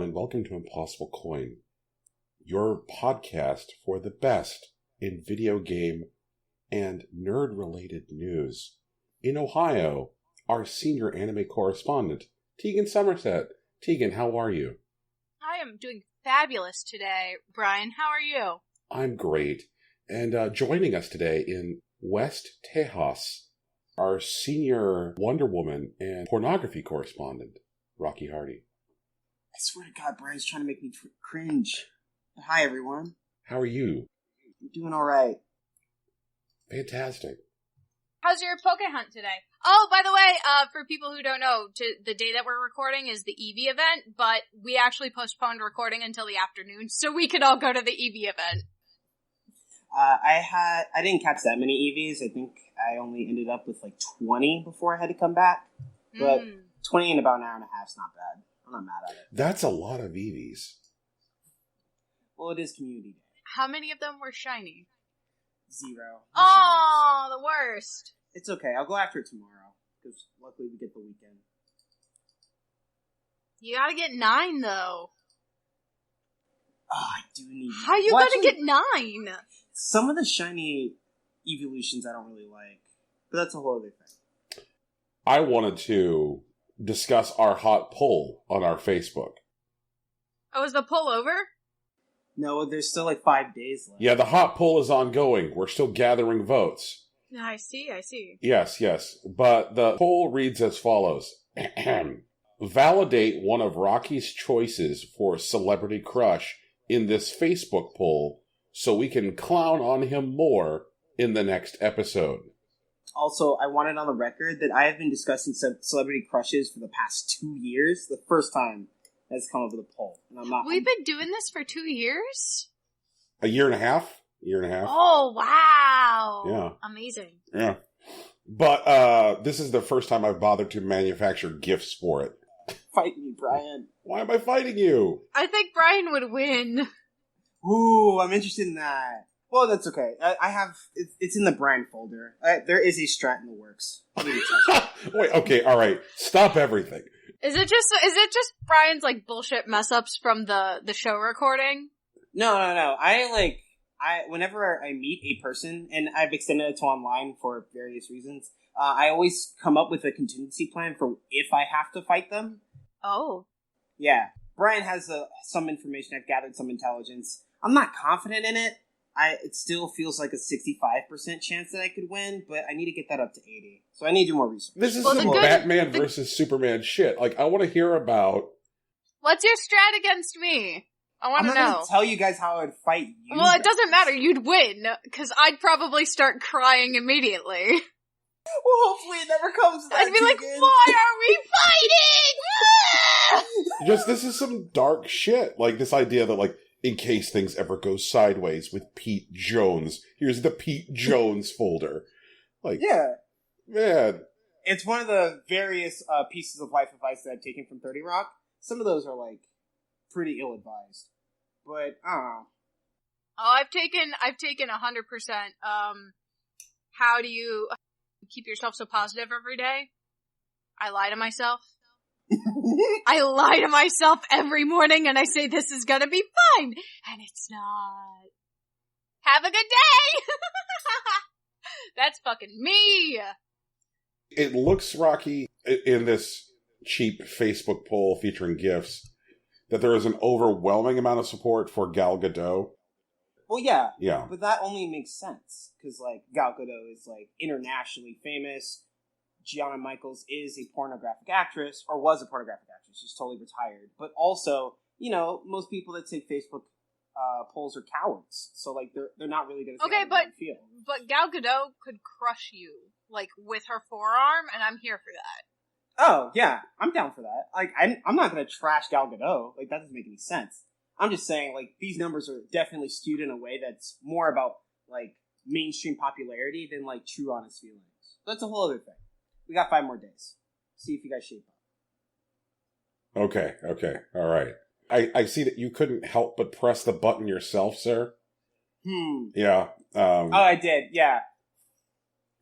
everyone, and welcome to Impossible Coin, your podcast for the best in video game and nerd-related news. In Ohio, our senior anime correspondent, Tegan Somerset. Tegan, how are you? I am doing fabulous today, Brian. How are you? I'm great. And joining us today in West Tejas, our senior Wonder Woman and pornography correspondent, Rocky Hardy. I swear to God, Brian's trying to make me cringe. Hi, everyone. How are you? I'm doing all right. Fantastic. How's your poke hunt today? Oh, by the way, for people who don't know, the day that we're recording is the Eevee event, but we actually postponed recording until the afternoon so we could all go to the Eevee event. I didn't catch that many EVs. I think I only ended up with like 20 before I had to come back. But 20 in about an hour and a half is not bad. I'm not mad at it. That's a lot of EVs. Well, it is community day. How many of them were shiny? 0. Oh, the worst. It's okay. I'll go after it tomorrow. Because luckily we get the weekend. You gotta get 9, though. Oh, I do need... How you gonna get 9? Some of the shiny evolutions I don't really like. But that's a whole other thing. I wanted to discuss our hot poll on our Facebook. Oh, is the poll over? No, there's still like 5 days left. Yeah, the hot poll is ongoing. We're still gathering votes. I see. Yes. But the poll reads as follows. Validate one of Rocky's choices for Celebrity Crush in this Facebook poll so we can clown on him more in the next episode. Also, I want it on the record that I have been discussing celebrity crushes for the past 2 years. The first time that's come up with a poll. And We've been doing this for 2 years? A year and a half. Oh, wow. Yeah. Amazing. Yeah. But this is the first time I've bothered to manufacture gifts for it. Fight me, Brian. Why am I fighting you? I think Brian would win. Ooh, I'm interested in that. Well, that's okay. I have... It's in the Brian folder. There is a strat in the works. Wait, okay, alright. Stop everything. Is it just Brian's, like, bullshit mess-ups from the show recording? No. Whenever I meet a person, and I've extended it to online for various reasons, I always come up with a contingency plan for if I have to fight them. Oh. Yeah. Brian has some information. I've gathered some intelligence. I'm not confident in it. It still feels like a 65% chance that I could win, but I need to get that up to 80. So I need to do more research. This is some Batman versus Superman shit. Like, I want to hear about... What's your strat against me? I want to know. I'm not going to tell you guys how I would fight you. Well, it doesn't matter. You'd win, because I'd probably start crying immediately. Well, hopefully it never comes to that. I'd be like, why are we fighting? This is some dark shit. Like, this idea that, like, in case things ever go sideways with Pete Jones, here's the Pete Jones folder. Like, yeah. Man. It's one of the various pieces of life advice that I've taken from 30 Rock. Some of those are, like, pretty ill-advised. But, I don't know. Oh, I've taken 100%. How do you keep yourself so positive every day? I lie to myself. I lie to myself every morning and I say this is gonna be fine. And it's not. Have a good day! That's fucking me! It looks, Rocky, in this cheap Facebook poll featuring GIFs, that there is an overwhelming amount of support for Gal Gadot. Well, yeah. Yeah. But that only makes sense. Because, like, Gal Gadot is, like, internationally famous. Gianna Michaels is a pornographic actress, or was a pornographic actress. She's totally retired. But also, you know, most people that take Facebook polls are cowards. So, like, they're not really going to say how they feel. But Gal Gadot could crush you, like, with her forearm, and I'm here for that. Oh, yeah. I'm down for that. Like, I'm not going to trash Gal Gadot. Like, that doesn't make any sense. I'm just saying, like, these numbers are definitely skewed in a way that's more about, like, mainstream popularity than, like, true honest feelings. That's a whole other thing. We got 5 more days. See if you guys shape up. Okay. All right. I see that you couldn't help but press the button yourself, sir. Yeah. I did, yeah.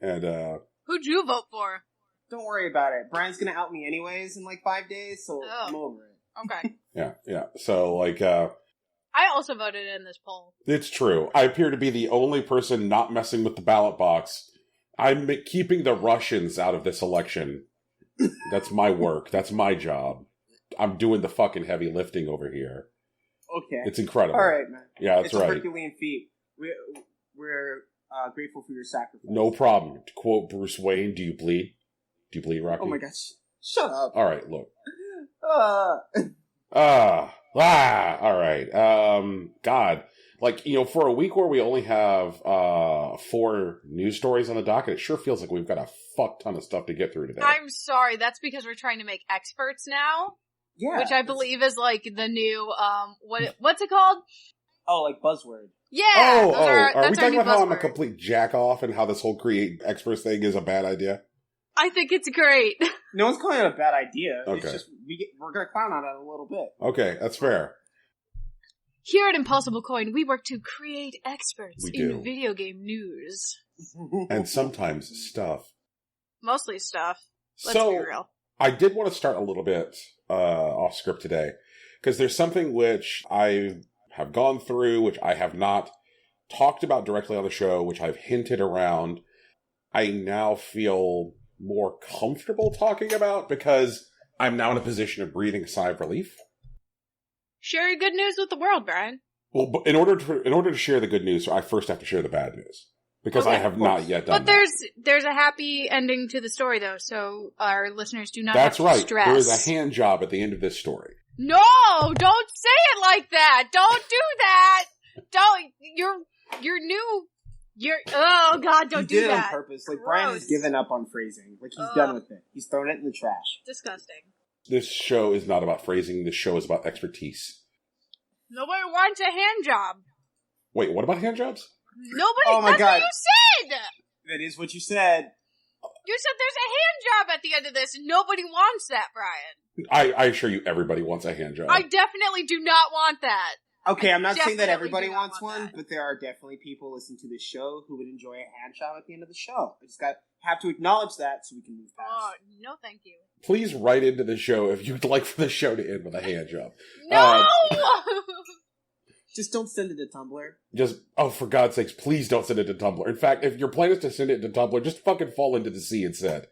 And, Who'd you vote for? Don't worry about it. Brian's gonna out me anyways in like 5 days, so I'm over it. Okay. Yeah. So, like, I also voted in this poll. it's true. I appear to be the only person not messing with the ballot box. I'm keeping the Russians out of this election. That's my work. That's my job. I'm doing the fucking heavy lifting over here. Okay. It's incredible. All right, man. Yeah, that's it's right. It's a Herculean feat. We're grateful for your sacrifice. No problem. To quote Bruce Wayne, do you bleed? Do you bleed, Rocky? Oh my gosh. Shut up. All right, look. Uh, all right. God. Like, for a week where we only have 4 news stories on the docket, it sure feels like we've got a fuck ton of stuff to get through today. I'm sorry, that's because we're trying to make experts now. Yeah. Which I believe is like the new, what's it called? Oh, like buzzword. Yeah! Are we talking about how I'm a buzzword. complete jack-off and how this whole create experts thing is a bad idea? I think it's great. No one's calling it a bad idea. Okay. It's just, we're going to clown on it a little bit. Okay, that's fair. Here at Impossible Coin, we work to create experts We do. in video game news. And sometimes stuff. Mostly stuff. Let's So, be real. I did want to start a little bit off script today, because there's something which I have gone through, which I have not talked about directly on the show, which I've hinted around. I now feel more comfortable talking about because I'm now in a position of breathing a sigh of relief. Share your good news with the world, Brian. Well, but in order to share the good news, I first have to share the bad news, because Okay, I have not yet done But that. there's a happy ending to the story, though, so our listeners do not That's have to right. stress. There is a hand job at the end of this story. No! Don't say it like that! Don't do that! Don't, you're new. Oh god, don't he do did it that. on purpose. Like, Brian has given up on phrasing. Like, he's done with it. He's thrown it in the trash. Disgusting. This show is not about phrasing. This show is about expertise. Nobody wants a hand job. Wait, what about hand jobs? Nobody, Oh my that's God. what you said! That is what you said. You said there's a hand job at the end of this, and nobody wants that, Brian. I assure you, everybody wants a hand job. I definitely do not want that. Okay, I'm not saying that definitely everybody do not wants want one, that. but there are definitely people listening to this show who would enjoy a hand job at the end of the show. I just have to acknowledge that so we can move past. Oh, no thank you. Please write into the show if you'd like for the show to end with a hand job. No! Just don't send it to Tumblr. For God's sakes, please don't send it to Tumblr. In fact, if your plan is to send it to Tumblr, just fucking fall into the sea instead.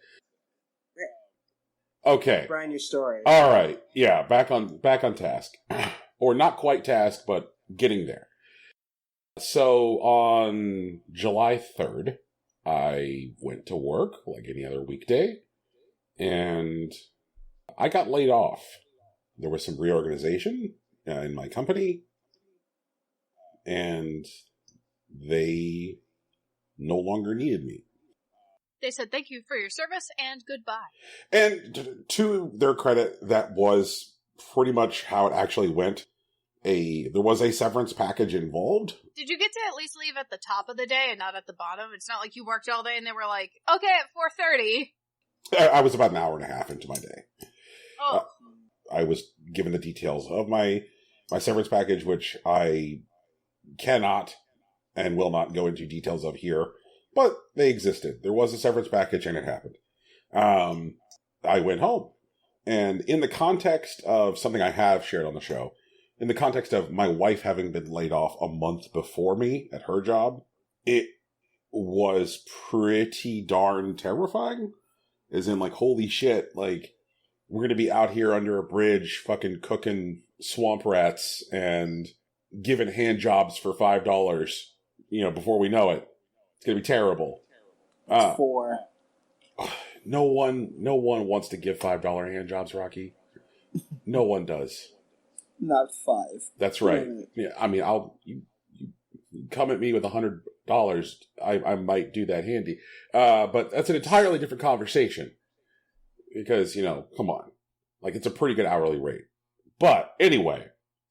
Okay. Brian, your story. All right. Yeah, back on task. Or not quite task, but getting there. So on July 3rd, I went to work like any other weekday, and I got laid off. There was some reorganization in my company, and they no longer needed me. They said thank you for your service and goodbye. And to their credit, that was pretty much how it actually went. There was a severance package involved. Did you get to at least leave at the top of the day and not at the bottom? It's not like you worked all day and they were like, okay, at 4:30. I was about an hour and a half into my day. Oh. I was given the details of my severance package, which I cannot and will not go into details of here, but they existed. There was a severance package and it happened. I went home. And in the context of something I have shared on the show, in the context of my wife having been laid off a month before me at her job, it was pretty darn terrifying. As in, like, holy shit, like, we're going to be out here under a bridge fucking cooking swamp rats and giving hand jobs for $5, before we know it. It's going to be terrible. No one wants to give $5 hand jobs, Rocky. No one does. Not 5. That's right. Yeah, I mean, you come at me with $100, I might do that handy. But that's an entirely different conversation. Because, come on. Like, it's a pretty good hourly rate. But anyway,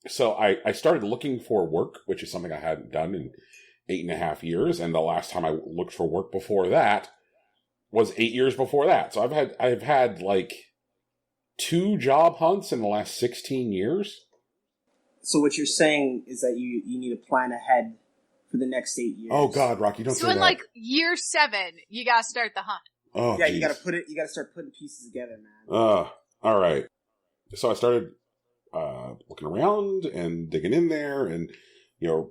so I started looking for work, which is something I hadn't done in 8.5 years. And the last time I looked for work before that was 8 years before that. So I've had like 2 job hunts in the last 16 years. So what you're saying is that you need to plan ahead for the next 8 years. Oh God, Rocky, don't say that. So in like year 7, you gotta start the hunt. Oh, yeah, geez. you gotta start putting pieces together, man. All right. So I started looking around and digging in there and,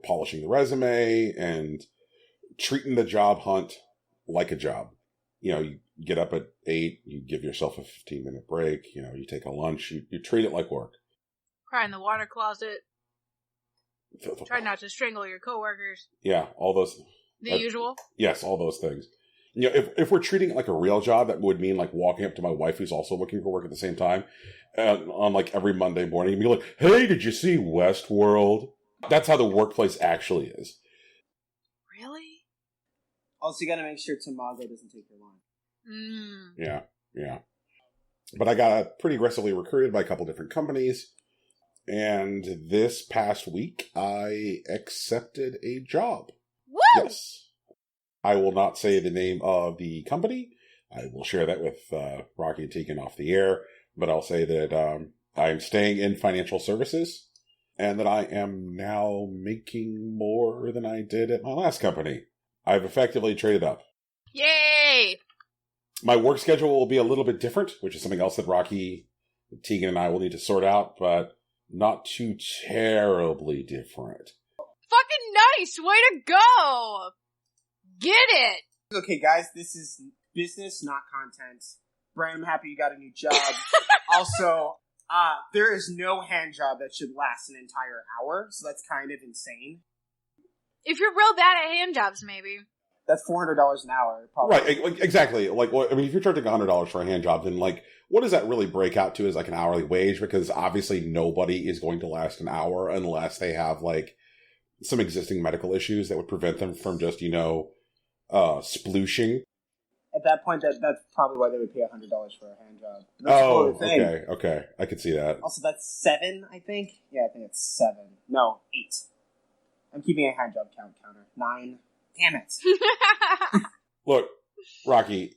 polishing the resume and treating the job hunt like a job. You get up at 8, you give yourself a 15-minute break, you take a lunch, you treat it like work. Cry in the water closet. Try not to strangle your coworkers. Yeah, all those. The usual? Yes, all those things. If we're treating it like a real job, that would mean like walking up to my wife who's also looking for work at the same time on like every Monday morning and be like, hey, did you see Westworld? That's how the workplace actually is. Really? Also, you gotta make sure Tamago doesn't take your line. Yeah. But I got pretty aggressively recruited by a couple different companies. And this past week, I accepted a job. Woo! Yes. I will not say the name of the company. I will share that with Rocky and Tegan off the air. But I'll say that I am staying in financial services and that I am now making more than I did at my last company. I've effectively traded up. Yay! My work schedule will be a little bit different, which is something else that Rocky, Tegan, and I will need to sort out, but not too terribly different. Fucking nice! Way to go! Get it! Okay, guys, this is business, not content. Brian, I'm happy you got a new job. Also, there is no hand job that should last an entire hour, so that's kind of insane. If you're real bad at hand jobs, maybe. That's $400 an hour, probably. Right, exactly. Like, if you're charging $100 for a hand job, then like, what does that really break out to as like an hourly wage? Because obviously nobody is going to last an hour unless they have like some existing medical issues that would prevent them from just, splooshing. At that point, that's probably why they would pay $100 for a hand job. That's okay. I could see that. Also, that's 7, I think. Yeah, I think it's 7. No, 8. I'm keeping a hand job counter. 9. Damn it. Look, Rocky,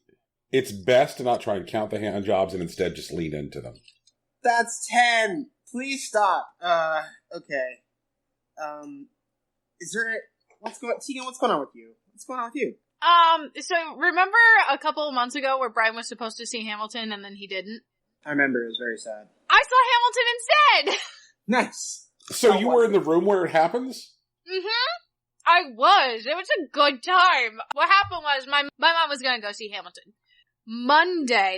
it's best to not try and count the hand jobs and instead just lean into them. That's 10. Please stop. Okay. Tegan, what's going on with you? What's going on with you? So remember a couple of months ago where Brian was supposed to see Hamilton and then he didn't? I remember, it was very sad. I saw Hamilton instead! Nice. So you were in the room where it happens? Mm-hmm. I was. It was a good time. What happened was my mom was gonna go see Hamilton.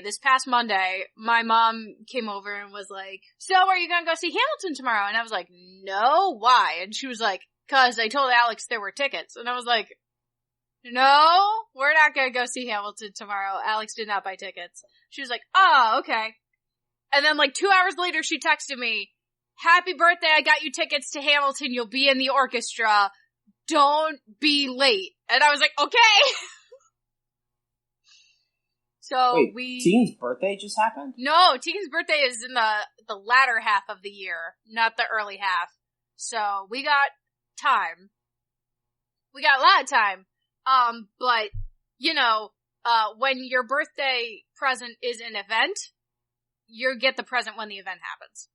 This past Monday, my mom came over and was like, so are you gonna go see Hamilton tomorrow? And I was like, no, why? And she was like, cause I told Alex there were tickets. And I was like, no, we're not gonna go see Hamilton tomorrow. Alex did not buy tickets. She was like, oh, okay. And then like 2 hours later, she texted me, happy birthday, I got you tickets to Hamilton, you'll be in the orchestra. Don't be late. And I was like, okay. So wait, Tegan's birthday just happened? No, Tegan's birthday is in the latter half of the year, not the early half. So we got time. We got a lot of time. But, when your birthday present is an event, you get the present when the event happens.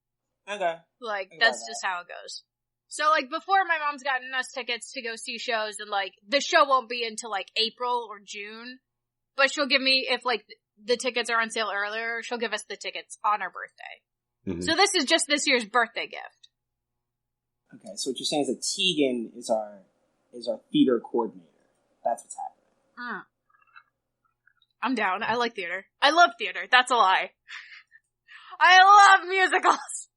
Okay. That's just how it goes. So, before my mom's gotten us tickets to go see shows, and, the show won't be until, April or June. But she'll give me, if, the tickets are on sale earlier, she'll give us the tickets on our birthday. Mm-hmm. So this is just this year's birthday gift. Okay, so what you're saying is that Tegan is our theater coordinator. That's what's happening. I'm down. I like theater. I love theater. That's a lie. I love musicals.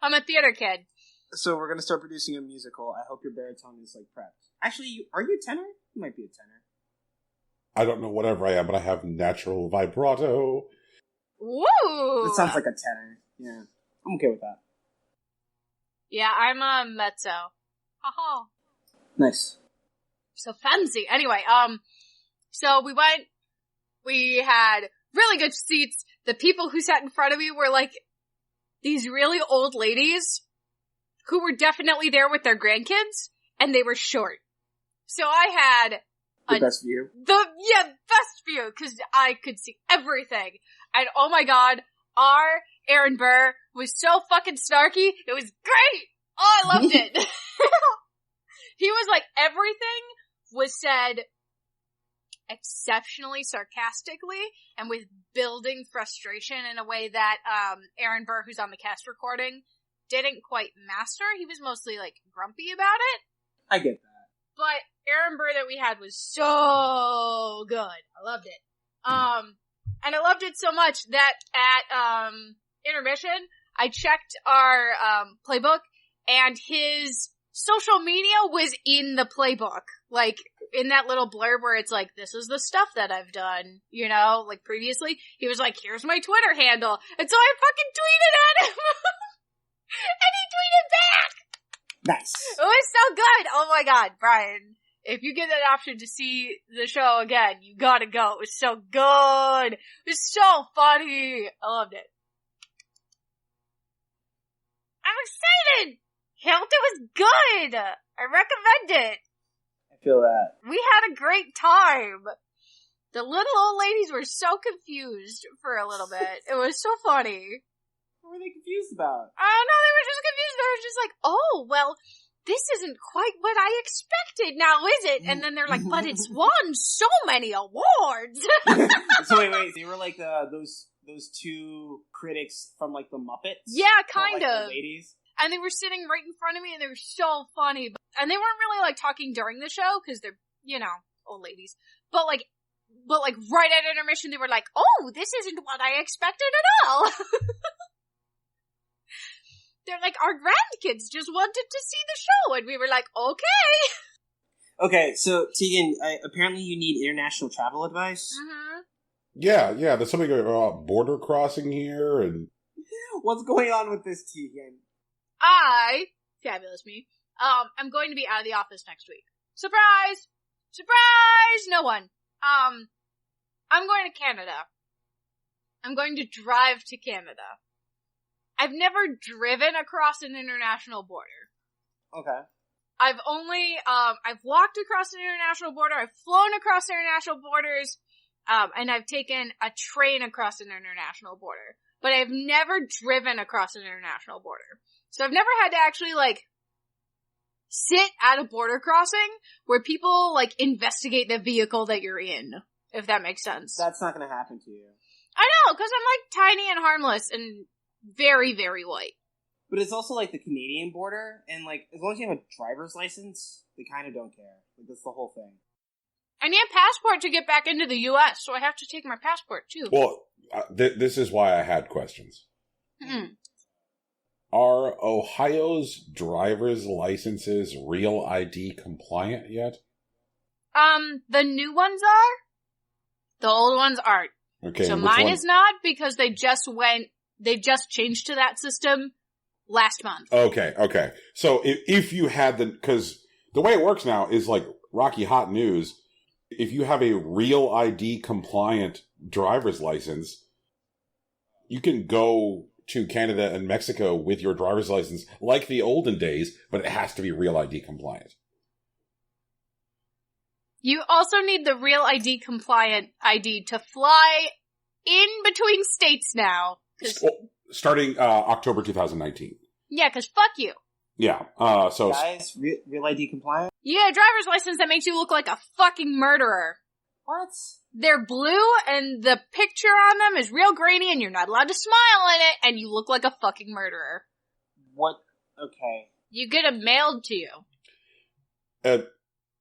I'm a theater kid. So we're going to start producing a musical. I hope your baritone is, prepped. Actually, are you a tenor? You might be a tenor. I don't know whatever I am, but I have natural vibrato. Woo! That sounds like a tenor. Yeah. I'm okay with that. Yeah, I'm a mezzo. Haha. Nice. So fancy. Anyway, so we went, we had really good seats. The people who sat in front of me were these really old ladies who were definitely there with their grandkids, and they were short. So I had the best view. Best view, because I could see everything. And oh my god, our Aaron Burr was so fucking snarky. It was great! Oh, I loved it. He was everything was said exceptionally sarcastically and with building frustration in a way that Aaron Burr, who's on the cast recording, didn't quite master. He was mostly, like, grumpy about it. I get that. But Aaron Burr that we had was so good. I loved it. And I loved it so much that at, intermission, I checked our, playbook, and his social media was in the playbook. Like, in that little blurb where it's like, this is the stuff that I've done, you know, like previously. He was like, here's my Twitter handle. And so I fucking tweeted at him. And he tweeted back. Nice. It was so good. Oh my god, Brian. If you get that option to see the show again, you gotta go. It was so good. It was so funny. I loved it. I'm excited. Hilda was good. I recommend it. I feel that. We had a great time. The little old ladies were so confused for a little bit. It was so funny. What were they confused about? I don't know, they were just confused. They were just like, oh, well, this isn't quite what I expected now, is it? And then they're like, but it's won so many awards. So wait, they were like those two critics from like the Muppets? Yeah, kind of. The ladies? And they were sitting right in front of me, and they were so funny. And they weren't really, like, talking during the show, because they're, you know, old ladies. But right at intermission, they were like, oh, this isn't what I expected at all. They're like, our grandkids just wanted to see the show, and we were like, okay. Okay, so, Tegan, apparently you need international travel advice? Mm-hmm. Yeah, there's something about border crossing here, and... What's going on with this, Tegan? Fabulous me, I'm going to be out of the office next week. Surprise! Surprise! No one. I'm going to Canada. I'm going to drive to Canada. I've never driven across an international border. Okay. I've walked across an international border, I've flown across international borders, and I've taken a train across an international border. But I've never driven across an international border. So I've never had to actually, like, sit at a border crossing where people, like, investigate the vehicle that you're in, if that makes sense. That's not gonna happen to you. I know, because I'm, like, tiny and harmless and very, very white. But it's also, like, the Canadian border, and, like, as long as you have a driver's license, they kind of don't care. Like, that's the whole thing. I need a passport to get back into the U.S., so I have to take my passport, too. Well, this is why I had questions. Mm-hmm. Are Ohio's driver's licenses Real ID compliant yet? The new ones are. The old ones aren't. Okay. So mine is not, because they just changed to that system last month. Okay. So if you had because the way it works now is like Rocky Hot News. If you have a Real ID compliant driver's license, you can go to Canada and Mexico with your driver's license like the olden days, but it has to be Real ID compliant. You also need the Real ID compliant ID to fly in between states now. Starting October 2019. Yeah, because fuck you. Yeah, so... Guys, Real ID compliant? Yeah, a driver's license that makes you look like a fucking murderer. What? They're blue, and the picture on them is real grainy, and you're not allowed to smile in it, and you look like a fucking murderer. What? Okay. You get it mailed to you.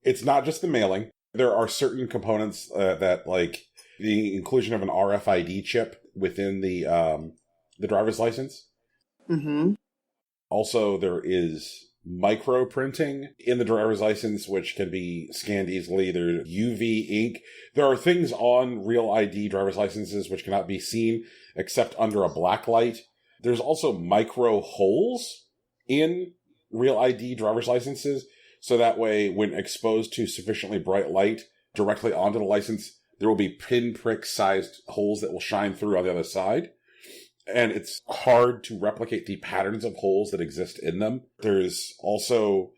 It's not just the mailing. There are certain components that, like, the inclusion of an RFID chip within the driver's license. Mm-hmm. Also, there is micro printing in the driver's license, which can be scanned easily. There's UV ink. There are things on Real ID driver's licenses which cannot be seen except under a black light. There's also micro holes in Real ID driver's licenses, so that way, when exposed to sufficiently bright light directly onto the license, there will be pinprick-sized holes that will shine through on the other side. And it's hard to replicate the patterns of holes that exist in them. There's also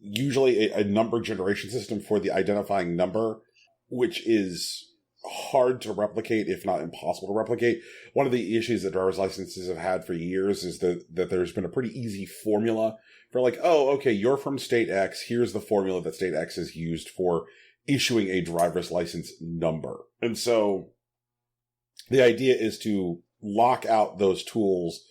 usually a number generation system for the identifying number, which is hard to replicate, if not impossible to replicate. One of the issues that driver's licenses have had for years is that there's been a pretty easy formula for like, oh, okay, you're from state X. Here's the formula that state X is used for issuing a driver's license number. And so the idea is to lock out those tools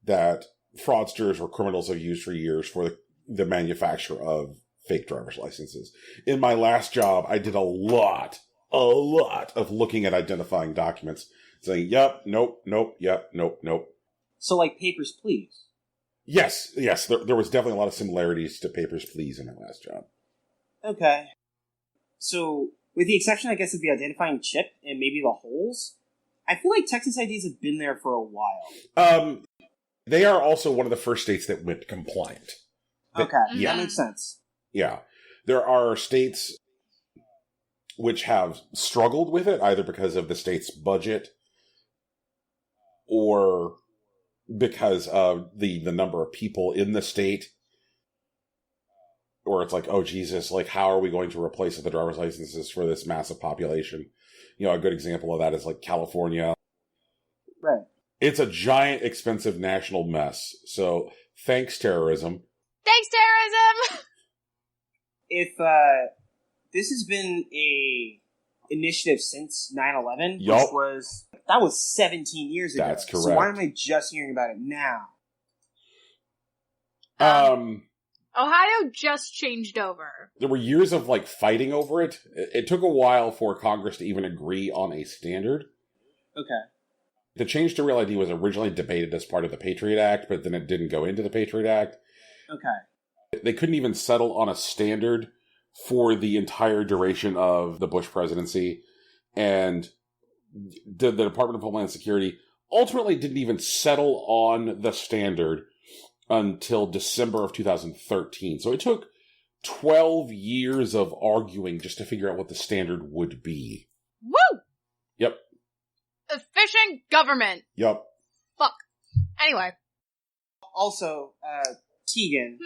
that fraudsters or criminals have used for years for the manufacture of fake driver's licenses. In my last job, I did a lot of looking at identifying documents, saying, yep, nope, yep, nope. So, like, Papers, Please. Yes, there was definitely a lot of similarities to Papers, Please in my last job. Okay. So, with the exception, I guess, of the identifying chip and maybe the holes, I feel like Texas IDs have been there for a while. They are also one of the first states that went compliant. Okay, yeah. That makes sense. Yeah. There are states which have struggled with it, either because of the state's budget or because of the number of people in the state. Or it's like, oh, Jesus, like, how are we going to replace the driver's licenses for this massive population? You know, a good example of that is, like, California. Right. It's a giant, expensive national mess. So, thanks, terrorism. Thanks, terrorism! If, this has been a initiative since 9/11, Yup. that was 17 years ago. That's correct. So why am I just hearing about it now? Ohio just changed over. There were years of, like, fighting over it. It took a while for Congress to even agree on a standard. Okay. The change to Real ID was originally debated as part of the Patriot Act, but then it didn't go into the Patriot Act. Okay. They couldn't even settle on a standard for the entire duration of the Bush presidency. And the Department of Homeland Security ultimately didn't even settle on the standard until December of 2013. So it took 12 years of arguing just to figure out what the standard would be. Woo! Yep. Efficient government. Yep. Fuck. Anyway. Also, Tegan,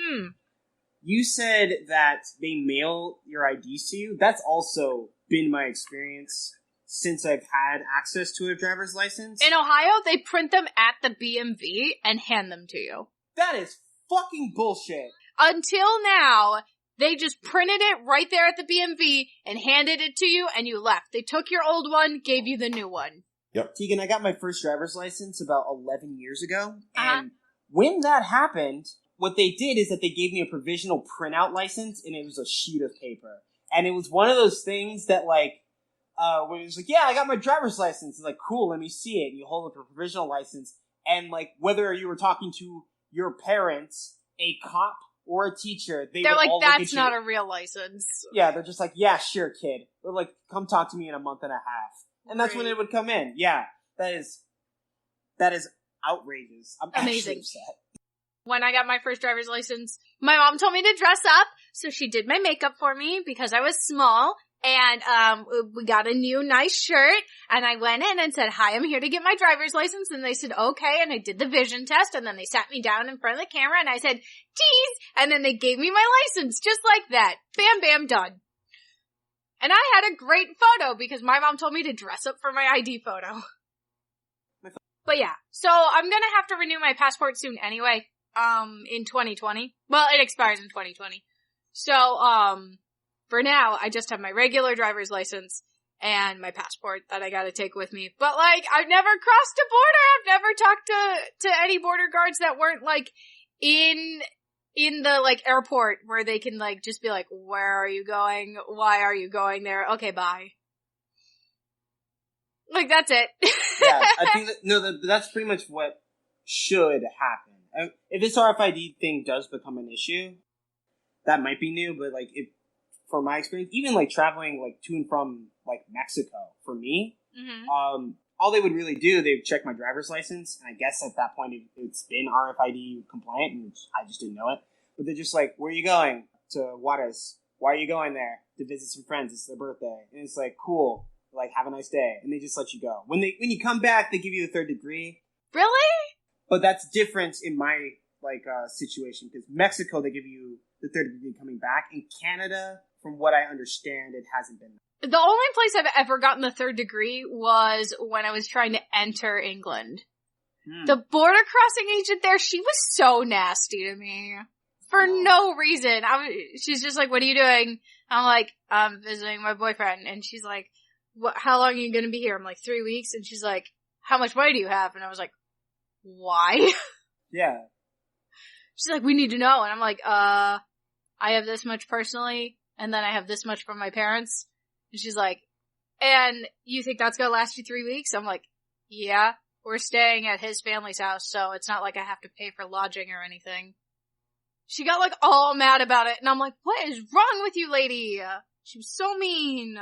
you said that they mail your IDs to you. That's also been my experience since I've had access to a driver's license. In Ohio, they print them at the BMV and hand them to you. That is fucking bullshit. Until now, they just printed it right there at the BMV and handed it to you and you left. They took your old one, gave you the new one. Yep. Tegan, I got my first driver's license about 11 years ago. And when that happened, what they did is that they gave me a provisional printout license, and it was a sheet of paper. And it was one of those things that, like, when it was like, yeah, I got my driver's license. It's like, cool, let me see it. And you hold up a provisional license. And, like, whether you were talking to your parents, a cop, or a teacher, they're like, all that's not a real license. Yeah, they're just like, yeah, sure, kid. They're like, come talk to me in a month and a half. And that's when it would come in. Yeah, that is outrageous. I'm amazing. Upset. When I got my first driver's license, my mom told me to dress up, so she did my makeup for me because I was small, and we got a new nice shirt, and I went in and said, hi, I'm here to get my driver's license, and they said, okay, and I did the vision test, and then they sat me down in front of the camera, and I said, tease, and then they gave me my license, just like that. Bam, bam, done. And I had a great photo because my mom told me to dress up for my ID photo. But yeah, so I'm gonna have to renew my passport soon anyway, in 2020. Well, it expires in 2020. So, for now, I just have my regular driver's license and my passport that I gotta take with me. But, like, I've never crossed a border. I've never talked to any border guards that weren't, like, in the, like, airport where they can, like, just be like, where are you going? Why are you going there? Okay, bye. Like, that's it. Yeah, I think that's pretty much what should happen. If this RFID thing does become an issue, that might be new, but, like, from my experience, even, like, traveling, like, to and from, like, Mexico, for me, all they would really do, they would check my driver's license, and I guess at that point it's been RFID compliant, and I just didn't know it. But they're just like, where are you going? To Juarez. Why are you going there? To visit some friends. It's their birthday. And it's like, cool. Like, have a nice day. And they just let you go. When you come back, they give you the 3rd degree. Really? But that's different in my, like, situation. Because Mexico, they give you the 3rd degree coming back. In Canada, from what I understand, it hasn't been. The only place I've ever gotten the 3rd degree was when I was trying to enter England. The border crossing agent there, she was so nasty to me. For no reason. She's just like, what are you doing? I'm like, I'm visiting my boyfriend. And she's like, how long are you going to be here? I'm like, 3 weeks. And she's like, how much money do you have? And I was like, why? Yeah. She's like, we need to know. And I'm like, I have this much personally, and then I have this much from my parents. And she's like, and you think that's gonna last you 3 weeks? I'm like, yeah, we're staying at his family's house, so it's not like I have to pay for lodging or anything. She got like all mad about it, and I'm like, what is wrong with you, lady? She was so mean.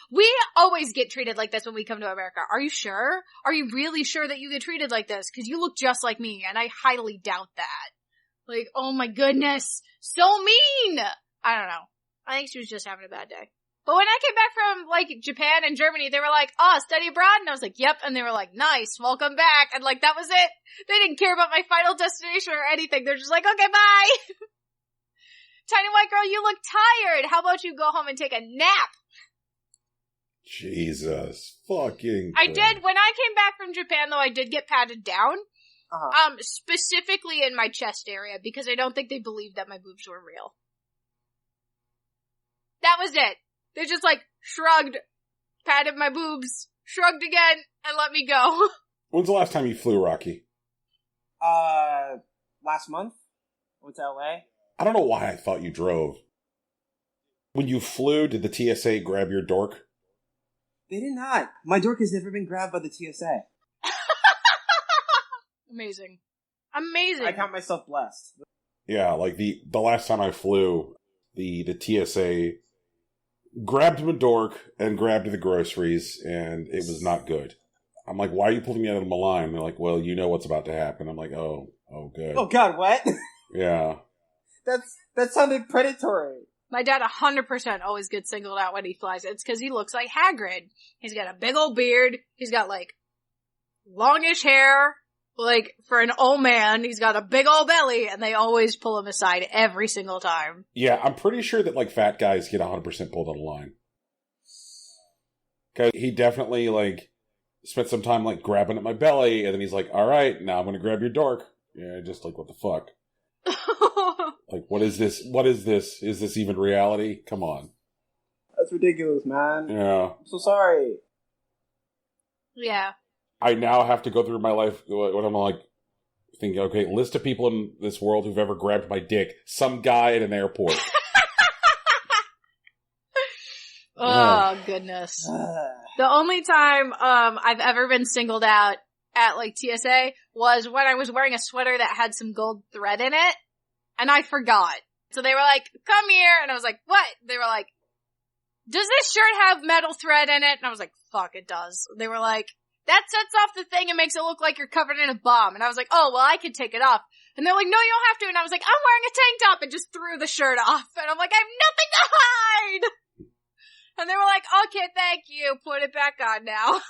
We always get treated like this when we come to America. Are you sure? Are you really sure that you get treated like this? Because you look just like me, and I highly doubt that. Like, oh my goodness, so mean! I don't know. I think she was just having a bad day. But when I came back from, like, Japan and Germany, they were like, study abroad? And I was like, yep. And they were like, nice, welcome back. And, like, that was it. They didn't care about my final destination or anything. They're just like, okay, bye! Tiny white girl, you look tired. How about you go home and take a nap? Jesus fucking I did, when I came back from Japan, though, I did get patted down. Specifically in my chest area, because I don't think they believed that my boobs were real. That was it. They just, like, shrugged, patted my boobs, shrugged again, and let me go. When's the last time you flew, Rocky? Last month. Went to LA. I don't know why I thought you drove. When you flew, did the TSA grab your dork? They did not. My dork has never been grabbed by the TSA. Amazing. Amazing. I count myself blessed. Yeah, like the last time I flew, the TSA grabbed my dork and grabbed the groceries, and it was not good. I'm like, why are you pulling me out of my line? They're like, well, you know what's about to happen. I'm like, oh, good. Oh God, what? Yeah. That sounded predatory. My dad 100% always gets singled out when he flies. It's because he looks like Hagrid. He's got a big old beard. He's got, like, longish hair. Like, for an old man, he's got a big old belly, and they always pull him aside every single time. Yeah, I'm pretty sure that, like, fat guys get 100% pulled on the line. Because he definitely, like, spent some time, like, grabbing at my belly, and then he's like, all right, now I'm going to grab your dork. Yeah, just like, what the fuck? Like, what is this? What is this? Is this even reality? Come on. That's ridiculous, man. Yeah. I'm so sorry. Yeah. I now have to go through my life when I'm like thinking, okay, list of people in this world who've ever grabbed my dick. Some guy at an airport. Oh, goodness. The only time I've ever been singled out at, like, TSA was when I was wearing a sweater that had some gold thread in it, and I forgot. So they were like, come here, and I was like, what? They were like, does this shirt have metal thread in it? And I was like, fuck, it does. They were like, that sets off the thing and makes it look like you're covered in a bomb. And I was like, oh, well, I could take it off. And they're like, no, you don't have to. And I was like, I'm wearing a tank top, and just threw the shirt off. And I'm like, I have nothing to hide! And they were like, okay, thank you. Put it back on now.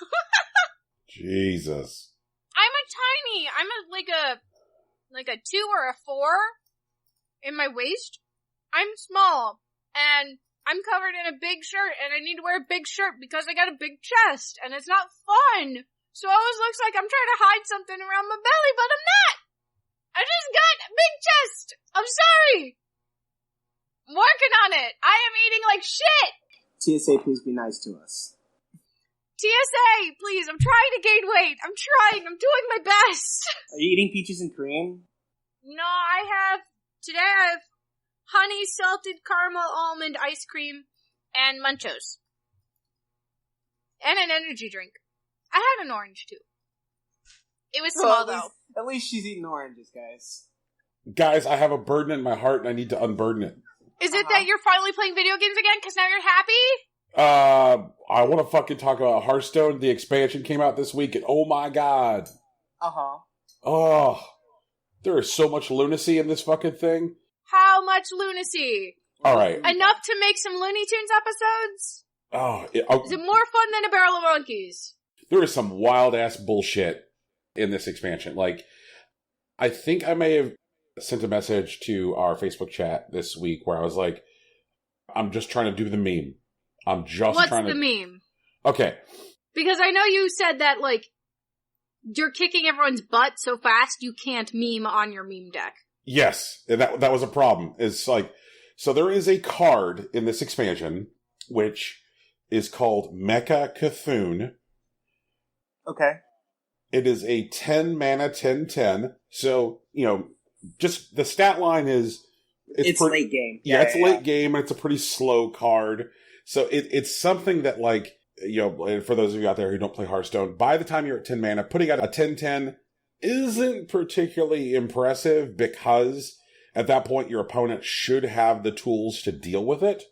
Jesus. I'm like a 2 or a 4 in my waist. I'm small, and I'm covered in a big shirt, and I need to wear a big shirt because I got a big chest, and it's not fun. So it always looks like I'm trying to hide something around my belly, but I'm not. I just got a big chest. I'm sorry. I'm working on it. I am eating like shit. TSA, please be nice to us. TSA, please, I'm trying to gain weight. I'm trying. I'm doing my best. Are you eating peaches and cream? No, today I have honey salted caramel almond ice cream and Munchos. And an energy drink. I had an orange too. It was small though. At least she's eating oranges, guys. Guys, I have a burden in my heart and I need to unburden it. Is it that you're finally playing video games again because now you're happy? I want to fucking talk about Hearthstone. The expansion came out this week, and oh my god. Oh, there is so much lunacy in this fucking thing. How much lunacy? All right. Enough to make some Looney Tunes episodes? Is it more fun than a barrel of monkeys? There is some wild ass bullshit in this expansion. Like, I think I may have sent a message to our Facebook chat this week where I was like, I'm just trying to do the meme. What's the meme? Okay. Because I know you said that, like, you're kicking everyone's butt so fast you can't meme on your meme deck. Yes, and that was a problem. It's like, so there is a card in this expansion, which is called Mecha Cthulhu. Okay. It is a 10 mana 10/10. So, just the stat line is... It's late game. Yeah, it's late game, and it's a pretty slow card. So it's something that, like, you know, for those of you out there who don't play Hearthstone, by the time you're at 10 mana, putting out a 10/10 isn't particularly impressive because at that point your opponent should have the tools to deal with it.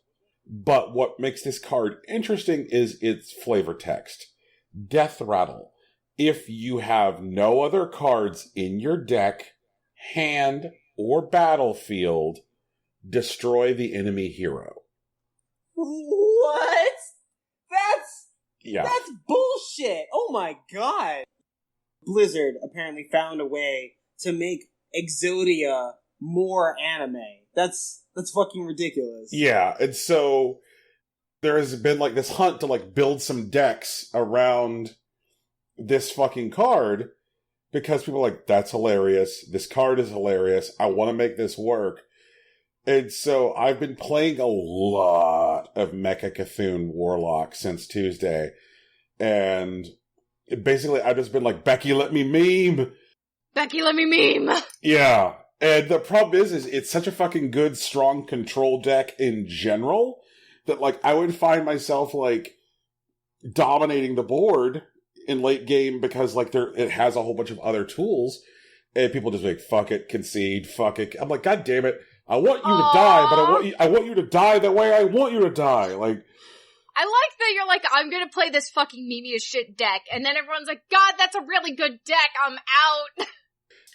But what makes this card interesting is its flavor text. Death Rattle. If you have no other cards in your deck, hand, or battlefield, destroy the enemy hero. What? Yeah. That's bullshit. Oh my god. Blizzard apparently found a way to make Exodia more anime. That's fucking ridiculous. Yeah, and so there has been like this hunt to like build some decks around this fucking card because people are like, that's hilarious. This card is hilarious. I want to make this work. And so I've been playing a lot of Mecha Cthulhu Warlock since Tuesday. And basically I've just been like, Becky, let me meme. Becky, let me meme. Yeah. And the problem is it's such a fucking good, strong control deck in general that, like, I would find myself, like, dominating the board in late game because, like, it has a whole bunch of other tools. And people just like, fuck it, concede, fuck it. I'm like, God damn it. I want you to die, but I want you to die the way I want you to die. Like, I like that you're like, I'm gonna play this fucking meme as shit deck, and then everyone's like, God, that's a really good deck, I'm out.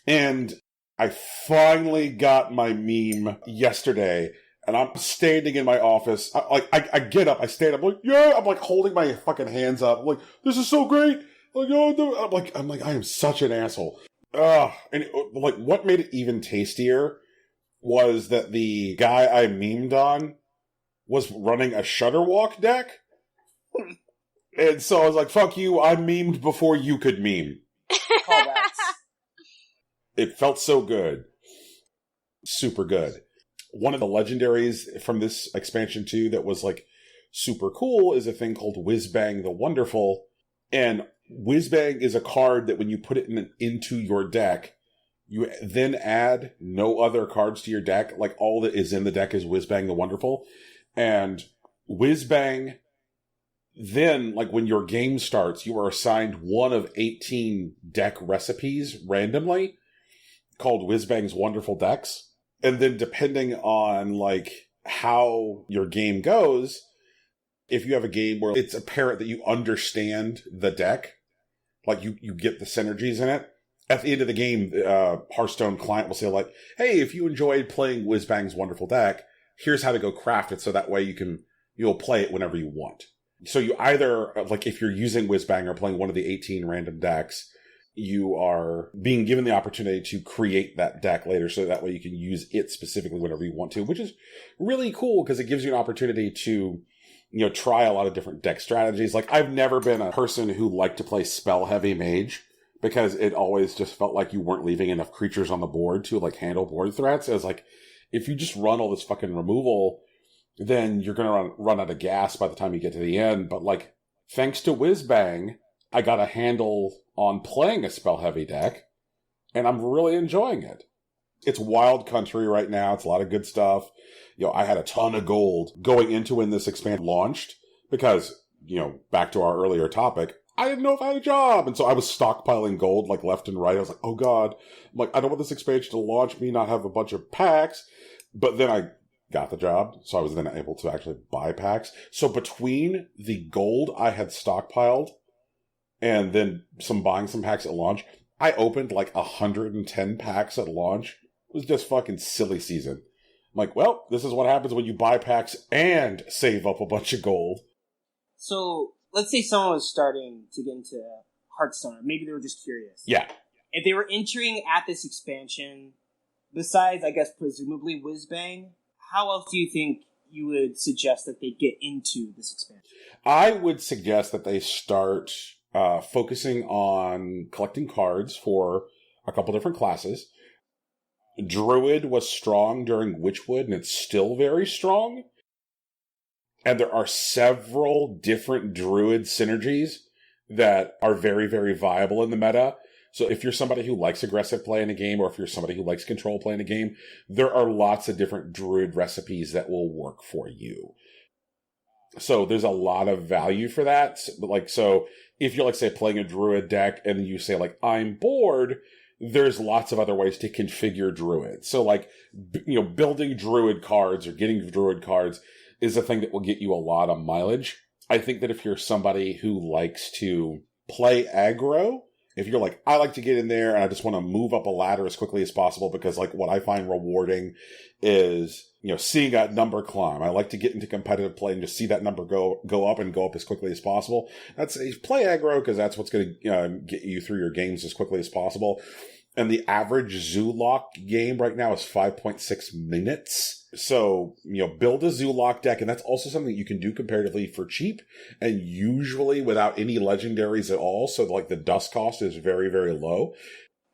And I finally got my meme yesterday, and I'm standing in my office. I get up, I stand up, like, yeah, I'm like holding my fucking hands up. I'm like, this is so great. Like, oh, I'm like, I am such an asshole. And like, what made it even tastier was that the guy I memed on was running a Shutterwalk deck. And so I was like, fuck you, I memed before you could meme. Callbacks. It felt so good. Super good. One of the legendaries from this expansion too that was like super cool is a thing called Whizbang the Wonderful. And Whizbang is a card that when you put it into your deck, you then add no other cards to your deck. Like, all that is in the deck is Whizbang the Wonderful. And Whizbang, then, like, when your game starts, you are assigned one of 18 deck recipes randomly called Whizbang's Wonderful Decks. And then depending on, like, how your game goes, if you have a game where it's apparent that you understand the deck, like, you get the synergies in it, at the end of the game, Hearthstone client will say, like, hey, if you enjoyed playing Whizbang's Wonderful Deck, here's how to go craft it so that way you'll play it whenever you want. So you either, like, if you're using Whizbang or playing one of the 18 random decks, you are being given the opportunity to create that deck later so that way you can use it specifically whenever you want to, which is really cool because it gives you an opportunity to, you know, try a lot of different deck strategies. Like, I've never been a person who liked to play spell-heavy mage because it always just felt like you weren't leaving enough creatures on the board to, like, handle board threats. It was like, if you just run all this fucking removal, then you're going to run out of gas by the time you get to the end. But, like, thanks to Whizbang, I got a handle on playing a spell-heavy deck, and I'm really enjoying it. It's wild country right now. It's a lot of good stuff. You know, I had a ton of gold going into when this expansion launched because, you know, back to our earlier topic, I didn't know if I had a job. And so I was stockpiling gold, like, left and right. I was like, oh God, I'm like, I don't want this expansion to launch me, not have a bunch of packs. But then I got the job, so I was then able to actually buy packs. So between the gold I had stockpiled and then buying some packs at launch, I opened like 110 packs at launch. It was just fucking silly season. I'm like, well, this is what happens when you buy packs and save up a bunch of gold. So, let's say someone was starting to get into Hearthstone. Maybe they were just curious. Yeah. If they were entering at this expansion, besides, I guess, presumably Whizbang, how else do you think you would suggest that they get into this expansion? I would suggest that they start focusing on collecting cards for a couple different classes. Druid was strong during Witchwood, and it's still very strong. And there are several different Druid synergies that are very, very viable in the meta. So if you're somebody who likes aggressive play in a game, or if you're somebody who likes control play in a game, there are lots of different druid recipes that will work for you. So there's a lot of value for that. But like, so if you're like, say, playing a druid deck and you say like, I'm bored, there's lots of other ways to configure druid. So like, building druid cards or getting druid cards is a thing that will get you a lot of mileage. I think that if you're somebody who likes to play aggro, if you're like, I like to get in there and I just want to move up a ladder as quickly as possible, because like what I find rewarding is, seeing that number climb. I like to get into competitive play and just see that number go up and go up as quickly as possible. That's play aggro, because that's what's going to get you through your games as quickly as possible. And the average Zoolock game right now is 5.6 minutes. So, build a Zoolock deck, and that's also something that you can do comparatively for cheap, and usually without any legendaries at all. So, like, the dust cost is very, very low.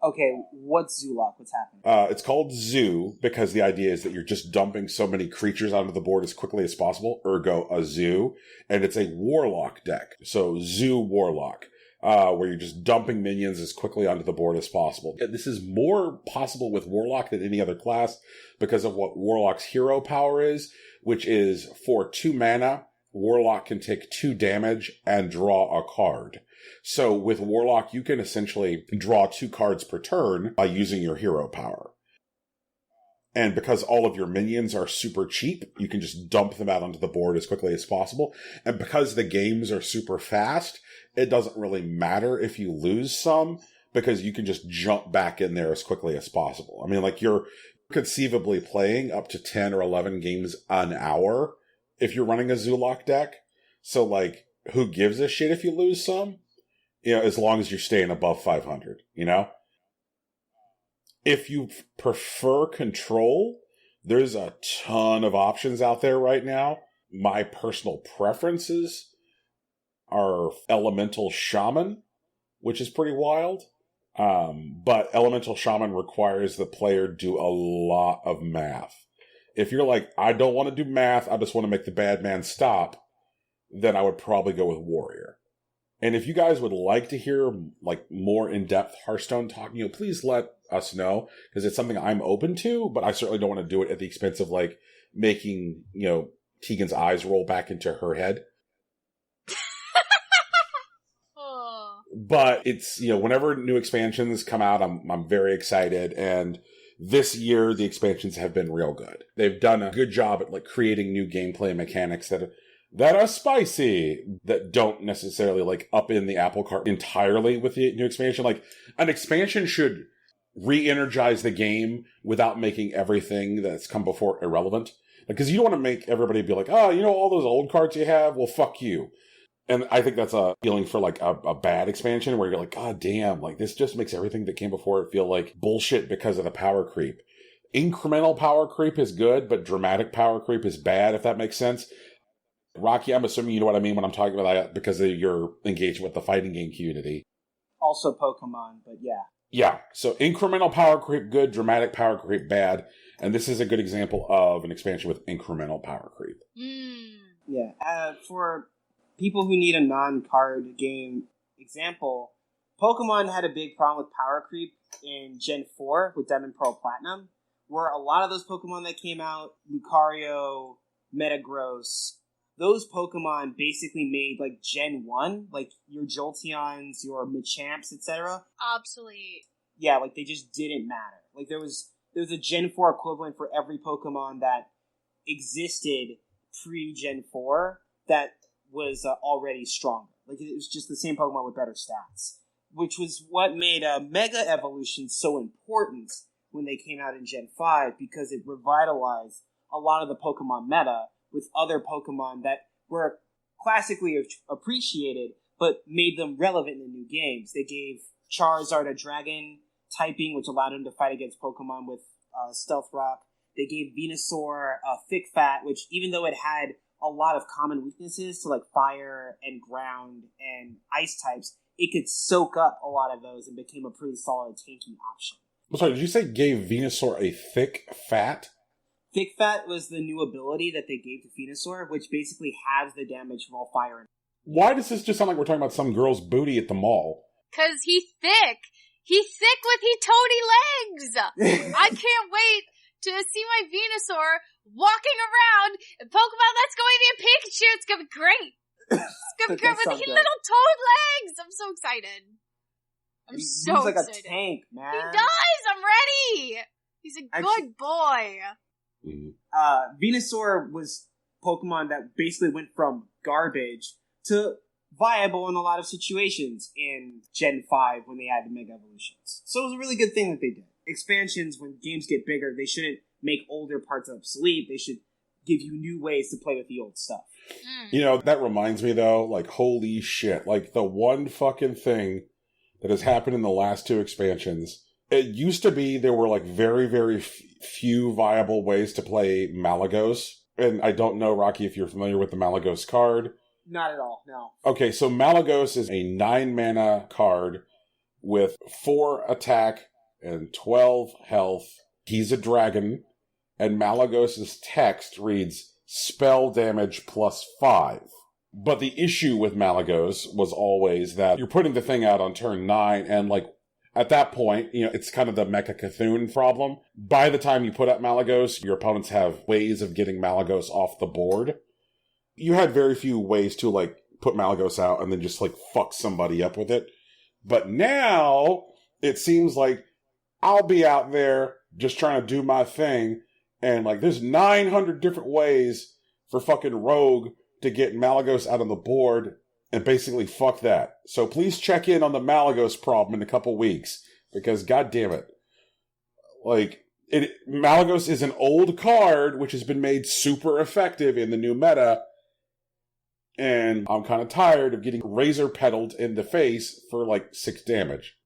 Okay, what's Zoolock? What's happening? It's called Zoo because the idea is that you're just dumping so many creatures onto the board as quickly as possible, ergo a zoo, and it's a Warlock deck. So, Zoo Warlock. Where you're just dumping minions as quickly onto the board as possible. This is more possible with Warlock than any other class because of what Warlock's hero power is, which is for 2 mana, Warlock can take 2 damage and draw a card. So with Warlock, you can essentially draw 2 cards per turn by using your hero power. And because all of your minions are super cheap, you can just dump them out onto the board as quickly as possible. And because the games are super fast, it doesn't really matter if you lose some, because you can just jump back in there as quickly as possible. I mean, like, you're conceivably playing up to 10 or 11 games an hour if you're running a Zoolock deck. So, like, who gives a shit if you lose some? As long as you're staying above 500, If you prefer control, there's a ton of options out there right now. My personal preferences are Elemental Shaman, which is pretty wild. But Elemental Shaman requires the player do a lot of math. If you're like, I don't want to do math, I just want to make the bad man stop, then I would probably go with Warrior. And if you guys would like to hear like more in-depth Hearthstone talk, please let us know, because it's something I'm open to, but I certainly don't want to do it at the expense of like making, Tegan's eyes roll back into her head. But it's, whenever new expansions come out, I'm very excited. And this year, the expansions have been real good. They've done a good job at like creating new gameplay mechanics that are spicy, that don't necessarily like up in the apple cart entirely with the new expansion. Like, an expansion should re-energize the game without making everything that's come before irrelevant. Because you don't want to make everybody be like, oh, all those old cards you have? Well, fuck you. And I think that's a feeling for like a bad expansion where you're like, God damn, like this just makes everything that came before it feel like bullshit because of the power creep. Incremental power creep is good, but dramatic power creep is bad, if that makes sense. Rocky, I'm assuming you know what I mean when I'm talking about that because of your engagement with the fighting game community. Also Pokemon, but yeah. Yeah, so incremental power creep good, dramatic power creep bad, and this is a good example of an expansion with incremental power creep. Yeah, for people who need a non-card game example, Pokemon had a big problem with power creep in Gen 4 with Diamond, Pearl, Platinum, where a lot of those Pokemon that came out, Lucario, Metagross, those Pokemon basically made, like, Gen 1, like, your Jolteons, your Machamps, etc. Obsolete. Yeah, like, they just didn't matter. Like, there was a Gen 4 equivalent for every Pokemon that existed pre-Gen 4 that was already stronger. Like, it was just the same Pokemon with better stats, which was what made Mega Evolution so important when they came out in Gen 5, because it revitalized a lot of the Pokemon meta with other Pokemon that were classically appreciated, but made them relevant in new games. They gave Charizard a dragon typing, which allowed him to fight against Pokemon with Stealth Rock. They gave Venusaur a Thick Fat, which, even though it had a lot of common weaknesses to like fire and ground and ice types, it could soak up a lot of those and became a pretty solid tanking option. I'm sorry, did you say gave Venusaur a Thick Fat? Thick Fat was the new ability that they gave to Venusaur, which basically halves the damage from all fire. Why does this just sound like we're talking about some girl's booty at the mall? 'Cause he's thick. He's thick with he toady legs! I can't wait to see my Venusaur walking around in Pokemon Let's Go Eevee and Pikachu. It's gonna be great. It's gonna be great with his little toad legs. I'm so excited. He moves like excited. A tank, man. He does! I'm ready! He's a good boy. Venusaur was Pokemon that basically went from garbage to viable in a lot of situations in Gen 5 when they had the Mega Evolutions. So it was a really good thing that they did. Expansions, when games get bigger, they shouldn't make older parts obsolete. They should give you new ways to play with the old stuff. You know, that reminds me though, like, holy shit. Like, the one fucking thing that has happened in the last 2 expansions, it used to be there were like very, very few viable ways to play Malagos. And I don't know, Rocky, if you're familiar with the Malagos card. Not at all, no. Okay, so Malagos is a 9-mana card with 4 attack and 12 health. He's a dragon, and Malagos' text reads, spell damage plus 5. But the issue with Malagos was always that you're putting the thing out on turn 9, and like, at that point, you know, it's kind of the Mecha Cthulhu problem. By the time you put out Malagos, your opponents have ways of getting Malagos off the board. You had very few ways to, like, put Malagos out and then just, like, fuck somebody up with it. But now, it seems like I'll be out there just trying to do my thing, and, like, there's 900 different ways for fucking Rogue to get Malagos out on the board, and basically fuck that. So please check in on the Malagos problem in a couple weeks, because goddammit. Like, Malagos is an old card, which has been made super effective in the new meta, and I'm kind of tired of getting razor pedaled in the face for like 6 damage.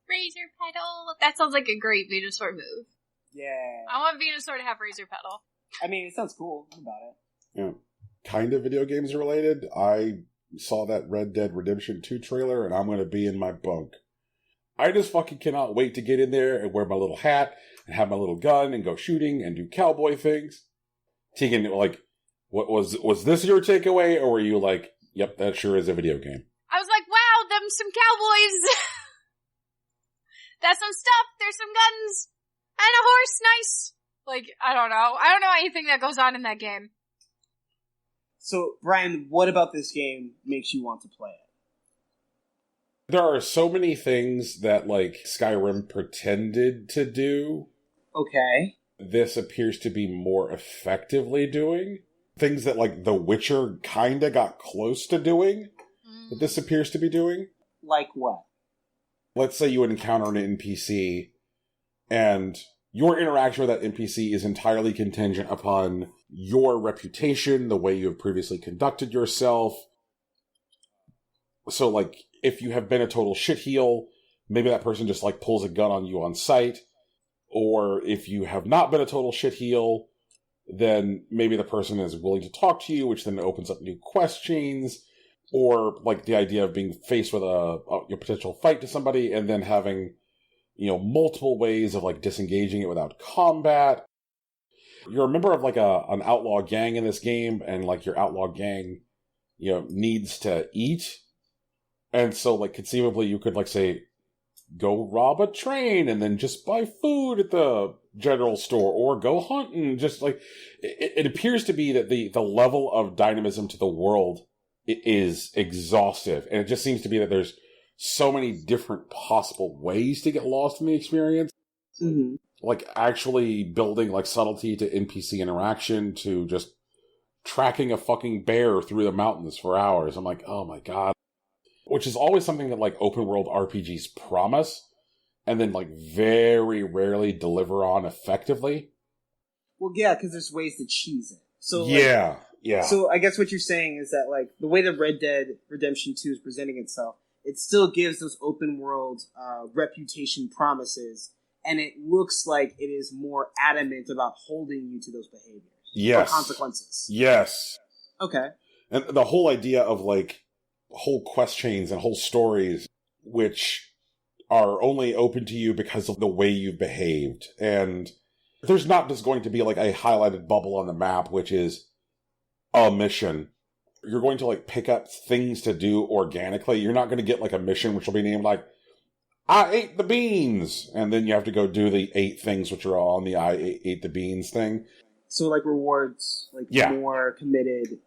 Razor pedal? That sounds like a great Venusaur move. Yeah. I want Venusaur to have razor pedal. I mean, it sounds cool about it. Yeah. Kind of video games related. I saw that Red Dead Redemption 2 trailer, and I'm going to be in my bunk. I just fucking cannot wait to get in there and wear my little hat and have my little gun and go shooting and do cowboy things. Tegan, like, what was this your takeaway, or were you like, yep, that sure is a video game? I was like, wow, them some cowboys. That's some stuff. There's some guns and a horse. Nice. Like, I don't know. I don't know anything that goes on in that game. So, Brian, what about this game makes you want to play it? There are so many things that, like, Skyrim pretended to do. Okay. This appears to be more effectively doing. Things that, like, The Witcher kinda got close to doing, that this appears to be doing. Like what? Let's say you would encounter an NPC, and your interaction with that NPC is entirely contingent upon your reputation, the way you have previously conducted yourself. So, like, if you have been a total shitheel, maybe that person just, like, pulls a gun on you on sight. Or if you have not been a total shitheel, then maybe the person is willing to talk to you, which then opens up new questions. Or, like, the idea of being faced with a potential fight to somebody and then having, you know, multiple ways of, like, disengaging it without combat. You're a member of, like, an outlaw gang in this game, and, like, your outlaw gang, you know, needs to eat. And so, like, conceivably you could, like, say, go rob a train and then just buy food at the general store, or go hunting. Just, like, it appears to be that the level of dynamism to the world is exhaustive. And it just seems to be that there's so many different possible ways to get lost in the experience. Mm-hmm. Like, actually building, like, subtlety to NPC interaction, to just tracking a fucking bear through the mountains for hours. I'm like, oh my god. Which is always something that, like, open world RPGs promise, and then, like, very rarely deliver on effectively. Well, yeah, because there's ways to cheese it. So, yeah. So I guess what you're saying is that, like, the way that Red Dead Redemption 2 is presenting itself, it still gives those open world reputation promises, and it looks like it is more adamant about holding you to those behaviors. Yes. Or consequences. Yes. Okay. And the whole idea of, like, whole quest chains and whole stories, which are only open to you because of the way you've behaved. And there's not just going to be, like, a highlighted bubble on the map, which is a mission. You're going to, like, pick up things to do organically. You're not going to get, like, a mission which will be named, like, I ate the beans! And then you have to go do the 8 things which are all on the I ate the beans thing. So, like, rewards, like, Yeah. more committed,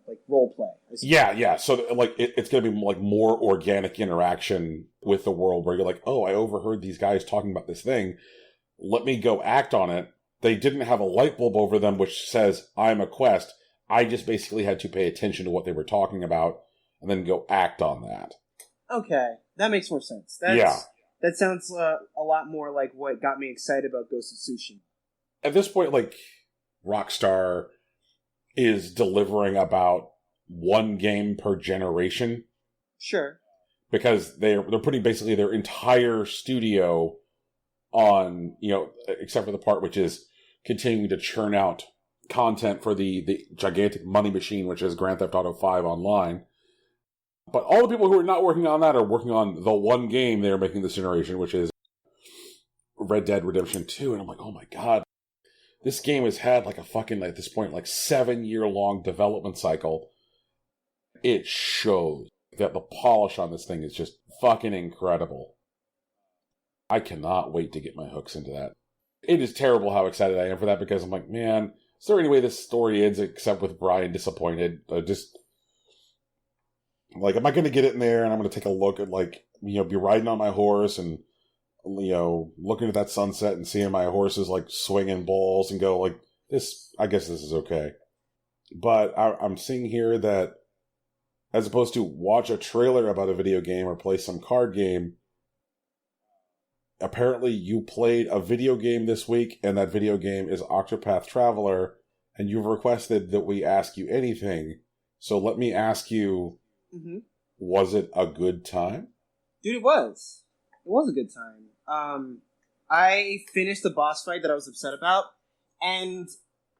like, role play. Yeah. So, like, it's going to be, like, more organic interaction with the world where you're like, oh, I overheard these guys talking about this thing. Let me go act on it. They didn't have a light bulb over them which says, I'm a quest. I just basically had to pay attention to what they were talking about and then go act on that. Okay, that makes more sense. That sounds a lot more like what got me excited about Ghost of Tsushima. At this point, like, Rockstar is delivering about 1 game per generation. Sure. Because they're putting basically their entire studio on, except for the part which is continuing to churn out content for the gigantic money machine, which is Grand Theft Auto 5 Online. But all the people who are not working on that are working on the 1 game they're making this generation, which is Red Dead Redemption 2. And I'm like, oh my god. This game has had like a fucking, at this point, like 7-year-long development cycle. It shows that the polish on this thing is just fucking incredible. I cannot wait to get my hooks into that. It is terrible how excited I am for that because I'm like, man, is there any way this story ends except with Brian disappointed? Like, am I going to get it in there and I'm going to take a look at, like, be riding on my horse and, looking at that sunset and seeing my horses, like, swinging balls and go, like, I guess this is okay. But I'm seeing here that as opposed to watch a trailer about a video game or play some card game, apparently you played a video game this week, and that video game is Octopath Traveler, and you've requested that we ask you anything. So let me ask you, Was it a good time? Dude, it was. It was a good time. I finished the boss fight that I was upset about, and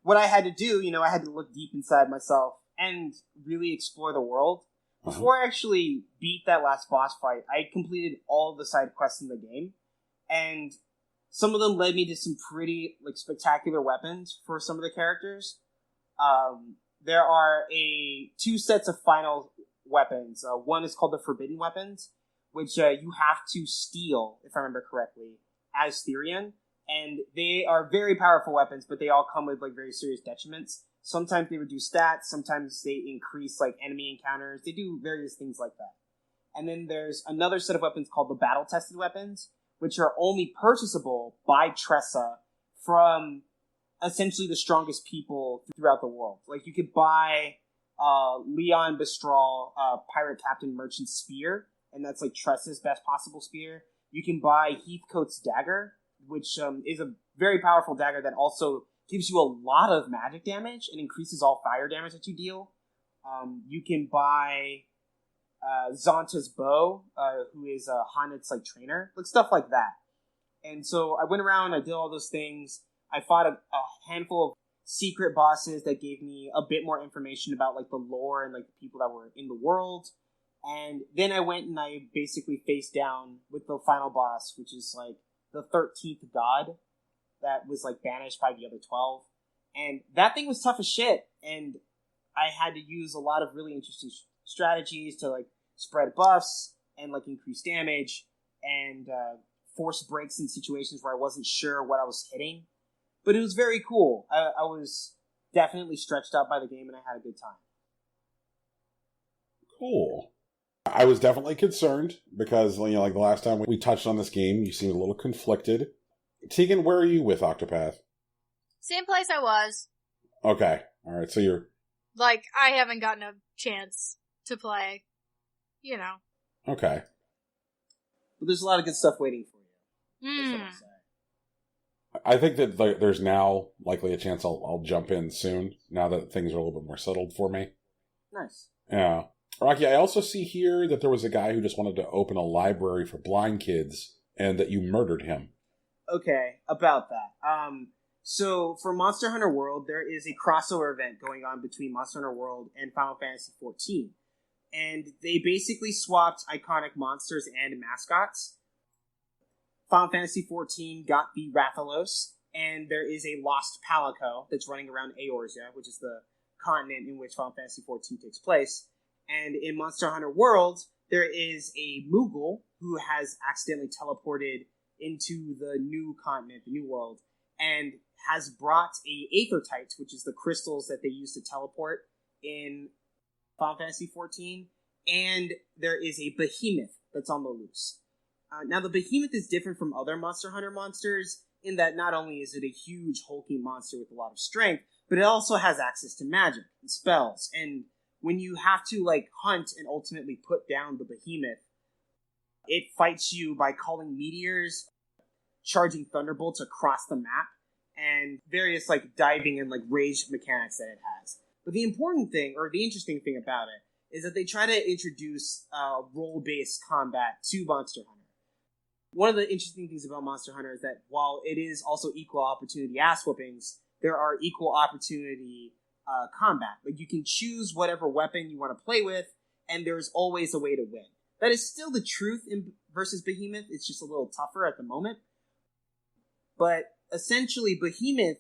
what I had to do, I had to look deep inside myself and really explore the world. Before I actually beat that last boss fight, I completed all of the side quests in the game, and some of them led me to some pretty spectacular weapons for some of the characters. There are 2 sets of final weapons. One is called the Forbidden Weapons, which you have to steal, if I remember correctly, as Therion, and they are very powerful weapons, but they all come with very serious detriments. Sometimes they reduce stats, sometimes they increase enemy encounters. They do various things like that. And then there's another set of weapons called the battle-tested weapons, which are only purchasable by Tressa from essentially the strongest people throughout the world. Like, you could buy Leon Bistral, Pirate Captain Merchant Spear, and that's Tressa's best possible spear. You can buy Heathcote's Dagger, which is a very powerful dagger that also gives you a lot of magic damage and increases all fire damage that you deal. You can buy Zonta's bow, who is Hanet's trainer, stuff like that. And so I went around, I did all those things. I fought a handful of secret bosses that gave me a bit more information about the lore and the people that were in the world. And then I went and I basically faced down with the final boss, which is the 13th god that was banished by the other 12. And that thing was tough as shit. And I had to use a lot of really interesting strategies to spread buffs and increase damage and force breaks in situations where I wasn't sure what I was hitting. But it was very cool. I was definitely stretched out by the game and I had a good time. Cool. I was definitely concerned because, the last time we touched on this game, you seemed a little conflicted. Tegan, where are you with Octopath? Same place I was. Okay. All right. So you're... I haven't gotten a chance to play. Okay. But there's a lot of good stuff waiting for you. Mm. That's what I'm saying. I think that there's now likely a chance I'll jump in soon, now that things are a little bit more settled for me. Nice. Yeah. Rocky, I also see here that there was a guy who just wanted to open a library for blind kids, and that you murdered him. Okay, about that. So for Monster Hunter World, there is a crossover event going on between Monster Hunter World and Final Fantasy XIV. And they basically swapped iconic monsters and mascots. Final Fantasy XIV got the Rathalos, and there is a lost Palico that's running around Eorzea, which is the continent in which Final Fantasy XIV takes place. And in Monster Hunter World, there is a Moogle who has accidentally teleported into the new continent, the new world, and has brought a Aethertite, which is the crystals that they use to teleport in Final Fantasy XIV, and there is a Behemoth that's on the loose. Now, the Behemoth is different from other Monster Hunter monsters in that not only is it a huge hulking monster with a lot of strength, but it also has access to magic and spells. And when you have to hunt and ultimately put down the Behemoth, it fights you by calling meteors, charging thunderbolts across the map, and various diving and rage mechanics that it has. But the important thing, or the interesting thing about it, is that they try to introduce role-based combat to Monster Hunter. One of the interesting things about Monster Hunter is that while it is also equal opportunity ass whoopings, there are equal opportunity combat. You can choose whatever weapon you want to play with, and there's always a way to win. That is still the truth in versus Behemoth. It's just a little tougher at the moment. But essentially, Behemoth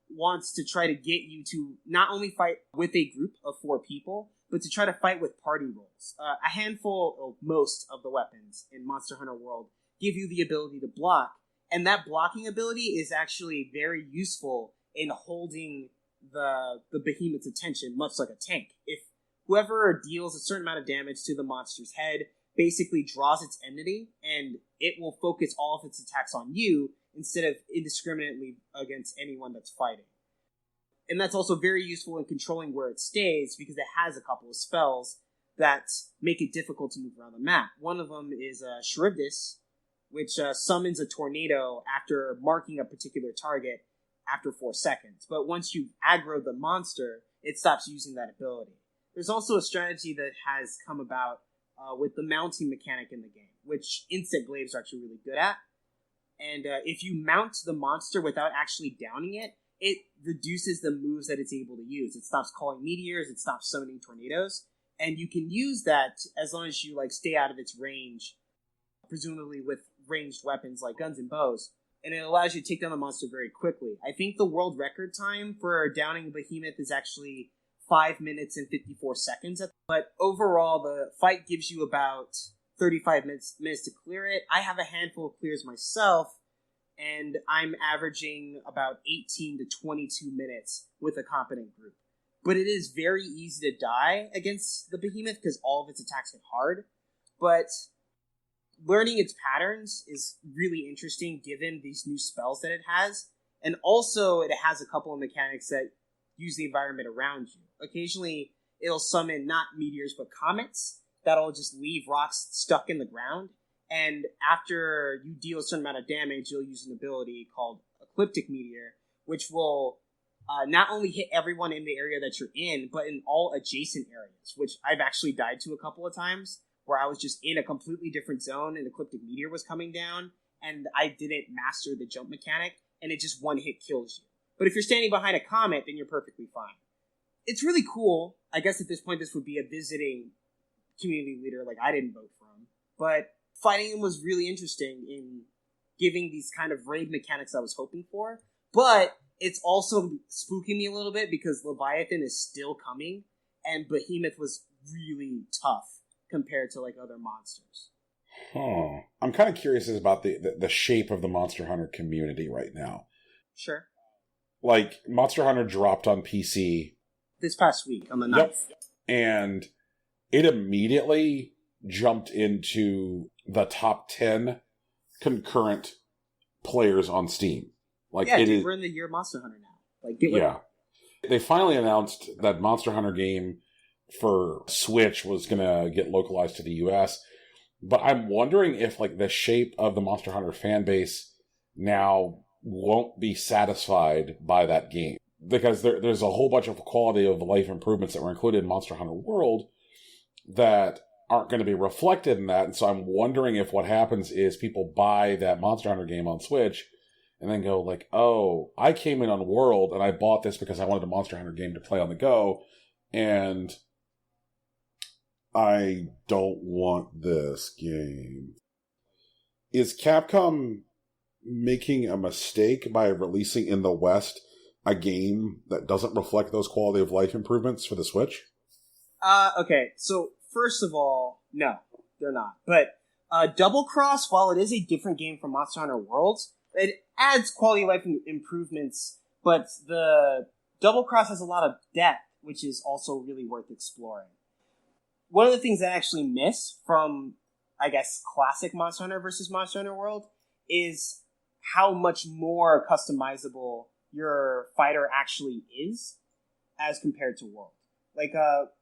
wants to try to get you to not only fight with a group of 4 people, but to try to fight with party roles. A handful, or most of the weapons in Monster Hunter World give you the ability to block, and that blocking ability is actually very useful in holding the Behemoth's attention, much like a tank. If whoever deals a certain amount of damage to the monster's head basically draws its enmity, and it will focus all of its attacks on you instead of indiscriminately against anyone that's fighting. And that's also very useful in controlling where it stays, because it has a couple of spells that make it difficult to move around the map. One of them is Charybdis, which summons a tornado after marking a particular target after 4 seconds. But once you aggro the monster, it stops using that ability. There's also a strategy that has come about with the mounting mechanic in the game, which Insect Glaives are actually really good at. And if you mount the monster without actually downing it, it reduces the moves that it's able to use. It stops calling meteors, it stops summoning tornadoes, and you can use that as long as you stay out of its range, presumably with ranged weapons like guns and bows, and it allows you to take down the monster very quickly. I think the world record time for downing a Behemoth is actually 5 minutes and 54 seconds, but overall the fight gives you about 35 minutes to clear it. I have a handful of clears myself, and I'm averaging about 18 to 22 minutes with a competent group. But it is very easy to die against the Behemoth because all of its attacks hit hard. But learning its patterns is really interesting given these new spells that it has. And also it has a couple of mechanics that use the environment around you. Occasionally it'll summon not meteors but comets that'll just leave rocks stuck in the ground. And after you deal a certain amount of damage, you'll use an ability called Ecliptic Meteor, which will not only hit everyone in the area that you're in, but in all adjacent areas, which I've actually died to a couple of times, where I was just in a completely different zone and Ecliptic Meteor was coming down, and I didn't master the jump mechanic, and it just one-hit kills you. But if you're standing behind a comet, then you're perfectly fine. It's really cool. I guess at this point this would be a visiting community leader, I didn't vote for him. But fighting him was really interesting in giving these kind of raid mechanics I was hoping for. But it's also spooking me a little bit because Leviathan is still coming, and Behemoth was really tough compared to other monsters. I'm kind of curious about the shape of the Monster Hunter community right now. Sure. Monster Hunter dropped on PC this past week on the 9th. Yep. And it immediately jumped into the top 10 concurrent players on Steam. We're in the year of Monster Hunter now. Yeah. They finally announced that Monster Hunter game for Switch was going to get localized to the US. But I'm wondering if the shape of the Monster Hunter fan base now won't be satisfied by that game. Because there's a whole bunch of quality of life improvements that were included in Monster Hunter World that aren't going to be reflected in that. And so I'm wondering if what happens is people buy that Monster Hunter game on Switch and then go oh, I came in on World and I bought this because I wanted a Monster Hunter game to play on the go, and I don't want this game. Is Capcom making a mistake by releasing in the West a game that doesn't reflect those quality of life improvements for the Switch? Okay, so first of all, no. they're not. But Double Cross, while it is a different game from Monster Hunter Worlds, it adds quality of life improvements, but the Double Cross has a lot of depth, which is also really worth exploring. One of the things that I actually miss from, I guess, classic Monster Hunter versus Monster Hunter World is how much more customizable your fighter actually is as compared to World. Like,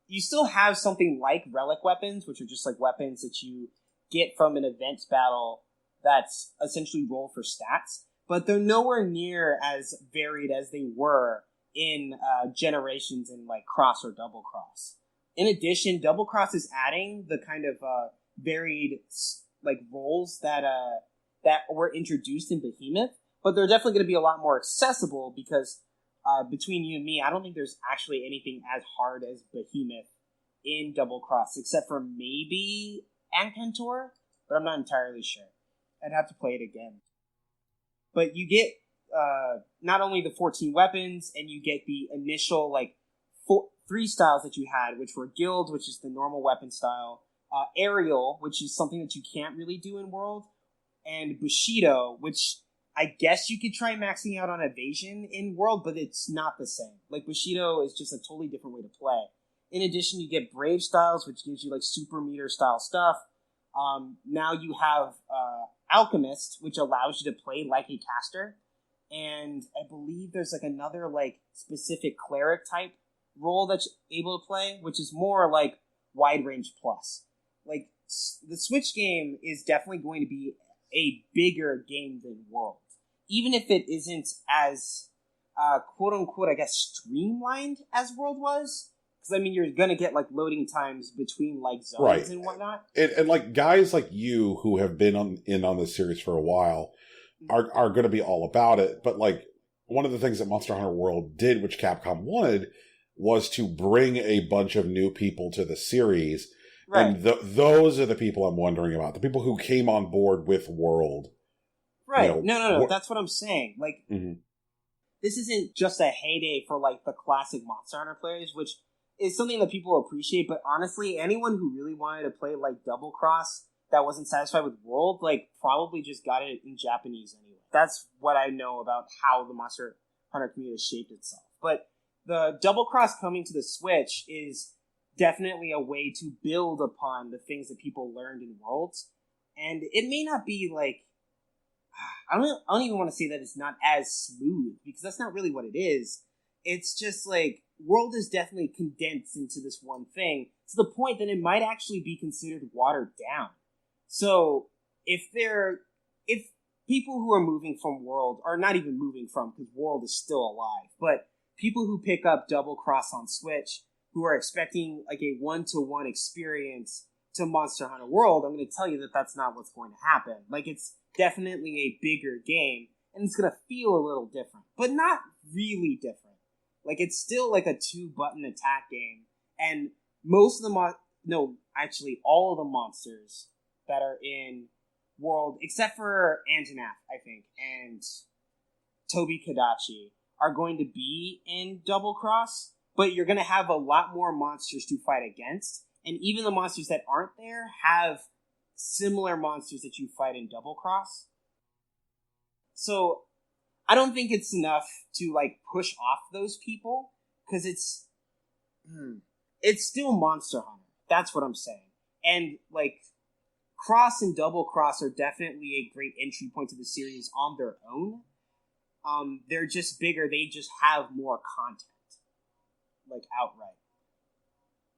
you still have something like relic weapons, which are just like weapons that you get from an event battle that's essentially roll for stats, but they're nowhere near as varied as they were in generations in like Cross or Double Cross. In addition, Double Cross is adding the kind of varied like roles that were introduced in Behemoth, but they're definitely going to be a lot more accessible because between you and me, I don't think there's actually anything as hard as Behemoth in Double Cross, except for maybe Ankantor, but I'm not entirely sure. I'd have to play it again. But you get not only the 14 weapons, and you get the initial like 3 styles that you had, which were Guild, which is the normal weapon style, Aerial, which is something that you can't really do in World, and Bushido, which I guess you could try maxing out on Evasion in World, but it's not the same. Like, Bushido is just a totally different way to play. In addition, you get Brave styles, which gives you like super meter style stuff. Now you have Alchemist, which allows you to play like a caster, and I believe there's like another like specific cleric type role that's able to play, which is more like wide range plus. Like, the Switch game is definitely going to be a bigger game than World, even if it isn't as quote unquote, I guess, streamlined as World was. Because, I mean, you're going to get, like, loading times between, like, zones and whatnot. And, like, guys like you who have been on this series for a while are going to be all about it. But, like, one of the things that Monster Hunter World did, which Capcom wanted, was to bring a bunch of new people to the series. Right. And those are the people I'm wondering about. The people who came on board with World. Right. You know, no. That's what I'm saying. Like, This isn't just a heyday for, like, the classic Monster Hunter players, which is something that people appreciate, but honestly, anyone who really wanted to play like Double Cross that wasn't satisfied with World, like, probably just got it in Japanese anyway. That's what I know about how the Monster Hunter community has shaped itself. But the Double Cross coming to the Switch is definitely a way to build upon the things that people learned in Worlds, and it may not be like, I don't even want to say that it's not as smooth, because that's not really what it is. It's just like, World is definitely condensed into this one thing to the point that it might actually be considered watered down. So if people who are moving from World, or not even moving from, because World is still alive, but people who pick up Double Cross on Switch who are expecting like a one-to-one experience to Monster Hunter World, I'm going to tell you that that's not what's going to happen. Like, it's definitely a bigger game, and it's going to feel a little different, but not really different. Like, it's still like a 2-button attack game, and most of the all of the monsters that are in World, except for Anjanath, I think, and Tobi Kadachi, are going to be in Double Cross, but you're going to have a lot more monsters to fight against, and even the monsters that aren't there have similar monsters that you fight in Double Cross. So I don't think it's enough to like push off those people, because it's still Monster Hunter. That's what I'm saying. And like, Cross and Double Cross are definitely a great entry point to the series on their own. They're just bigger. They just have more content, like, outright.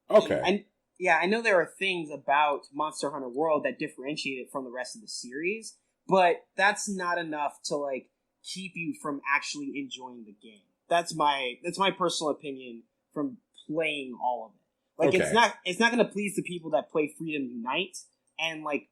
Okay. And I know there are things about Monster Hunter World that differentiate it from the rest of the series, but that's not enough to like keep you from actually enjoying the game. That's my personal opinion from playing all of it. Like, okay. It's not going to please the people that play Freedom Unite, and like,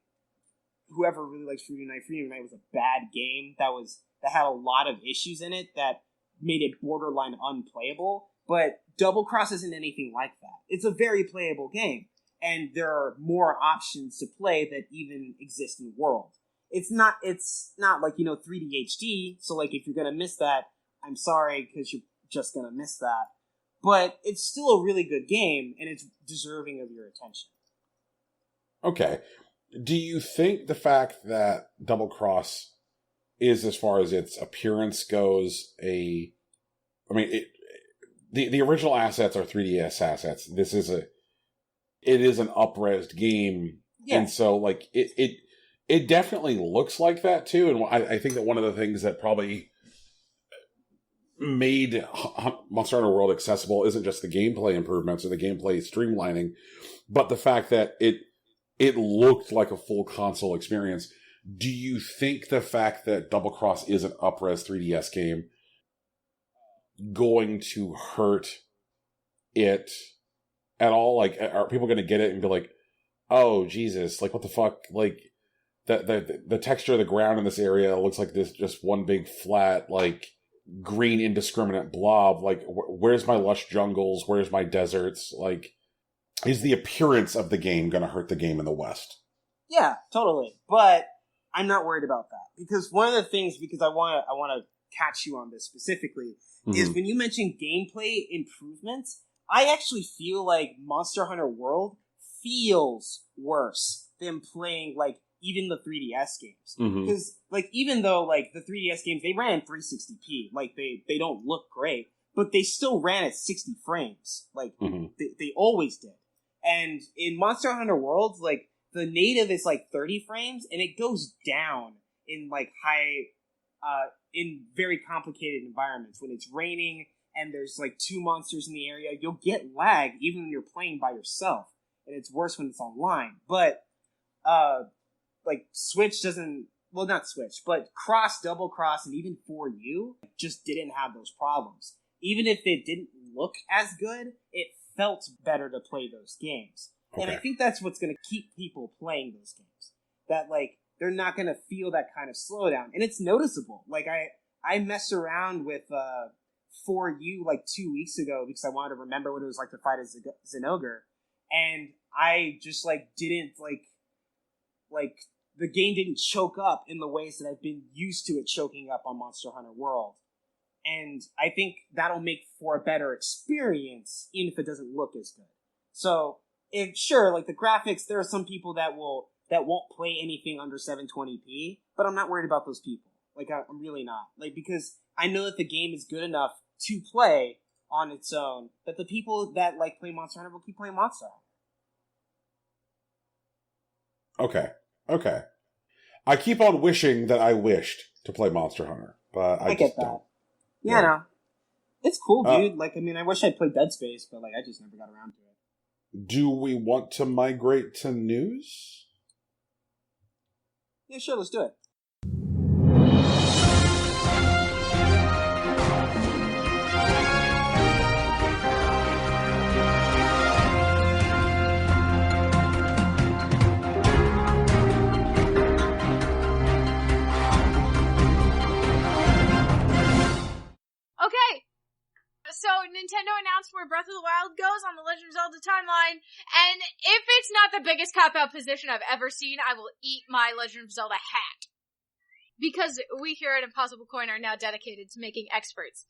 whoever really likes Freedom Unite. Freedom Unite was a bad game that had a lot of issues in it that made it borderline unplayable. But Double Cross isn't anything like that. It's a very playable game, and there are more options to play that even exist in World. It's not like, 3D HD, so like, if you're gonna miss that, I'm sorry, because you're just gonna miss that. But it's still a really good game, and it's deserving of your attention. Okay. Do you think the fact that Double Cross is, as far as its appearance goes, the original assets are 3DS assets. It is an up-resed game, and so like it definitely looks like that too. And I think that one of the things that probably made Monster Hunter World accessible isn't just the gameplay improvements or the gameplay streamlining, but the fact that it looked like a full console experience. Do you think the fact that Double Cross is an up-res 3DS game going to hurt it at all? Like, are people going to get it and be like, "Oh Jesus! Like, what the fuck? Like, the texture of the ground in this area looks like this just one big flat, like, green indiscriminate blob. Like, where's my lush jungles? Where's my deserts? Like, is the appearance of the game going to hurt the game in the West?" Yeah, totally. But I'm not worried about that, because one of the things, because I want to catch you on this specifically, is when you mention gameplay improvements, I actually feel like Monster Hunter World feels worse than playing, like, even the 3DS games. Because, like, even though, like, the 3DS games, they ran 360p, like, they don't look great, but they still ran at 60 frames. Like, they always did. And in Monster Hunter World, like, the native is, like, 30 frames, and it goes down in, like, in very complicated environments. When it's raining and there's, like, 2 monsters in the area, you'll get lag even when you're playing by yourself. And it's worse when it's online. But, like, Switch doesn't... Well, not Switch, but Cross, Double Cross, and even 4U just didn't have those problems. Even if it didn't look as good, it felt better to play those games. Okay. And I think that's what's going to keep people playing those games. That, like, they're not going to feel that kind of slowdown. And it's noticeable. Like, I messed around with 4U, like, 2 weeks ago because I wanted to remember what it was like to fight a Zenogre. And I just, like, didn't, like, the game didn't choke up in the ways that I've been used to it choking up on Monster Hunter World. And I think that'll make for a better experience, even if it doesn't look as good. So, sure, like, the graphics, there are some people that won't play anything under 720p, but I'm not worried about those people. Like, I'm really not. Like, because I know that the game is good enough to play on its own, that the people that, like, play Monster Hunter will keep playing Monster Hunter. Okay. I keep on wishing that I wished to play Monster Hunter, but I get that. Don't. Yeah, no. It's cool, dude. Like, I mean, I wish I'd played Dead Space, but, like, I just never got around to it. Do we want to migrate to news? Yeah, sure, let's do it. Okay, so Nintendo announced where Breath of the Wild goes on the Legend of Zelda timeline, and if it's not the biggest cop-out position I've ever seen, I will eat my Legend of Zelda hat. Because we here at Impossible Coin are now dedicated to making experts.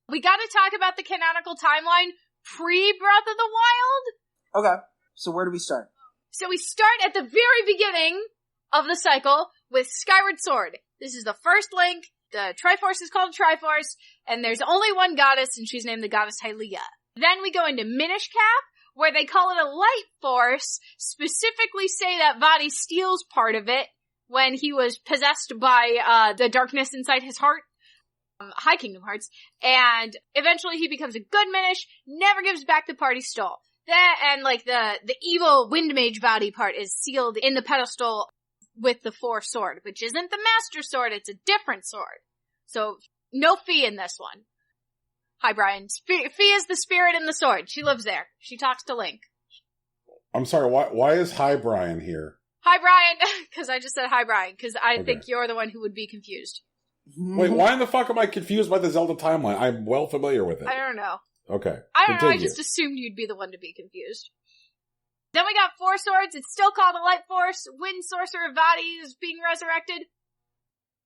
We gotta talk about the canonical timeline pre-Breath of the Wild. Okay, so where do we start? So we start at the very beginning of the cycle with Skyward Sword. This is the first Link. The Triforce is called Triforce, and there's only one goddess, and she's named the goddess Hylia. Then we go into Minish Cap, where they call it a light force, specifically say that Vaati steals part of it when he was possessed by the darkness inside his heart. High Kingdom Hearts. And eventually he becomes a good Minish, never gives back the part he stole. And like the evil Wind Mage Vaati part is sealed in the pedestal with the 4 sword, which isn't the Master Sword, it's a different sword. So, no Fee in this one. Hi, Brian. Fee is the spirit in the sword. She lives there. She talks to Link. I'm sorry, why is Hi Brian here? Hi, Brian! Because I just said hi, Brian, because I think you're the one who would be confused. Wait, why in the fuck am I confused by the Zelda timeline? I'm well familiar with it. I don't know. Okay. I don't know, I just assumed you'd be the one to be confused. Then we got 4 swords. It's still called a Light Force. Wind Sorcerer Vaati is being resurrected.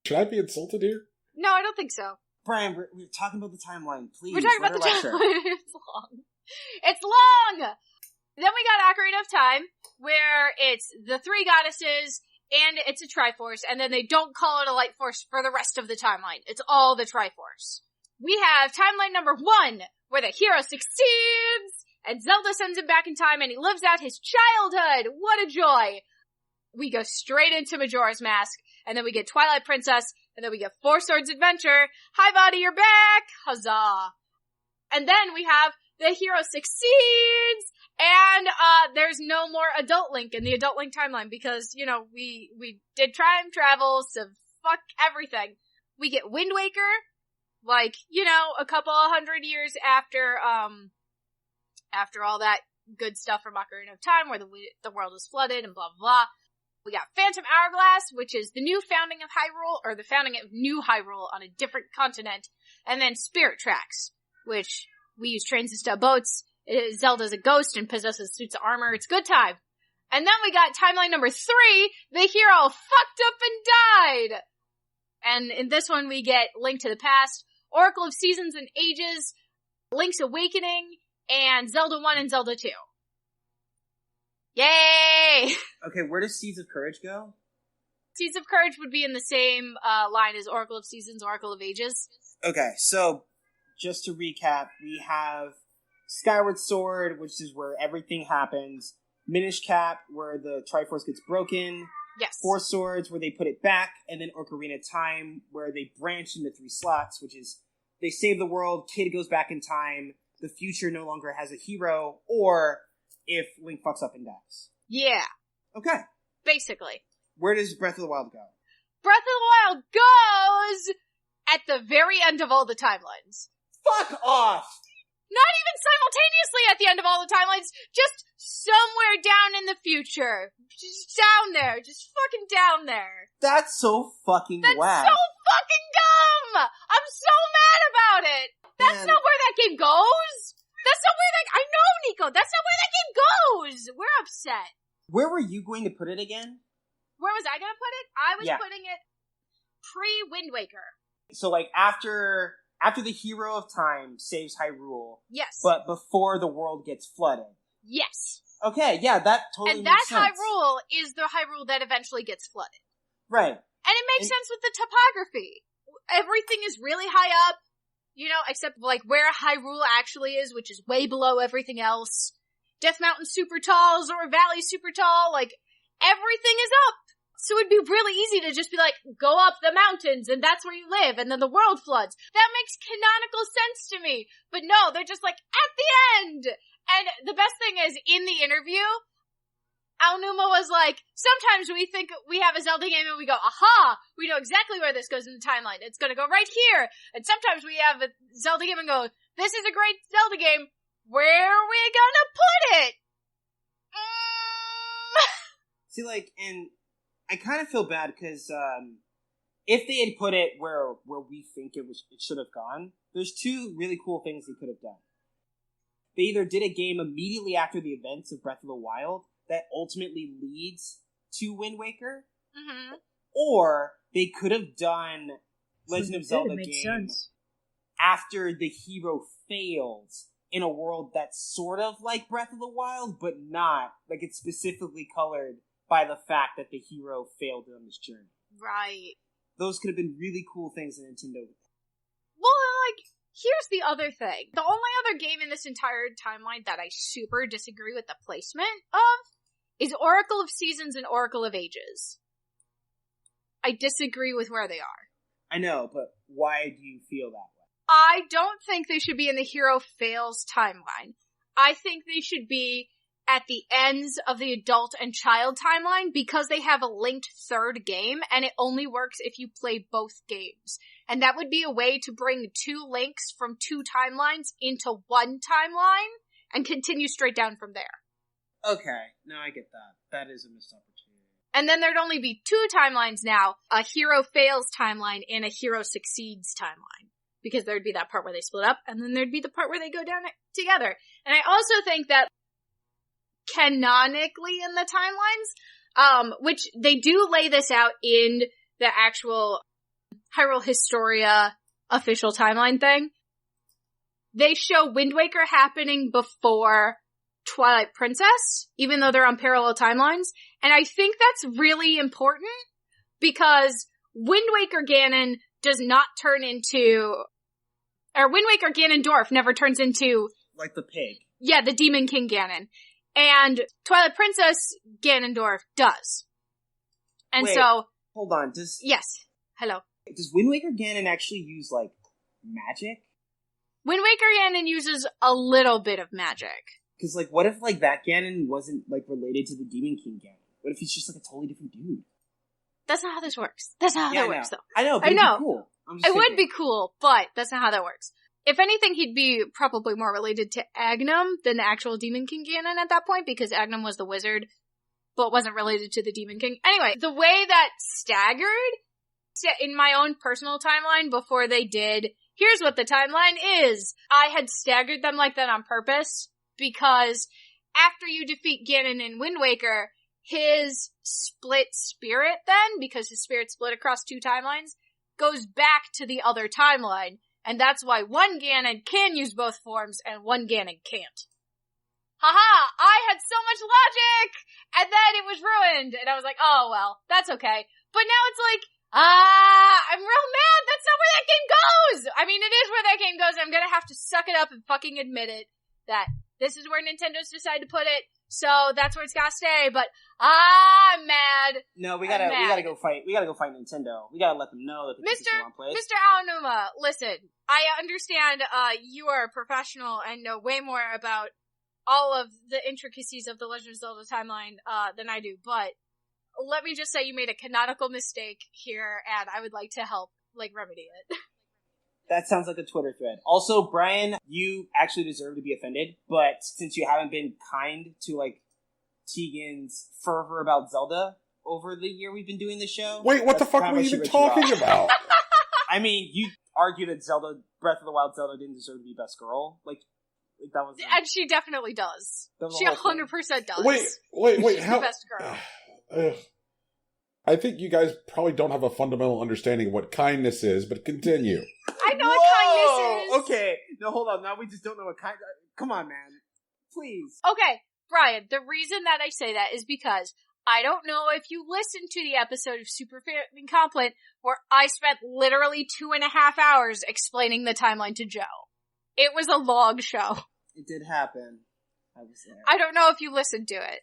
Should I be insulted here? No, I don't think so. Brian, we're talking about the timeline, please. We're talking about the timeline. It's long. It's long! Then we got Ocarina of Time, where it's the three goddesses and it's a Triforce, and then they don't call it a Light Force for the rest of the timeline. It's all the Triforce. We have timeline number 1, where the hero succeeds, and Zelda sends him back in time, and he lives out his childhood. What a joy! We go straight into Majora's Mask, and then we get Twilight Princess, and then we get Four Swords Adventure. Hi, buddy, you're back! Huzzah! And then we have the hero succeeds, and there's no more Adult Link in the Adult Link timeline, because, you know, we did time travel, so fuck everything. We get Wind Waker, like, you know, a couple 100 years after all that good stuff from Ocarina of Time, where the world is flooded and blah, blah, blah. We got Phantom Hourglass, which is the new founding of Hyrule, or the founding of New Hyrule on a different continent. And then Spirit Tracks, which we use trains instead of boats. Zelda's a ghost and possesses suits of armor. It's a good time. And then we got timeline number 3, the hero fucked up and died. And in this one we get Link to the Past, Oracle of Seasons and Ages, Link's Awakening, and Zelda 1 and Zelda 2. Yay! Okay, where does Seeds of Courage go? Seeds of Courage would be in the same line as Oracle of Seasons, Oracle of Ages. Okay, so just to recap, we have Skyward Sword, which is where everything happens. Minish Cap, where the Triforce gets broken. Yes. Four Swords, where they put it back. And then Ocarina of Time, where they branch into 3 slots, which is they save the world, Kid goes back in time, the future no longer has a hero, or if Link fucks up and dies. Yeah. Okay. Basically. Where does Breath of the Wild go? Breath of the Wild goes at the very end of all the timelines. Fuck off! Not even simultaneously at the end of all the timelines, just somewhere down in the future. Just down there. Just fucking down there. That's so fucking That's whack. so fucking dumb! I'm so mad about it! That's not where that game goes! That's not where that... I know, Nico! That's not where that game goes! We're upset. Where were you going to put it again? Where was I gonna put it? I was Yeah. putting it pre-Wind Waker. So, like, after the hero of time saves Hyrule, Yes. but before the world gets flooded. Yes. Okay, yeah, that totally And makes that sense. Hyrule is the Hyrule that eventually gets flooded. Right. And it makes sense with the topography. Everything is really high up, you know, except like where Hyrule actually is, which is way below everything else. Death Mountain's super tall, Zora Valley's super tall, like, everything is up. So it'd be really easy to just be like, go up the mountains and that's where you live and then the world floods. That makes canonical sense to me. But no, they're just like, at the end! And the best thing is, in the interview, Aonuma was like, sometimes we think we have a Zelda game and we go, aha! We know exactly where this goes in the timeline. It's gonna go right here. And sometimes we have a Zelda game and go, this is a great Zelda game. Where are we gonna put it? See, like, and I kind of feel bad because if they had put it where we think it should have gone, there's 2 really cool things they could have done. They either did a game immediately after the events of Breath of the Wild that ultimately leads to Wind Waker, or they could have done Legend of Zelda game after the hero fails in a world that's sort of like Breath of the Wild, but not. Like, it's specifically colored by the fact that the hero failed on his journey. Right. Those could have been really cool things that Nintendo did. Well, like, here's the other thing. The only other game in this entire timeline that I super disagree with the placement of is Oracle of Seasons and Oracle of Ages. I disagree with where they are. I know, but why do you feel that way? I don't think they should be in the hero fails timeline. I think they should be at the ends of the adult and child timeline because they have a linked third game and it only works if you play both games. And that would be a way to bring 2 links from 2 timelines into one timeline and continue straight down from there. Okay, no, I get that. That is a missed opportunity. And then there'd only be 2 timelines now, a hero fails timeline and a hero succeeds timeline. Because there'd be that part where they split up, and then there'd be the part where they go down together. And I also think that canonically in the timelines, which they do lay this out in the actual Hyrule Historia official timeline thing, they show Wind Waker happening before Twilight Princess, even though they're on parallel timelines. And I think that's really important because Wind Waker Ganon does not turn into, or Wind Waker Ganondorf never turns into, like the pig. Yeah, the Demon King Ganon. And Twilight Princess Ganondorf does. And Wait, so, hold on, yes, hello. Does Wind Waker Ganon actually use, like, magic? Wind Waker Ganon uses a little bit of magic. Because, like, what if, like, that Ganon wasn't, like, related to the Demon King Ganon? What if he's just, like, a totally different dude? That's not how this works. That's not how that works, though. I know, but it'd be cool. It would be cool, but that's not how that works. If anything, he'd be probably more related to Agnum than the actual Demon King Ganon at that point, because Agnum was the wizard, but wasn't related to the Demon King. Anyway, the way that staggered, in my own personal timeline before they did, here's what the timeline is. I had staggered them like that on purpose, because after you defeat Ganon in Wind Waker, his split spirit then, because his spirit split across 2 timelines, goes back to the other timeline, and that's why one Ganon can use both forms and one Ganon can't. Haha! I had so much logic! And then it was ruined! And I was like, oh well, that's okay. But now it's like, I'm real mad! That's not where that game goes! I mean, it is where that game goes, and I'm gonna have to suck it up and fucking admit it, that this is where Nintendo's decided to put it, so that's where it's gotta stay, but I'm mad. No, we gotta go fight Nintendo. We gotta let them know that the tickets are on place. Mr. Aonuma, listen, I understand, you are a professional and know way more about all of the intricacies of the Legend of Zelda timeline, than I do, but let me just say you made a canonical mistake here, and I would like to help, like, remedy it. That sounds like a Twitter thread. Also, Brian, you actually deserve to be offended, but since you haven't been kind to, like, Tegan's fervor about Zelda over the year we've been doing the show... Wait, what the fuck were you even talking about? I mean, you argue that Breath of the Wild Zelda didn't deserve to be best girl. Like that was... And she definitely does. She 100% does. Wait, She's how... the best girl. I think you guys probably don't have a fundamental understanding of what kindness is, but continue. I know what kindness is! Okay, no, hold on. Now we just don't know what kind... Come on, man. Please. Okay, Brian, the reason that I say that is because I don't know if you listened to the episode of Super Fair and Incompetent where I spent literally 2.5 hours explaining the timeline to Joe. It was a long show. It did happen. I was there. I don't know if you listened to it.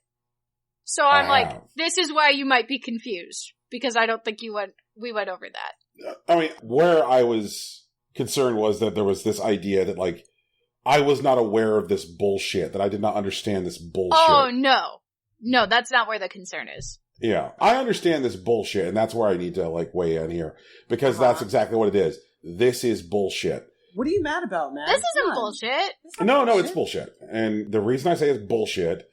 So I'm like, this is why you might be confused, because I don't think we went over that. I mean, where I was concerned was that there was this idea that, like, I was not aware of this bullshit, that I did not understand this bullshit. Oh, no. No, that's not where the concern is. Yeah, I understand this bullshit, and that's where I need to, like, weigh in here, because that's exactly what it is. This is bullshit. What are you mad about, man? This isn't bullshit. No, it's bullshit. And the reason I say it's bullshit...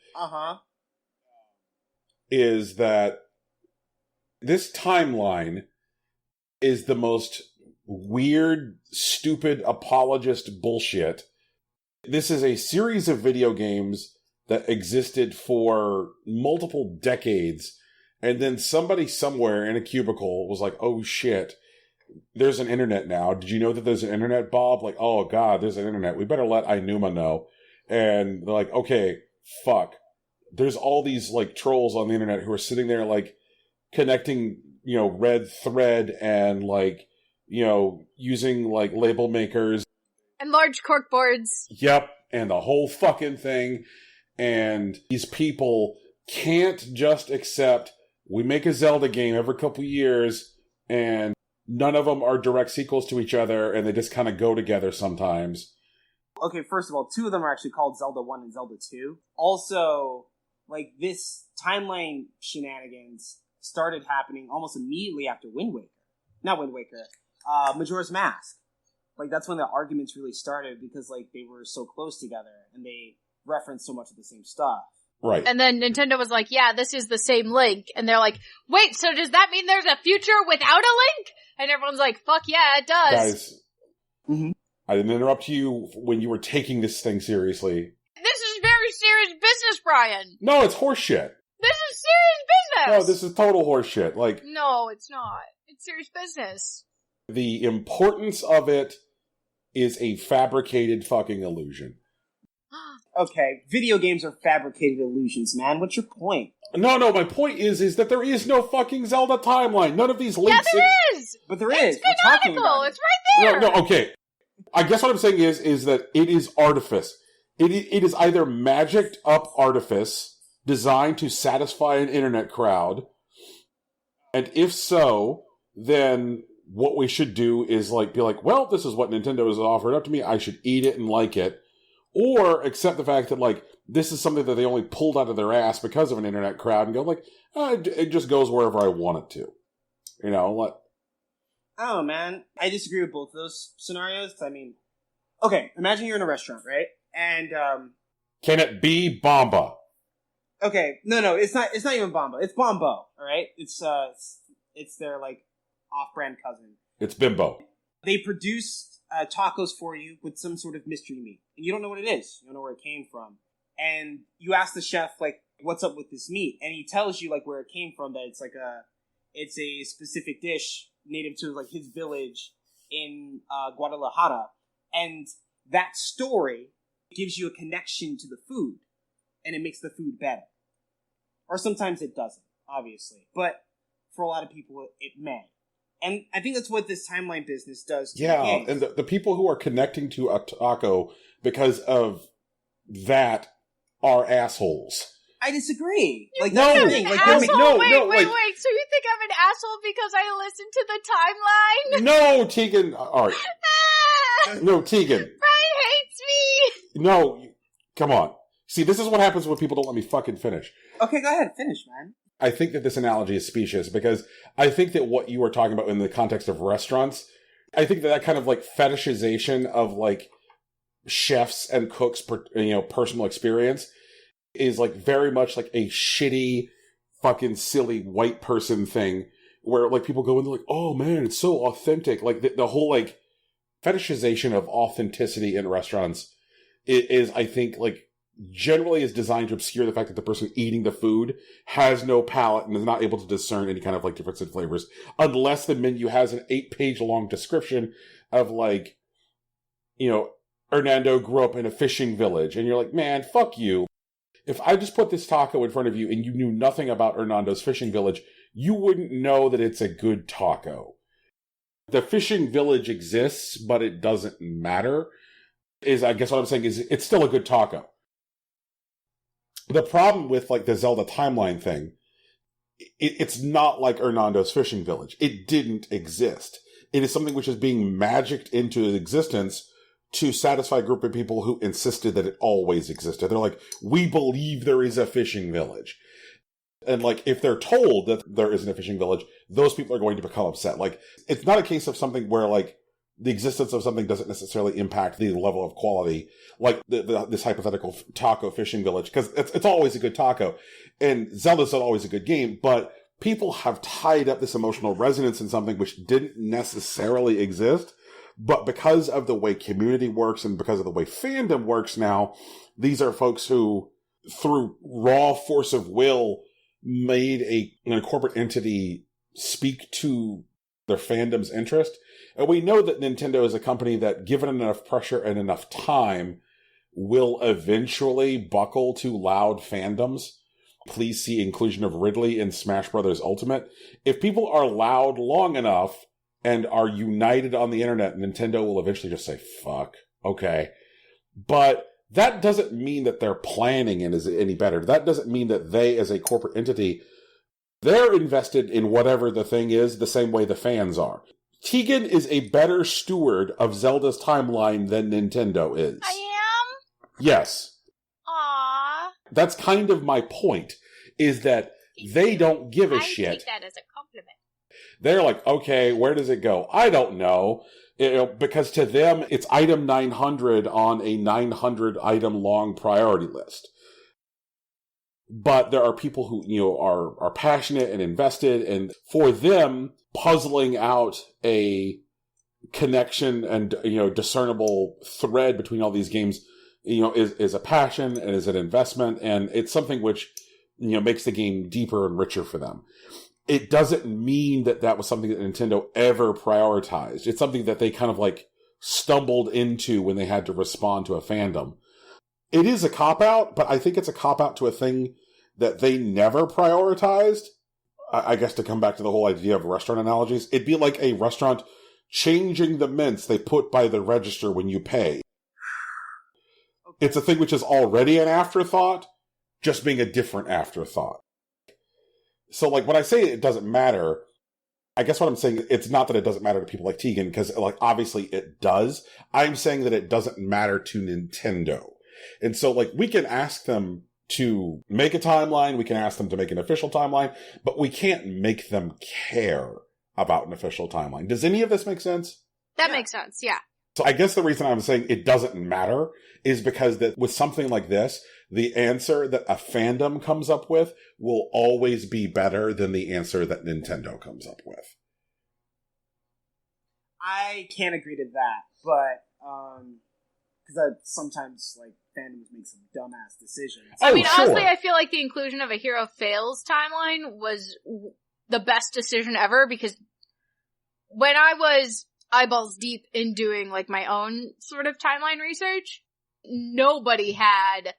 is that this timeline is the most weird, stupid, apologist bullshit. This is a series of video games that existed for multiple decades, and then somebody somewhere in a cubicle was like, oh shit, there's an internet now. Did you know that there's an internet, Bob? Like, oh god, there's an internet. We better let Inuma know. And they're like, okay, fuck. There's all these, like, trolls on the internet who are sitting there, like, connecting, you know, red thread and, like, you know, using, like, label makers. And large corkboards. Yep, and the whole fucking thing. And these people can't just accept, we make a Zelda game every couple years, and none of them are direct sequels to each other, and they just kind of go together sometimes. Okay, first of all, 2 of them are actually called Zelda 1 and Zelda 2. Also... like, this timeline shenanigans started happening almost immediately after Wind Waker. Not Wind Waker. Majora's Mask. Like, that's when the arguments really started, because, like, they were so close together, and they referenced so much of the same stuff. Right. And then Nintendo was like, yeah, this is the same Link. And they're like, wait, so does that mean there's a future without a Link? And everyone's like, fuck yeah, it does. Guys, I didn't interrupt you when you were taking this thing seriously. This is very serious business, Brian. No, it's horseshit. This is serious business. No, this is total horseshit. Like, no, it's not. It's serious business. The importance of it is a fabricated fucking illusion. Okay, video games are fabricated illusions, man. What's your point? No, my point is that there is no fucking Zelda timeline. None of these links... Yeah, there is! But there is. It's We're talking canonical! about it. It's right there! No, okay. I guess what I'm saying is that it is artifice. It is either magicked up artifice designed to satisfy an internet crowd, and if so, then what we should do is be like, well, this is what Nintendo has offered up to me. I should eat it and like it. Or accept the fact that, this is something that they only pulled out of their ass because of an internet crowd and go, it just goes wherever I want it to. You know, Oh, man. I disagree with both of those scenarios. Okay, imagine you're in a restaurant, right? And, Can it be Bomba? Okay, no, it's not even Bombo. It's Bombo, alright? It's their, off-brand cousin. It's Bimbo. They produce tacos for you with some sort of mystery meat. And you don't know what it is. You don't know where it came from. And you ask the chef, what's up with this meat? And he tells you, where it came from, that it's a specific dish native to, his village in Guadalajara. And that story gives you a connection to the food. And it makes the food better. Or sometimes it doesn't, obviously. But for a lot of people, it may. And I think that's what this timeline business does to Yeah, the games. and the people who are connecting to a taco because of that are assholes. I disagree. You no, think I'm thing. an Like, asshole? no, wait, no, wait. So you think I'm an asshole because I listened to the timeline? No, Tegan. All right. No, Tegan. Brian hates me! No, come on. See, this is what happens when people don't let me fucking finish. Okay, go ahead. Finish, man. I think that this analogy is specious because I think that what you are talking about in the context of restaurants, I think that kind of fetishization of chefs and cooks, personal experience is very much a shitty, fucking silly white person thing where people go and they're oh man, it's so authentic. The whole fetishization of authenticity in restaurants is I think generally is designed to obscure the fact that the person eating the food has no palate and is not able to discern any kind of difference in flavors unless the menu has an 8-page long description of Hernando grew up in a fishing village and you're man, fuck you. If I just put this taco in front of you and you knew nothing about Hernando's fishing village, you wouldn't know that it's a good taco. The fishing village exists, but it doesn't matter. I guess what I'm saying is it's still a good taco. The problem with the Zelda timeline thing, it's not like Hernando's fishing village. It didn't exist. It is something which is being magicked into existence to satisfy a group of people who insisted that it always existed. They're we believe there is a fishing village. And if they're told that there isn't a fishing village, those people are going to become upset. It's not a case of something where the existence of something doesn't necessarily impact the level of quality, this hypothetical taco fishing village, because it's always a good taco, and Zelda's not always a good game, but people have tied up this emotional resonance in something which didn't necessarily exist, but because of the way community works and because of the way fandom works now, these are folks who, through raw force of will, made a corporate entity speak to their fandom's interest. And we know that Nintendo is a company that, given enough pressure and enough time, will eventually buckle to loud fandoms. Please see inclusion of Ridley in Smash Bros. Ultimate. If people are loud long enough and are united on the internet, Nintendo will eventually just say, fuck, okay. But that doesn't mean that their planning is any better. That doesn't mean that they, as a corporate entity, they're invested in whatever the thing is the same way the fans are. Tegan is a better steward of Zelda's timeline than Nintendo is. I am? Yes. Aww. That's kind of my point, is that they don't give a shit. I take that as a compliment. They're okay, where does it go? I don't know. Because to them, it's item 900 on a 900 item long priority list. But there are people who, are passionate and invested, and for them, puzzling out a connection and, discernible thread between all these games, is a passion and is an investment, and it's something which, makes the game deeper and richer for them. It doesn't mean that that was something that Nintendo ever prioritized. It's something that they kind of stumbled into when they had to respond to a fandom. It is a cop-out, but I think it's a cop-out to a thing that they never prioritized. I guess to come back to the whole idea of restaurant analogies, it'd be like a restaurant changing the mints they put by the register when you pay. Okay. It's a thing which is already an afterthought, just being a different afterthought. So, like, when I say it doesn't matter, I guess what I'm saying, it's not that it doesn't matter to people like Tegan, because, like, obviously it does. I'm saying that it doesn't matter to Nintendo. And so, like, we can ask them to make a timeline, we can ask them to make an official timeline, but we can't make them care about an official timeline. Does any of this make sense? That makes sense, yeah. So I guess the reason I'm saying it doesn't matter is because that with something like this, the answer that a fandom comes up with will always be better than the answer that Nintendo comes up with. I can't agree to that, but because sometimes like fandoms make some dumbass decisions. I mean, honestly, I feel like the inclusion of a Hero Fails timeline was the best decision ever, because when I was eyeballs deep in doing like my own sort of timeline research, nobody had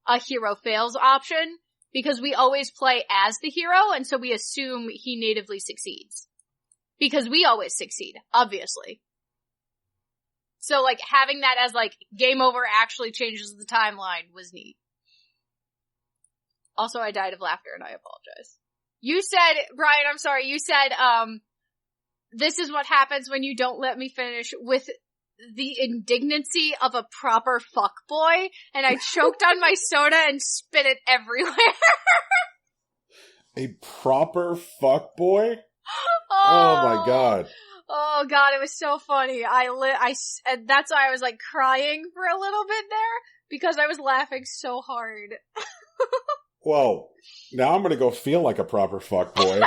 a Hero Fails option, because we always play as the hero, and so we assume he natively succeeds. Because we always succeed, obviously. So, like, having that as, like, game over actually changes the timeline was neat. Also, I died of laughter, and I apologize. You said, Brian, I'm sorry, you said, this is what happens when you don't let me finish with the indignancy of a proper fuckboy, and I choked on my soda and spit it everywhere. A proper fuckboy? Oh my god. Oh god, it was so funny. And that's why I was like crying for a little bit there, because I was laughing so hard. Well, now I'm gonna go feel like a proper fuckboy.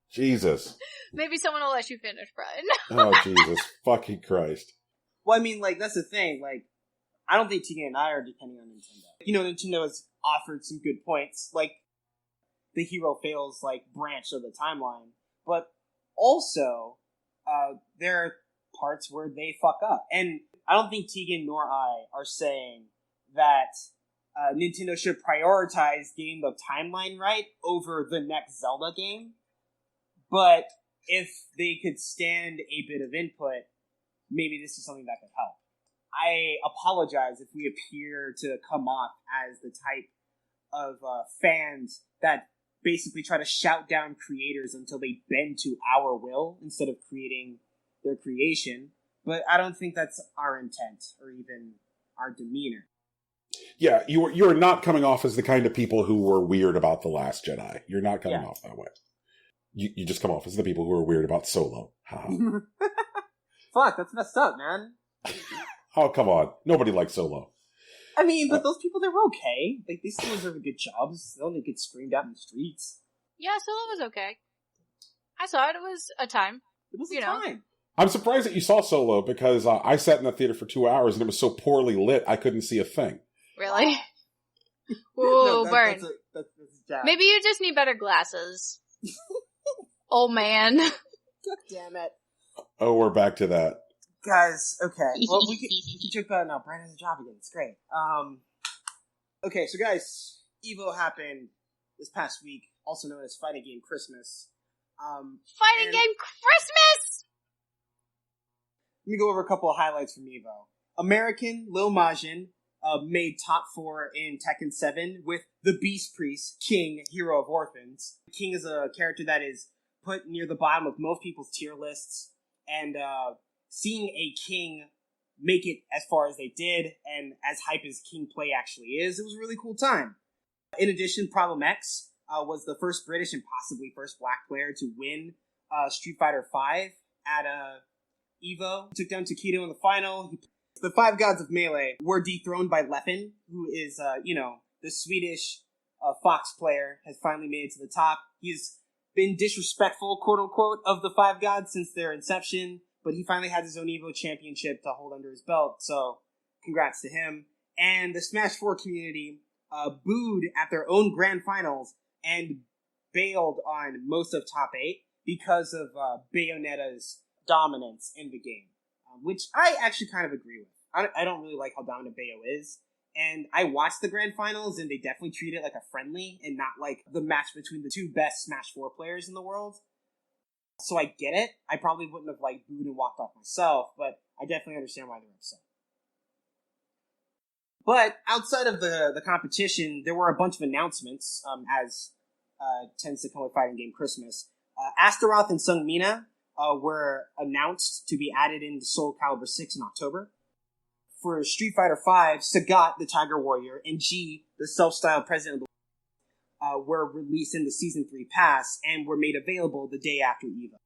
Jesus. Maybe someone will let you finish, Brian. Oh, Jesus. Fucking Christ. Well, I mean, like, that's the thing. Like, I don't think Tegan and I are depending on Nintendo. You know, Nintendo has offered some good points, like the Hero Fails, like, branch of the timeline. But also, there are parts where they fuck up. And I don't think Tegan nor I are saying that Nintendo should prioritize getting the timeline right over the next Zelda game. But if they could stand a bit of input, maybe this is something that could help. I apologize if we appear to come off as the type of fans that basically try to shout down creators until they bend to our will instead of creating their creation. But I don't think that's our intent or even our demeanor. Yeah, you're not coming off as the kind of people who were weird about The Last Jedi. You're not coming off that way. You just come off as the people who are weird about Solo. Fuck, that's messed up, man. Oh, come on. Nobody likes Solo. I mean, but those people, they were okay. Like, they still deserve good jobs. They don't get screamed out in the streets. Yeah, Solo was okay. I saw it. It was a time. It was a time. I'm surprised that you saw Solo, because I sat in the theater for 2 hours and it was so poorly lit I couldn't see a thing. Really? Ooh, no, burn. That's a jab. Maybe you just need better glasses. Oh man. God damn it. Oh, we're back to that. Guys, okay. Well, we can joke about it now. Brian has a job again. It's great. Okay, so guys, EVO happened this past week, also known as Fighting Game Christmas. Fighting Game Christmas! Let me go over a couple of highlights from EVO. American Lil Majin made top 4 in Tekken 7 with the Beast Priest, King, Hero of Orphans. King is a character that is put near the bottom of most people's tier lists, and seeing a King make it as far as they did, and as hype as King play actually is, it was a really cool time. In addition, Problem X was the first British and possibly first black player to win Street Fighter V at EVO. He took down Takedo in the final. The 5 gods of Melee were dethroned by Lemme, who is, the Swedish Fox player, has finally made it to the top. He's been disrespectful, quote-unquote, of the 5 gods since their inception, but he finally has his own EVO championship to hold under his belt, so congrats to him. And the Smash 4 community booed at their own grand finals and bailed on most of top 8 because of Bayonetta's dominance in the game. Which I actually kind of agree with. I don't really like how dominant Bayo is. And I watched the grand finals, and they definitely treat it like a friendly and not like the match between the two best Smash 4 players in the world. So I get it. I probably wouldn't have like booed and walked off myself, but I definitely understand why they're upset. But outside of the competition, there were a bunch of announcements, as tends to come with fighting game Christmas. Astaroth and Sung Mina were announced to be added into Soul Calibur 6 in October. For Street Fighter V, Sagat, the Tiger Warrior, and G, the self-styled president of the were released in the Season 3 pass and were made available the day after EVO.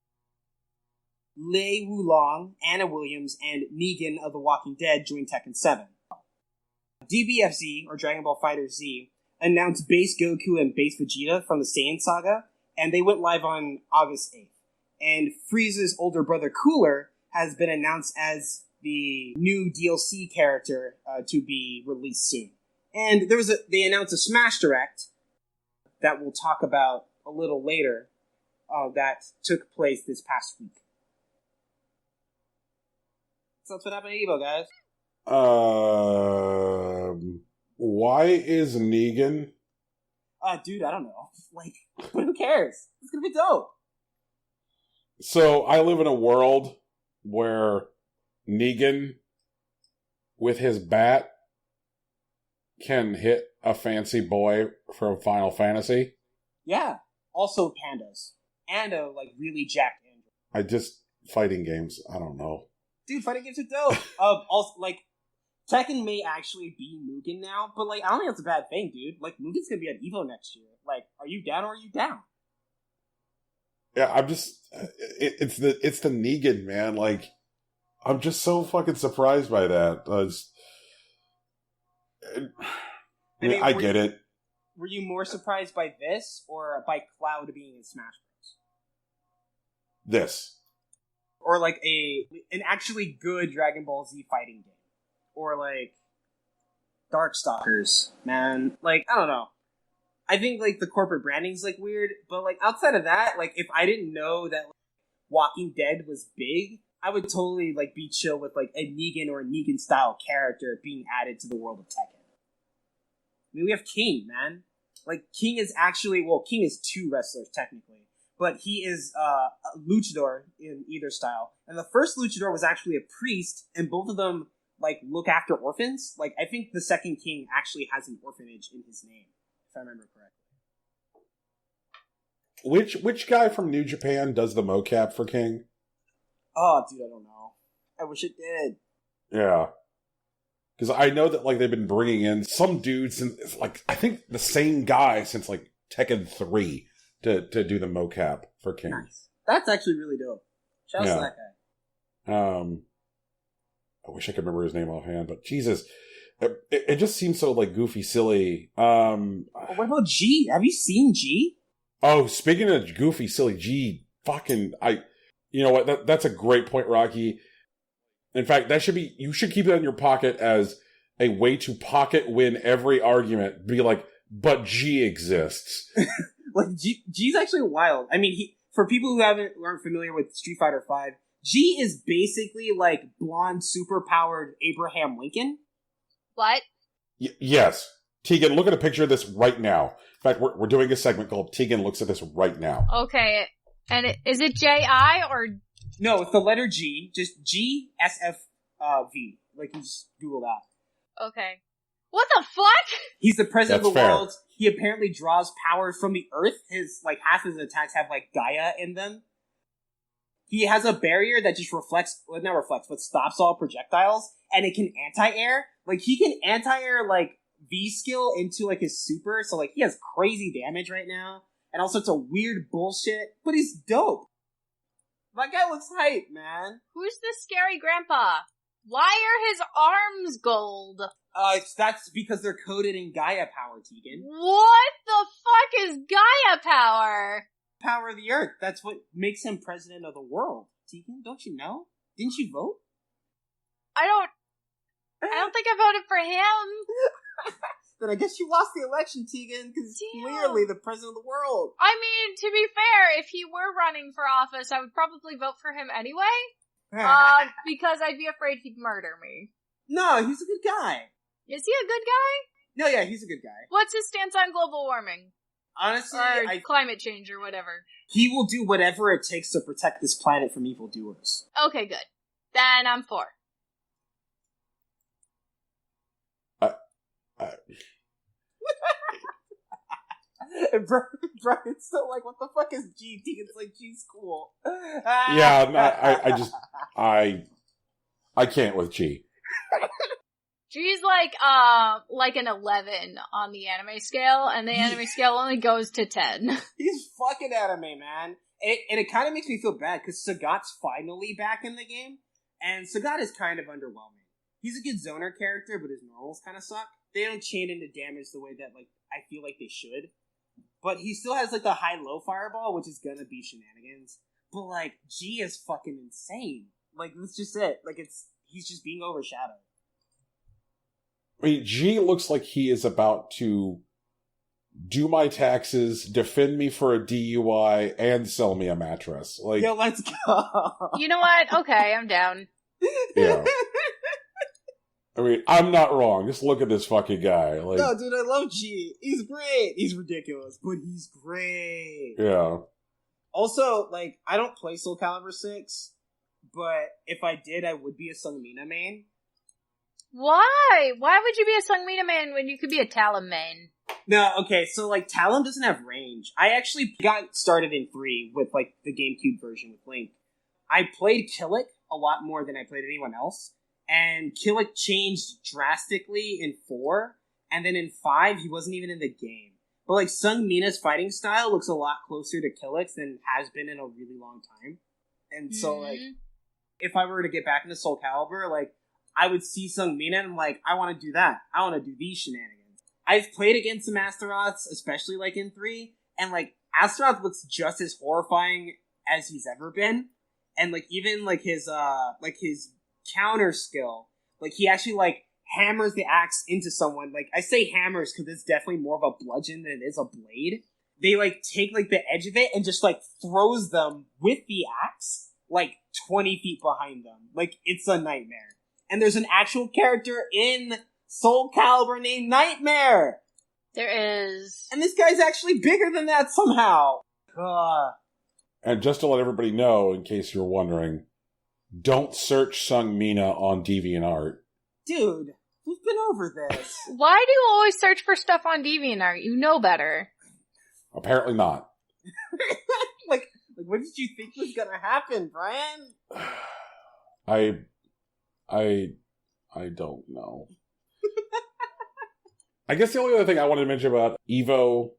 Lei Wulong, Anna Williams, and Negan of The Walking Dead joined Tekken 7. DBFZ, or Dragon Ball Fighter Z, announced Base Goku and Base Vegeta from the Saiyan saga, and they went live on August 8th. And Frieza's older brother Cooler has been announced as the new DLC character to be released soon. And they announced a Smash Direct that we'll talk about a little later that took place this past week. So that's what happened at EVO, guys. Why is Negan? Dude, I don't know. Like, but who cares? It's gonna be dope. So I live in a world where Negan, with his bat, can hit a fancy boy from Final Fantasy. Yeah. Also pandas. And a, like, really jacked android. Fighting games, I don't know. Dude, fighting games are dope. Also, like, Tekken may actually be Mugen now, but, like, I don't think that's a bad thing, dude. Like, Mugen's gonna be at EVO next year. Like, are you down or are you down? Yeah, I'm just... It's the Negan, man. Like, I'm just so fucking surprised by that. I get it. Were you more surprised by this or by Cloud being in Smash Bros? This. Or like an actually good Dragon Ball Z fighting game. Or like Darkstalkers, man. Like, I don't know. I think like the corporate branding's like weird, but like outside of that, like if I didn't know that like, Walking Dead was big, I would totally like be chill with like a Negan or a Negan style character being added to the world of Tekken. I mean, we have King, man. Like King is actually King is two wrestlers technically, but he is a luchador in either style. And the first luchador was actually a priest, and both of them like look after orphans. Like I think the second King actually has an orphanage in his name, if I remember correctly. Which guy from New Japan does the mocap for King? Oh, dude, I don't know. I wish it did. Yeah. Because I know that, like, they've been bringing in some dudes, and it's like, I think the same guy since, like, Tekken 3 to do the mocap for King. Nice. That's actually really dope. Shout out to that guy. I wish I could remember his name offhand, but Jesus. It just seems so, like, goofy, silly. What about G? Have you seen G? Oh, speaking of goofy, silly, G, you know what? That's a great point, Rocky. In fact, you should keep it in your pocket as a way to pocket win every argument. Be like, but G exists. Like, G's actually wild. I mean, for people who aren't familiar with Street Fighter V, G is basically like blonde, super-powered Abraham Lincoln. What? Yes. Tegan, look at a picture of this right now. In fact, we're doing a segment called Tegan Looks at This Right Now. Okay. And is it J-I or... No, it's the letter G. Just G-S-F-V. Like, you just Google that. Okay. What the fuck? He's the president of the fair. world. He apparently draws power from the earth. Half his attacks have, like, Gaia in them. He has a barrier that just stops all projectiles, and it can anti-air. Like, he can anti-air, like, V-skill into, like, his super, so, like, he has crazy damage right now, and all sorts of weird bullshit, but he's dope. That guy looks hype, man. Who's this scary grandpa? Why are his arms gold? That's because they're coated in Gaia power, Tegan. What the fuck is Gaia power? Power of the earth. That's what makes him president of the world. Tegan, don't you know? Didn't you vote? I don't think I voted for him. Then I guess you lost the election, Tegan, because clearly the president of the world. I mean, to be fair, if he were running for office, I would probably vote for him anyway. Because I'd be afraid he'd murder me. No, he's a good guy. Is he a good guy? No, yeah, he's a good guy. What's his stance on global warming? Honestly, or climate change or whatever? He will do whatever it takes to protect this planet from evildoers. Okay, good. Then I'm for. And Brian's still like, what the fuck is G? Tegan's like, G's cool. Yeah, no, I can't with G. G's like an 11 on the anime scale, and the anime scale only goes to 10. He's fucking anime, man. And it kind of makes me feel bad, because Sagat's finally back in the game, and Sagat is kind of underwhelming. He's a good zoner character, but his normals kind of suck. They don't chain into damage the way that, like, I feel like they should. But he still has, like, the high-low fireball, which is gonna be shenanigans. But, like, G is fucking insane. Like, that's just it. Like, he's just being overshadowed. I mean, G looks like he is about to do my taxes, defend me for a DUI, and sell me a mattress. Like, yo, let's go. You know what? Okay, I'm down. Yeah. I mean, I'm not wrong. Just look at this fucking guy. Like, no, dude, I love G. He's great. He's ridiculous, but he's great. Yeah. Also, like, I don't play Soul Calibur 6, but if I did, I would be a Sungmina main. Why? Why would you be a Sungmina main when you could be a Talon main? No, okay, so, like, Talon doesn't have range. I actually got started in 3 with, like, the GameCube version with Link. I played Killick a lot more than I played anyone else. And Killick changed drastically in 4, and then in 5, he wasn't even in the game. But, like, Sungmina's fighting style looks a lot closer to Killick's than has been in a really long time. And so, like, if I were to get back into Soul Calibur, like, I would see Sungmina and I'm like, I want to do that. I want to do these shenanigans. I've played against some Astaroths, especially, like, in 3, and, like, Astaroth looks just as horrifying as he's ever been. And, like, even, like, his counter skill, like, he actually, like, hammers the axe into someone. Like, I say hammers because it's definitely more of a bludgeon than it is a blade. They, like, take, like, the edge of it and just, like, throws them with the axe, like, 20 feet behind them. Like, it's a nightmare. And there's an actual character in Soul Calibur named Nightmare! There is. And this guy's actually bigger than that somehow! And just to let everybody know, in case you're wondering, don't search Sungmina on DeviantArt. Dude, we've been over this. Why do you always search for stuff on DeviantArt? You know better. Apparently not. like, what did you think was gonna happen, Brian? I don't know. I guess the only other thing I wanted to mention about Evo,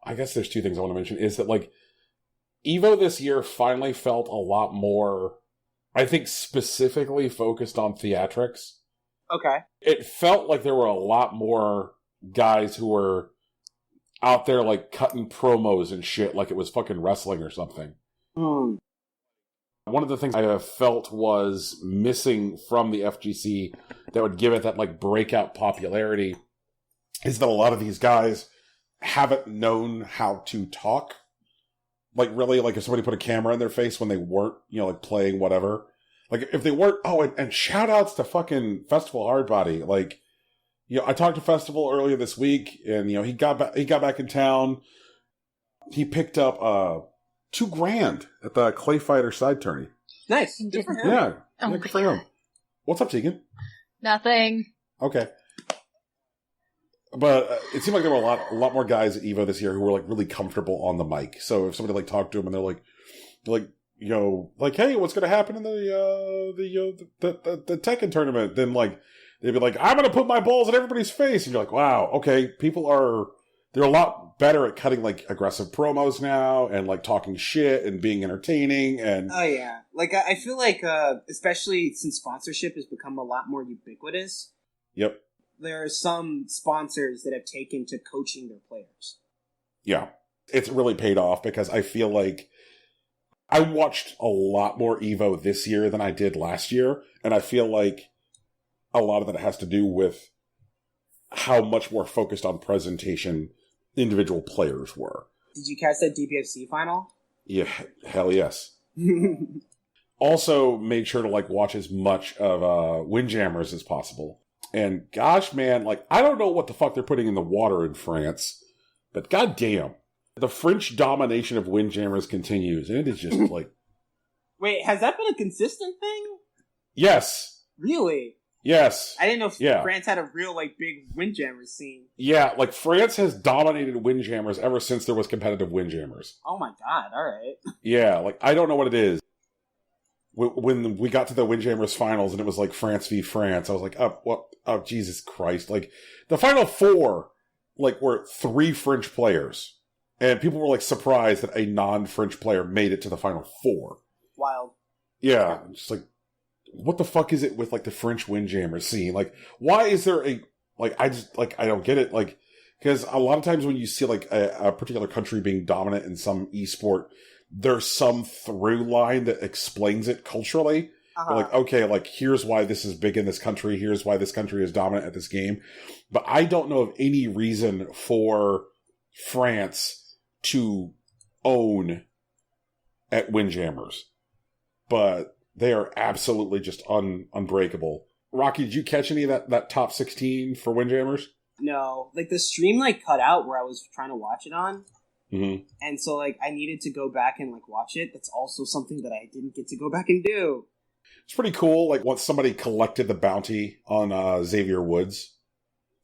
I guess there's two things I want to mention, is that, like, Evo this year finally felt a lot more, I think, specifically focused on theatrics. Okay. It felt like there were a lot more guys who were out there, like, cutting promos and shit like it was fucking wrestling or something. Hmm. One of the things I have felt was missing from the FGC that would give it that, like, breakout popularity is that a lot of these guys haven't known how to talk. Like, really, like, if somebody put a camera in their face when they weren't, you know, like, playing whatever. Like, if they weren't, and shout outs to fucking Festival Hardbody. Like, you know, I talked to Festival earlier this week, and, you know, he got back in town. He picked up, $2,000 at the Clay Fighter side tourney. Nice. Good for him. Yeah. Oh yeah, good for him. What's up, Tegan? Nothing. Okay. But it seemed like there were a lot more guys at Evo this year who were, like, really comfortable on the mic. So if somebody, like, talked to them and they're like, you know, like, hey, what's going to happen in the Tekken tournament? Then, like, they'd be like, I'm going to put my balls in everybody's face. And you're like, wow, okay, they're a lot better at cutting, like, aggressive promos now and, like, talking shit and being entertaining. And oh, yeah. Like, I feel like, especially since sponsorship has become a lot more ubiquitous. Yep. There are some sponsors that have taken to coaching their players. Yeah. It's really paid off because I feel like I watched a lot more Evo this year than I did last year. And I feel like a lot of that has to do with how much more focused on presentation individual players were. Did you catch that DPFC final? Yeah, hell yes. Also made sure to, like, watch as much of Windjammers as possible. And gosh, man, like, I don't know what the fuck they're putting in the water in France, but goddamn, the French domination of Windjammers continues, and it is just like... Wait, has that been a consistent thing? Yes. Really? Yes. I didn't know if France had a real, like, big Windjammers scene. Yeah, like, France has dominated Windjammers ever since there was competitive Windjammers. Oh my god, alright. Yeah, like, I don't know what it is. When we got to the Windjammers finals and it was like France v France, I was like, oh, Jesus Christ. Like, the final four, like, were 3 French players. And people were, like, surprised that a non-French player made it to the final 4. Wild. Yeah, just like, what the fuck is it with, like, the French Windjammers scene? Like, why is there I don't get it. Like, because a lot of times when you see, like, a particular country being dominant in some esport, there's some through line that explains it culturally. Like, okay, like, here's why this is big in this country. Here's why this country is dominant at this game. But I don't know of any reason for France to own at Windjammers. But they are absolutely just unbreakable. Rocky, did you catch any of that top 16 for Windjammers? No. Like, the stream, like, cut out where I was trying to watch it on. Mm-hmm. And so, like, I needed to go back and, like, watch it. That's also something that I didn't get to go back and do. It's pretty cool. Like, once somebody collected the bounty on Xavier Woods,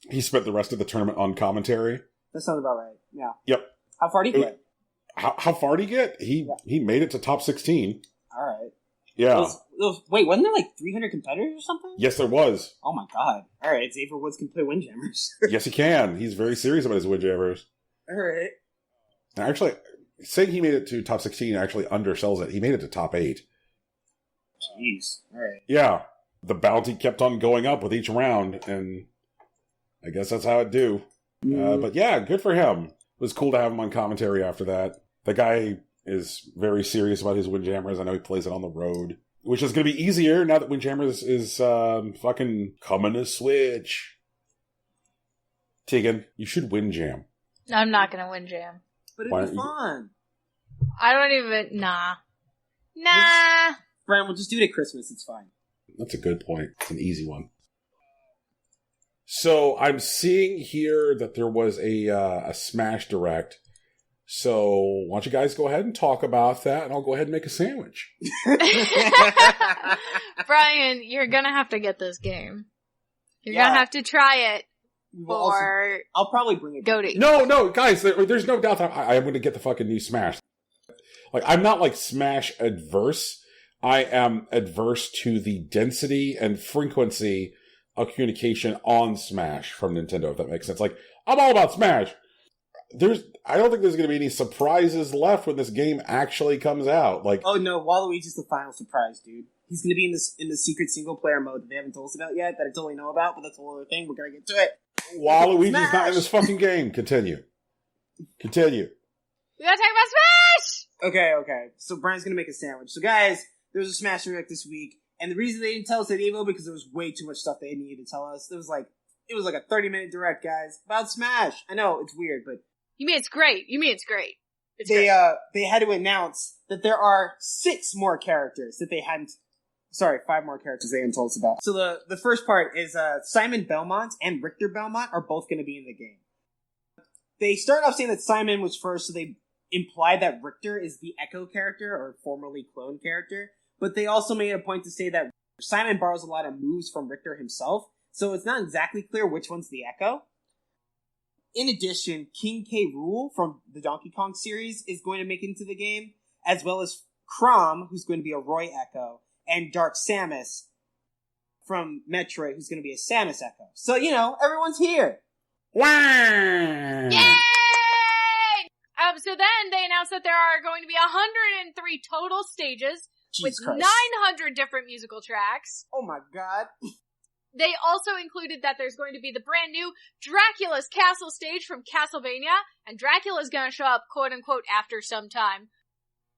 he spent the rest of the tournament on commentary. That sounds about right. Yeah. Yep. How far did he get? How far did he get? He made it to top 16. All right. Yeah. Wait, wasn't there, like, 300 competitors or something? Yes, there was. Oh, my God. All right, Xavier Woods can play Windjammers. Yes, he can. He's very serious about his Windjammers. All right. Actually, saying he made it to top 16 actually undersells it. He made it to top 8. Jeez. All right. Yeah. The bounty kept on going up with each round, and I guess that's how it do. But yeah, good for him. It was cool to have him on commentary after that. The guy is very serious about his Windjammers. I know he plays it on the road, which is going to be easier now that Windjammers is fucking coming to Switch. Tegan, you should Windjam. I'm not going to Windjam. But it'd be fun. I don't even... Nah. Brian, we'll just do it at Christmas. It's fine. That's a good point. It's an easy one. So I'm seeing here that there was a Smash Direct. So why don't you guys go ahead and talk about that, and I'll go ahead and make a sandwich. Brian, you're going to have to get this game. You're going to have to try it. I'll probably bring it. Go to No, guys, there's no doubt that I'm going to get the fucking new Smash. Like, I'm not, like, Smash adverse. I am adverse to the density and frequency of communication on Smash from Nintendo, if that makes sense. Like, I'm all about Smash. I don't think there's going to be any surprises left when this game actually comes out. Like, oh no, Waluigi's the final surprise, dude. He's going to be in the secret single player mode that they haven't told us about yet, that I totally know about, but that's a whole other thing. We're going to get to it. Waluigi's not in this fucking game. Continue. We gotta talk about Smash! Okay. So Brian's going to make a sandwich. So guys, there was a Smash Direct this week, and the reason they didn't tell us at EVO because there was way too much stuff they needed to tell us. It was like a 30-minute Direct, guys, about Smash. I know, it's weird, but... You mean it's great. It's they great. They had to announce that there are 6 more characters that they hadn't... Sorry, 5 more characters they hadn't told us about. So the first part is Simon Belmont and Richter Belmont are both going to be in the game. They started off saying that Simon was first, so they implied that Richter is the Echo character, or formerly clone character. But they also made a point to say that Simon borrows a lot of moves from Richter himself, so it's not exactly clear which one's the Echo. In addition, King K. Rool from the Donkey Kong series is going to make it into the game, as well as Chrom, who's going to be a Roy Echo, and Dark Samus from Metroid, who's going to be a Samus Echo. So, everyone's here! Wow! Yay! So then they announced that there are going to be 103 total stages with 900 different musical tracks. Oh my god. They also included that there's going to be the brand new Dracula's Castle stage from Castlevania, and Dracula's going to show up, quote-unquote, after some time.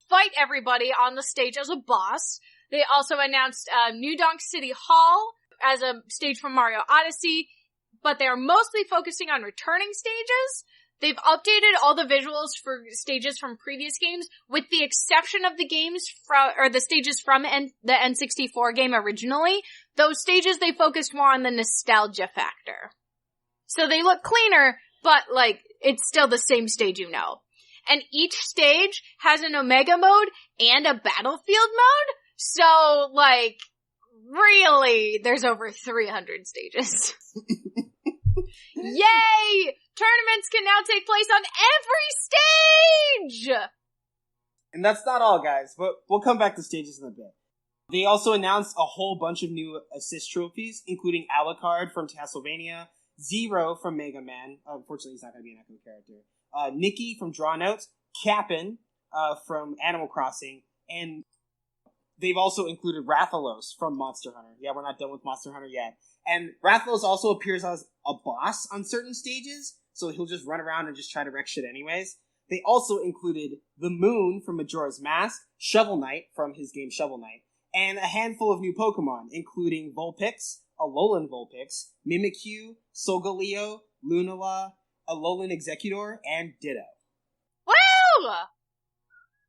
Fight everybody on the stage as a boss. They also announced New Donk City Hall as a stage from Mario Odyssey, but they are mostly focusing on returning stages. they've updated all the visuals for stages from previous games, with the exception of the the stages from the N64 game originally. Those stages, they focused more on the nostalgia factor. So they look cleaner, but, like, it's still the same stage you know. And each stage has an Omega mode and a Battlefield mode, so, like, really, there's over 300 stages. Yay! Tournaments can now take place on every stage! And that's not all, guys, but we'll come back to stages in a bit. They also announced a whole bunch of new assist trophies, including Alucard from Castlevania, Zero from Mega Man, unfortunately he's not going to be an Echo character, Nikki from Drawnout, Cap'n from Animal Crossing, and they've also included Rathalos from Monster Hunter. Yeah, we're not done with Monster Hunter yet. And Rathalos also appears as a boss on certain stages, so he'll just run around and just try to wreck shit anyways. They also included the Moon from Majora's Mask, Shovel Knight from his game Shovel Knight, and a handful of new Pokemon, including Vulpix, Alolan Vulpix, Mimikyu, Solgaleo, Lunala, Alolan Executor, and Ditto. Woo!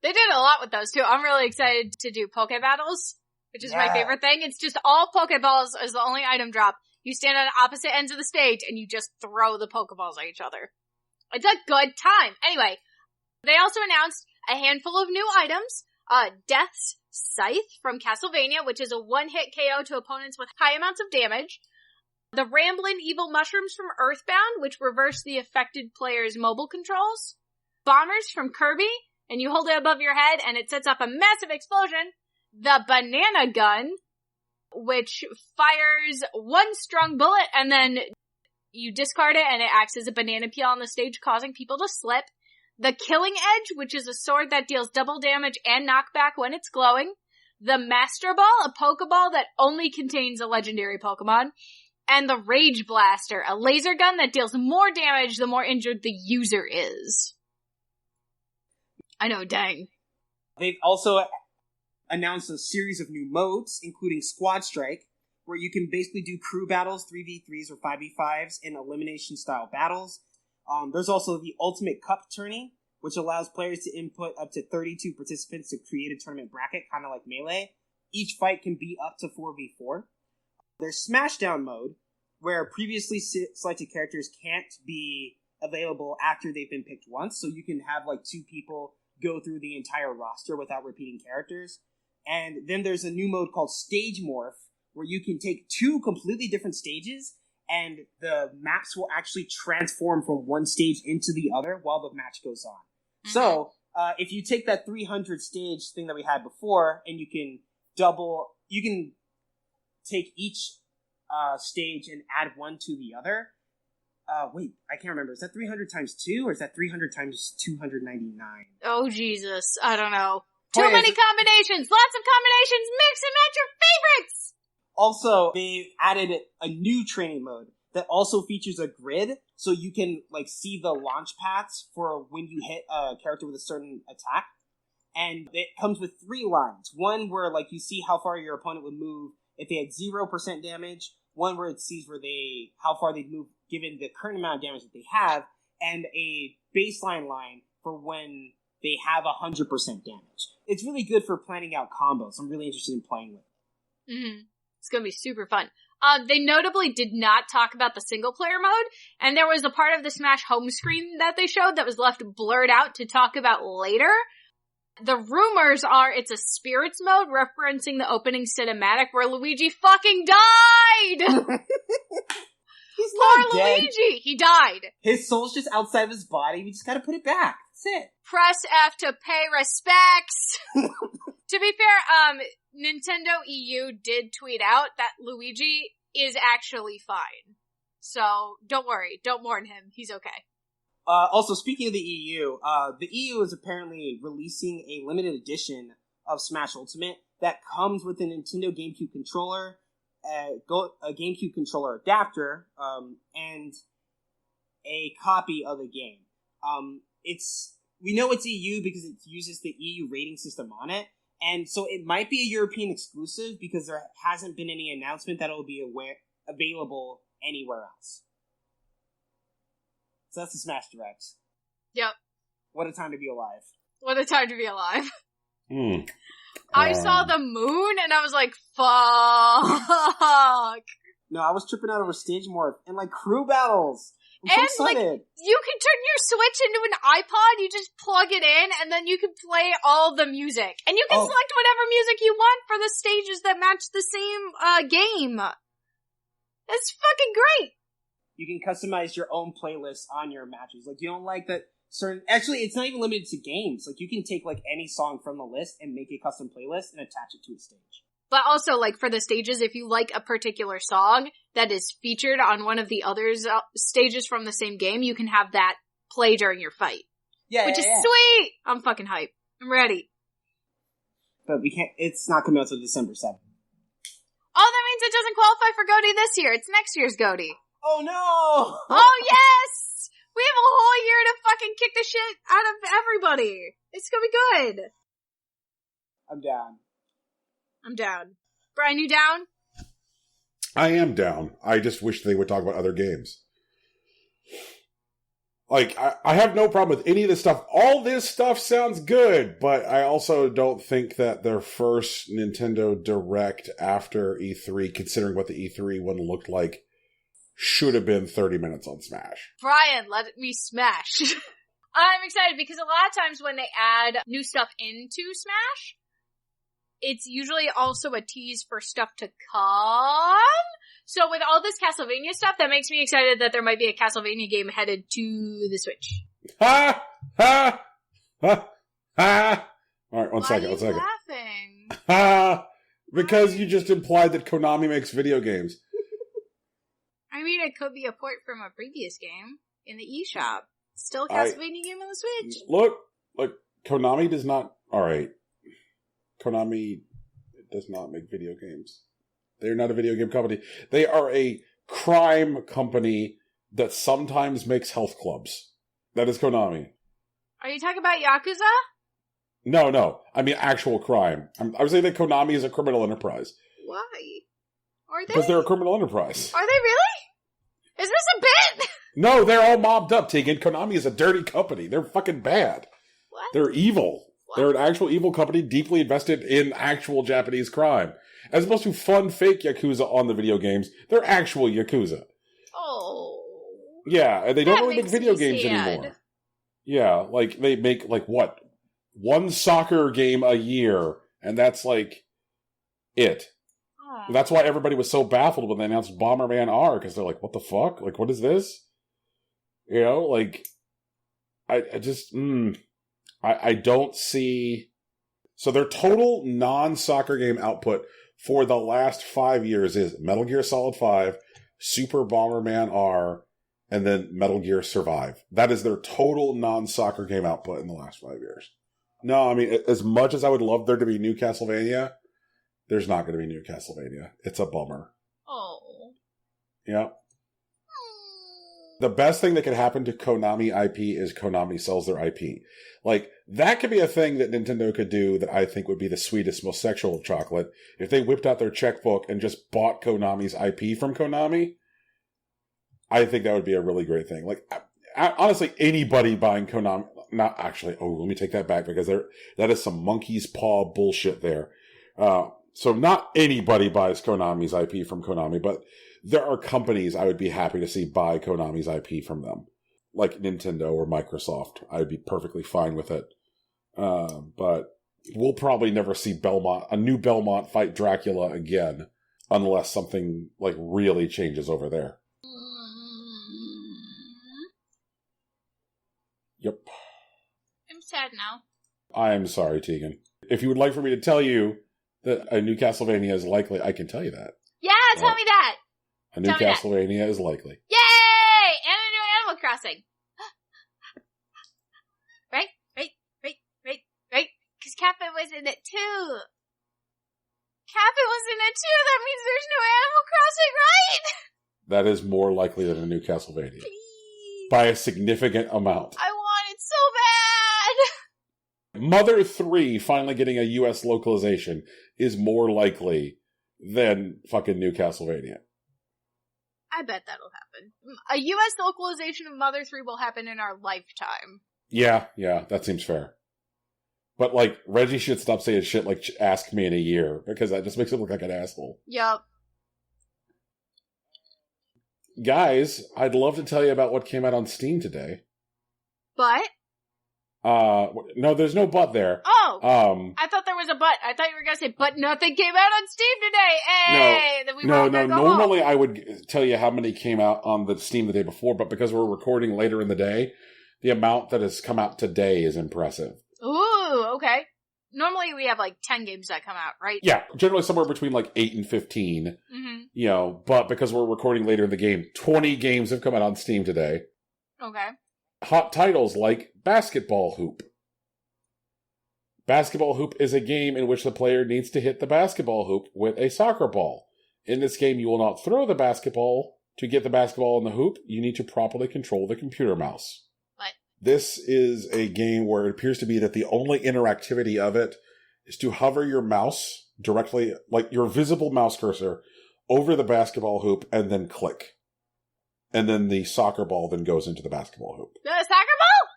They did a lot with those too. I'm really excited to do Poke Battles, which is my favorite thing. It's just all Pokeballs is the only item drop. You stand on opposite ends of the stage and you just throw the Pokeballs at each other. It's a good time. Anyway, they also announced a handful of new items. Death's Scythe from Castlevania, which is a one-hit KO to opponents with high amounts of damage. The Ramblin' Evil Mushrooms from Earthbound, which reverse the affected player's mobile controls. Bombers from Kirby, and you hold it above your head and it sets off a massive explosion. The Banana Gun, which fires one strong bullet and then you discard it and it acts as a banana peel on the stage, causing people to slip. The Killing Edge, which is a sword that deals double damage and knockback when it's glowing. The Master Ball, a Pokeball that only contains a legendary Pokemon. And the Rage Blaster, a laser gun that deals more damage the more injured the user is. I know, dang. They've also announced a series of new modes, including Squad Strike, where you can basically do crew battles, 3v3s or 5v5s in elimination-style battles. There's also the Ultimate Cup Tourney, which allows players to input up to 32 participants to create a tournament bracket, kind of like Melee. Each fight can be up to 4v4. There's Smashdown mode, where previously selected characters can't be available after they've been picked once, so you can have like two people go through the entire roster without repeating characters. And then there's a new mode called Stage Morph, where you can take two completely different stages and the maps will actually transform from one stage into the other while the match goes on. Mm-hmm. So, if you take that 300 stage thing that we had before, and you can take each stage and add one to the other. Wait, I can't remember. Is that 300 times 2, or is that 300 times 299? Oh, Jesus. I don't know. Too many combinations! Lots of combinations! Mix and match your favorites! Also, they added a new training mode that also features a grid, so you can like see the launch paths for when you hit a character with a certain attack. And it comes with 3 lines. One where like you see how far your opponent would move if they had 0% damage. One where it sees how far they'd move given the current amount of damage that they have. And a baseline line for when they have 100% damage. It's really good for planning out combos. I'm really interested in playing with it. Mm-hmm. It's gonna be super fun. They notably did not talk about the single player mode, and there was a part of the Smash home screen that they showed that was left blurred out to talk about later. The rumors are it's a spirits mode referencing the opening cinematic where Luigi fucking died! He's Poor not dead. Luigi! He died! His soul's just outside of his body. We just gotta put it back. That's it. Press F to pay respects! To be fair, Nintendo EU did tweet out that Luigi is actually fine. So, don't worry. Don't mourn him. He's okay. Also, speaking of the EU is apparently releasing a limited edition of Smash Ultimate that comes with a Nintendo GameCube controller, a GameCube controller adapter, and a copy of the game. We know it's EU because it uses the EU rating system on it, and so it might be a European exclusive because there hasn't been any announcement that it will be available anywhere else. So that's the Smash Direct. Yep. What a time to be alive. What a time to be alive. I saw the moon and I was like, fuck. No, I was tripping out over stage morph and like crew battles. I'm so excited. Like, you can turn your Switch into an iPod, you just plug it in, and then you can play all the music. And you can select whatever music you want for the stages that match the same game. That's fucking great. You can customize your own playlist on your matches. Like, you don't like that certain... Actually, it's not even limited to games. Like, you can take, like, any song from the list and make a custom playlist and attach it to a stage. But also, like, for the stages, if you like a particular song that is featured on one of the other stages from the same game, you can have that play during your fight. Yeah, Which is sweet! I'm fucking hype. I'm ready. But we can't... It's not coming out until December 7th. Oh, that means it doesn't qualify for GOTY this year. It's next year's GOTY. Oh, no! Oh, yes! We have a whole year to fucking kick the shit out of everybody. It's gonna be good. I'm down. I'm down. Brian, you down? I am down. I just wish they would talk about other games. Like, I have no problem with any of this stuff. All this stuff sounds good, but I also don't think that their first Nintendo Direct after E3, considering what the E3 one looked like, should have been 30 minutes on Smash. Brian, let me smash. I'm excited because a lot of times when they add new stuff into Smash, it's usually also a tease for stuff to come. So with all this Castlevania stuff, that makes me excited that there might be a Castlevania game headed to the Switch. Ha! Ha! Ha! Ha! Alright, one second. Why are you laughing? Ha! Because you just implied that Konami makes video games. I mean, it could be a port from a previous game in the eShop. Still a Castlevania game on the Switch. Look, Konami does not... Alright. Konami does not make video games. They're not a video game company. They are a crime company that sometimes makes health clubs. That is Konami. Are you talking about Yakuza? No. I mean actual crime. I was saying that Konami is a criminal enterprise. Why? Are they? Because they're a criminal enterprise. Are they really? Is this a bit? No, they're all mobbed up, Tegan. Konami is a dirty company. They're fucking bad. What? They're evil. What? They're an actual evil company deeply invested in actual Japanese crime. As opposed to fun fake Yakuza on the video games, they're actual Yakuza. Oh. Yeah, and they don't That really make makes video me games sad. anymore. Yeah, like, they make, like, what? One soccer game a year, and that's, like, it. Oh. That's why everybody was so baffled when they announced Bomberman R, because they're like, what the fuck? Like, what is this? You know, like, I just, I don't see... So their total non-soccer game output for the last 5 years is Metal Gear Solid 5, Super Bomberman R, and then Metal Gear Survive. That is their total non-soccer game output in the last 5 years. No, I mean, as much as I would love there to be new Castlevania, there's not going to be new Castlevania. It's a bummer. Oh. Yeah. The best thing that could happen to Konami IP is Konami sells their IP. Like, that could be a thing that Nintendo could do that I think would be the sweetest, most sexual of chocolate. If they whipped out their checkbook and just bought Konami's IP from Konami, I think that would be a really great thing. Like, honestly, anybody buying Konami... Not actually... Oh, let me take that back, because that is some monkey's paw bullshit there. So not anybody buys Konami's IP from Konami, but there are companies I would be happy to see buy Konami's IP from them. Like Nintendo or Microsoft. I would be perfectly fine with it. But we'll probably never see a new Belmont fight Dracula again, unless something, like, really changes over there. Yep. I'm sad now. I'm sorry, Tegan. If you would like for me to tell you that a new Castlevania is likely, I can tell you that. Yeah, tell me that! A new Castlevania is likely. Yay! And a new Animal Crossing. Right? Because Kappa was in it too. Kappa was in it too. That means there's no Animal Crossing, right? That is more likely than a new Castlevania. Please. By a significant amount. I want it so bad. Mother 3 finally getting a US localization is more likely than fucking new Castlevania. I bet that'll happen. A US localization of Mother 3 will happen in our lifetime. Yeah, that seems fair. But, like, Reggie should stop saying shit like, ask me in a year, because that just makes him look like an asshole. Yup. Guys, I'd love to tell you about what came out on Steam today. But? No, there's no but there. Oh! I thought there was a but. I thought you were gonna say, but nothing came out on Steam today! Hey! No, normally I would tell you how many came out on the Steam the day before, but because we're recording later in the day, the amount that has come out today is impressive. Ooh, okay. Normally we have like 10 games that come out, right? Yeah, generally somewhere between like 8 and 15. Mm-hmm. But because we're recording later in the game, 20 games have come out on Steam today. Okay. Hot titles like Basketball Hoop. Basketball Hoop is a game in which the player needs to hit the basketball hoop with a soccer ball. In this game, you will not throw the basketball. To get the basketball in the hoop, you need to properly control the computer mouse. What? This is a game where it appears to be that the only interactivity of it is to hover your mouse directly, like your visible mouse cursor, over the basketball hoop and then click. And then the soccer ball then goes into the basketball hoop. The soccer ball?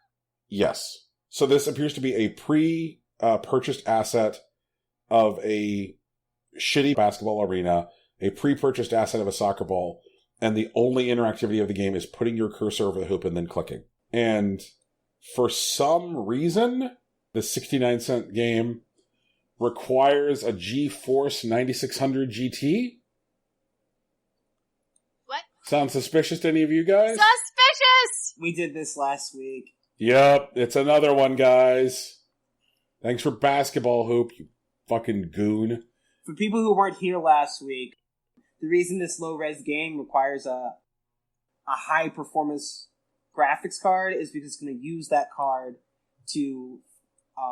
Yes. So this appears to be a pre-purchased asset of a shitty basketball arena, a pre-purchased asset of a soccer ball, and the only interactivity of the game is putting your cursor over the hoop and then clicking. And for some reason, the 69-cent game requires a GeForce 9600 GT. What? Sound suspicious to any of you guys? Suspicious! We did this last week. Yep, it's another one, guys. Thanks for Basketball Hoop, you fucking goon. For people who weren't here last week, the reason this low-res game requires a high-performance graphics card is because it's going to use that card to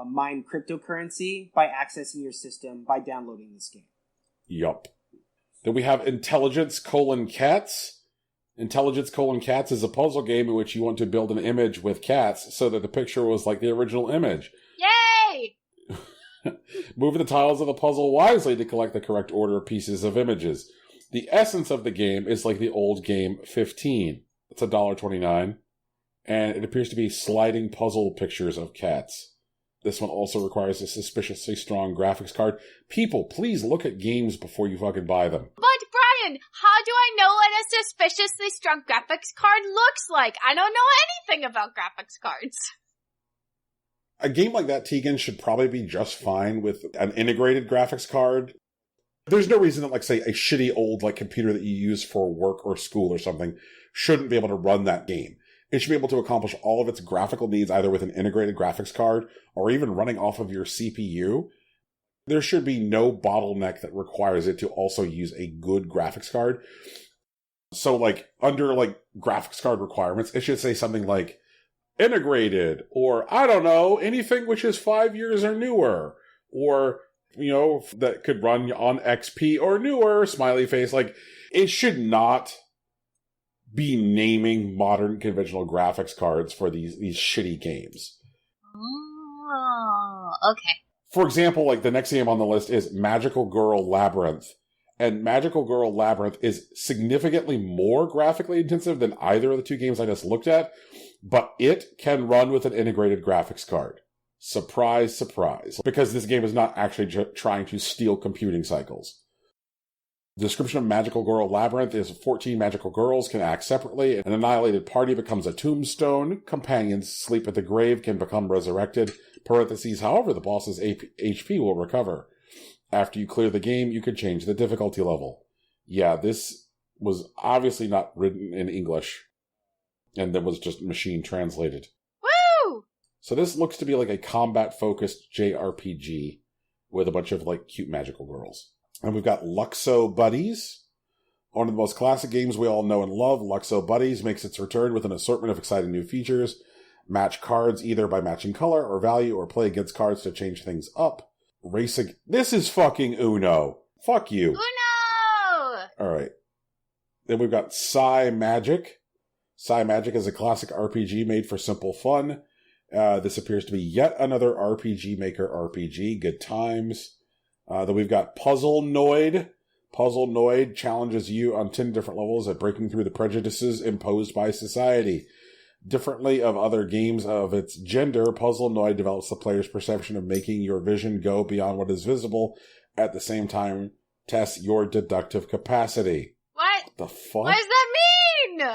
mine cryptocurrency by accessing your system by downloading this game. Yup. Then we have Intelligence: Cats. Intelligence: Cats is a puzzle game in which you want to build an image with cats so that the picture was like the original image. Yay! Move the tiles of the puzzle wisely to collect the correct order of pieces of images. The essence of the game is like the old game 15. It's $1.29. And it appears to be sliding puzzle pictures of cats. This one also requires a suspiciously strong graphics card. People, please look at games before you fucking buy them. But Brian, how do I know what a suspiciously strong graphics card looks like? I don't know anything about graphics cards. A game like that, Tegan, should probably be just fine with an integrated graphics card. There's no reason that, like, say, a shitty old like computer that you use for work or school or something shouldn't be able to run that game. It should be able to accomplish all of its graphical needs either with an integrated graphics card or even running off of your CPU. There should be no bottleneck that requires it to also use a good graphics card. So, like, under, like, graphics card requirements, it should say something like integrated, or, I don't know, anything which is 5 years or newer, or, you know, that could run on XP or newer, smiley face. Like, it should not be naming modern conventional graphics cards for these shitty games. Oh, okay. For example, like the next game on the list is Magical Girl Labyrinth. And Magical Girl Labyrinth is significantly more graphically intensive than either of the two games I just looked at, but it can run with an integrated graphics card. Surprise, surprise. Because this game is not actually trying to steal computing cycles. The description of Magical Girl Labyrinth is 14 magical girls can act separately. An annihilated party becomes a tombstone. Companions sleep at the grave can become resurrected. Parentheses, however, the boss's HP will recover. After you clear the game, you can change the difficulty level. Yeah, this was obviously not written in English. And that was just machine translated. Woo! So this looks to be like a combat-focused JRPG with a bunch of, like, cute magical girls. And we've got Luxo Buddies. One of the most classic games we all know and love, Luxo Buddies makes its return with an assortment of exciting new features. Match cards either by matching color or value, or play against cards to change things up. Racing. This is fucking Uno. Fuck you. Uno! Alright. Then we've got Psy Magic. Psy Magic is a classic RPG made for simple fun. This appears to be yet another RPG Maker RPG. Good times. Then we've got Puzzle Noid. Puzzle Noid challenges you on 10 different levels at breaking through the prejudices imposed by society. Differently of other games of its gender, Puzzle-Noid develops the player's perception of making your vision go beyond what is visible, at the same time tests your deductive capacity. What? The fuck? What does that mean?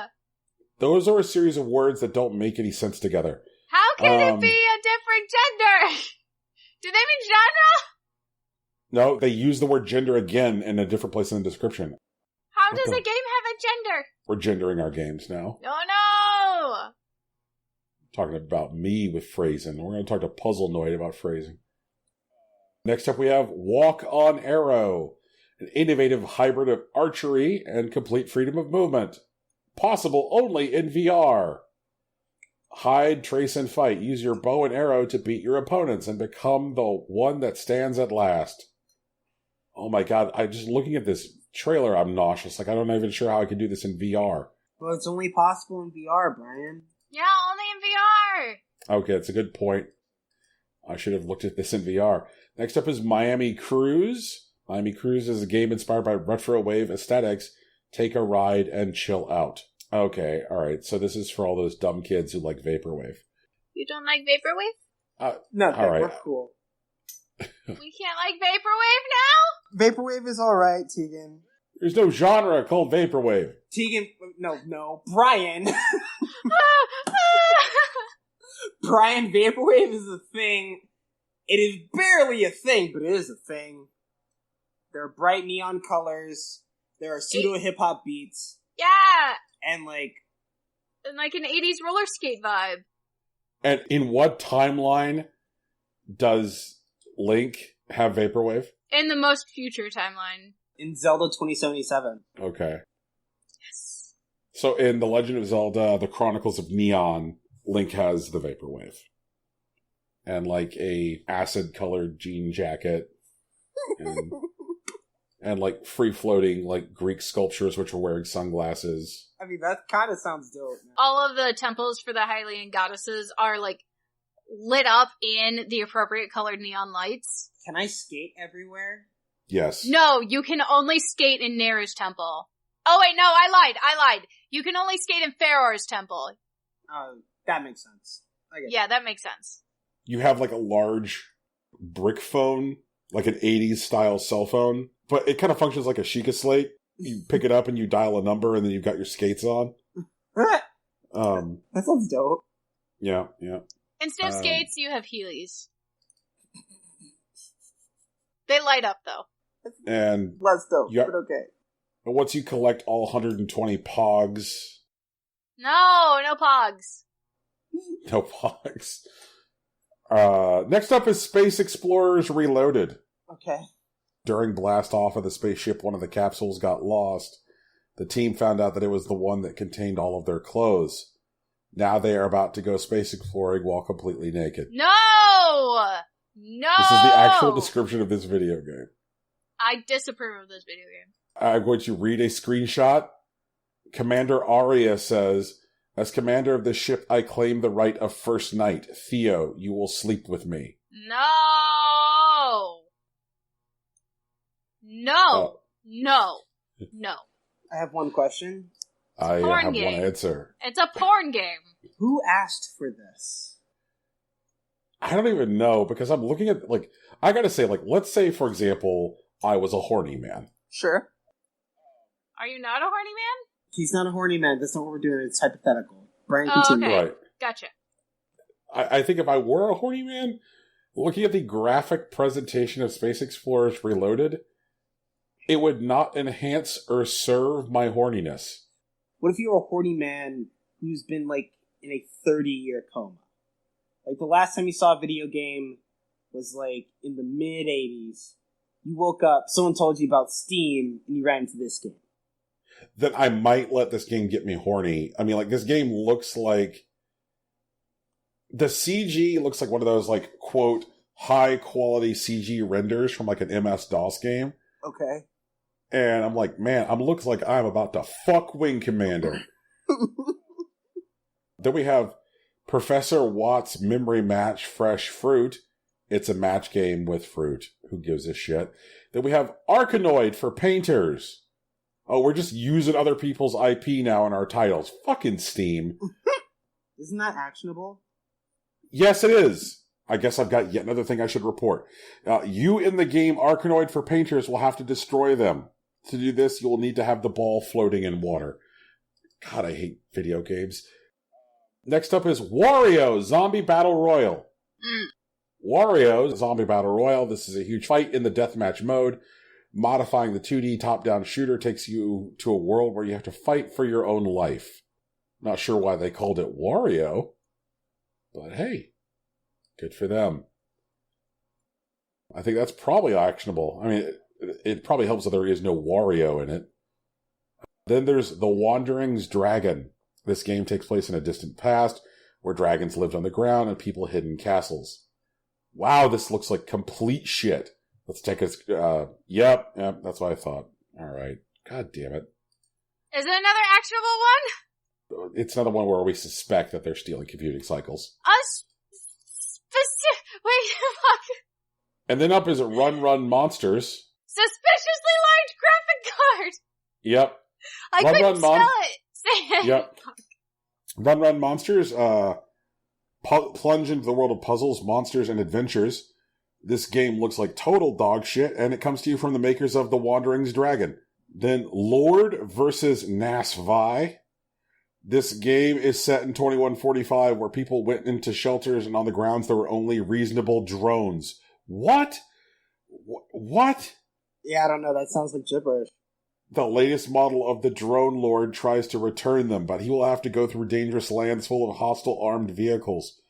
Those are a series of words that don't make any sense together. How can it be a different gender? Do they mean genre? No, they use the word gender again in a different place in the description. How does a game have a gender? We're gendering our games now. Oh no! Talking about me with phrasing. We're going to talk to Puzzle-Noid about phrasing. Next up we have Walk on Arrow, an innovative hybrid of archery and complete freedom of movement. Possible only in VR. Hide, trace, and fight. Use your bow and arrow to beat your opponents and become the one that stands at last. Oh my god, I just looking at this trailer, I'm nauseous. Like, I'm not even sure how I could do this in VR. Well, it's only possible in VR, Brian. Yeah, only in VR. Okay, that's a good point. I should have looked at this in VR. Next up is Miami Cruise. Miami Cruise is a game inspired by retro wave aesthetics. Take a ride and chill out. Okay, alright, so this is for all those dumb kids who like Vaporwave. You don't like Vaporwave? No, right. we're cool. We can't like Vaporwave now? Vaporwave is alright, Tegan. There's no genre called Vaporwave. Tegan, no, Brian. Brian, Vaporwave is a thing. It is barely a thing, but it is a thing. There are bright neon colors. There are pseudo-hip-hop beats. Yeah! And like an 80s roller skate vibe. And in what timeline does Link have Vaporwave? In the most future timeline. in Zelda 2077. Okay. Yes. So in The Legend of Zelda, The Chronicles of Neon, Link has the Vaporwave. And like a acid-colored jean jacket. And like free-floating like Greek sculptures which are wearing sunglasses. I mean, that kind of sounds dope. Man. All of the temples for the Hylian goddesses are like lit up in the appropriate colored neon lights. Can I skate everywhere? Yes. No, you can only skate in Neru's temple. Oh wait, no, I lied. You can only skate in Faror's temple. That makes sense. Yeah, that makes sense. You have like a large brick phone, like an 80s style cell phone, but it kind of functions like a Sheikah slate. You pick it up and you dial a number and then you've got your skates on. That sounds dope. Yeah. Instead of skates, you have Heelys. They light up, though. And less dope, but okay. And once you collect all 120 pogs... No pogs. No pogs. Next up is Space Explorers Reloaded. Okay. During blast off of the spaceship, one of the capsules got lost. The team found out that it was the one that contained all of their clothes. Now they are about to go space exploring while completely naked. No! This is the actual description of this video game. I disapprove of this video game. I'm going to read a screenshot. Commander Arya says, "As commander of this ship, I claim the right of first night. Theo, you will sleep with me." No! No! I have one question. I have one answer. It's a porn game. Who asked for this? I don't even know, because I'm looking at, like, I gotta say, like, let's say, for example, I was a horny man. Sure. Are you not a horny man? He's not a horny man. That's not what we're doing. It's hypothetical. Brian, continue. Okay. Right. Gotcha. I think if I were a horny man, looking at the graphic presentation of Space Explorers Reloaded, it would not enhance or serve my horniness. What if you're a horny man who's been, like, in a 30-year coma? Like, the last time you saw a video game was, like, in the mid-'80s. You woke up, someone told you about Steam, and you ran into this game. Then I might let this game get me horny. I mean, like, this game looks like... The CG looks like one of those, like, quote, high-quality CG renders from, like, an MS-DOS game. Okay. And I'm like, man, looks like I'm about to fuck Wing Commander. Then we have Professor Watt's Memory Match Fresh Fruit. It's a match game with fruit. Who gives a shit? Then we have Arkanoid for painters. Oh, we're just using other people's IP now in our titles. Fucking Steam. Isn't that actionable? Yes, it is. I guess I've got yet another thing I should report. You in the game Arkanoid for Painters will have to destroy them. To do this, you will need to have the ball floating in water. God, I hate video games. Next up is Wario Zombie Battle Royale. Wario Zombie Battle Royale. This is a huge fight in the deathmatch mode. Modifying the 2D top-down shooter takes you to a world where you have to fight for your own life. Not sure why they called it Wario, but hey, good for them. I think that's probably actionable. I mean, it probably helps that there is no Wario in it. Then there's The Wandering's Dragon. This game takes place in a distant past where dragons lived on the ground and people hid in castles. Wow, this looks like complete shit. Let's take a... Yep, that's what I thought. All right. God damn it. Is it another actionable one? It's another one where we suspect that they're stealing computing cycles. Wait, fuck. And then up is Run Run Monsters. Suspiciously large graphic card. Yep. I couldn't spell it. Say it. Yep. Run Run Monsters. Plunge into the world of puzzles, monsters, and adventures. This game looks like total dog shit, and it comes to you from the makers of The Wandering's Dragon. Then Lord versus Nas Vi. This game is set in 2145, where people went into shelters, and on the grounds there were only reasonable drones. What? What? Yeah, I don't know. That sounds like gibberish. The latest model of the Drone Lord tries to return them, but he will have to go through dangerous lands full of hostile armed vehicles.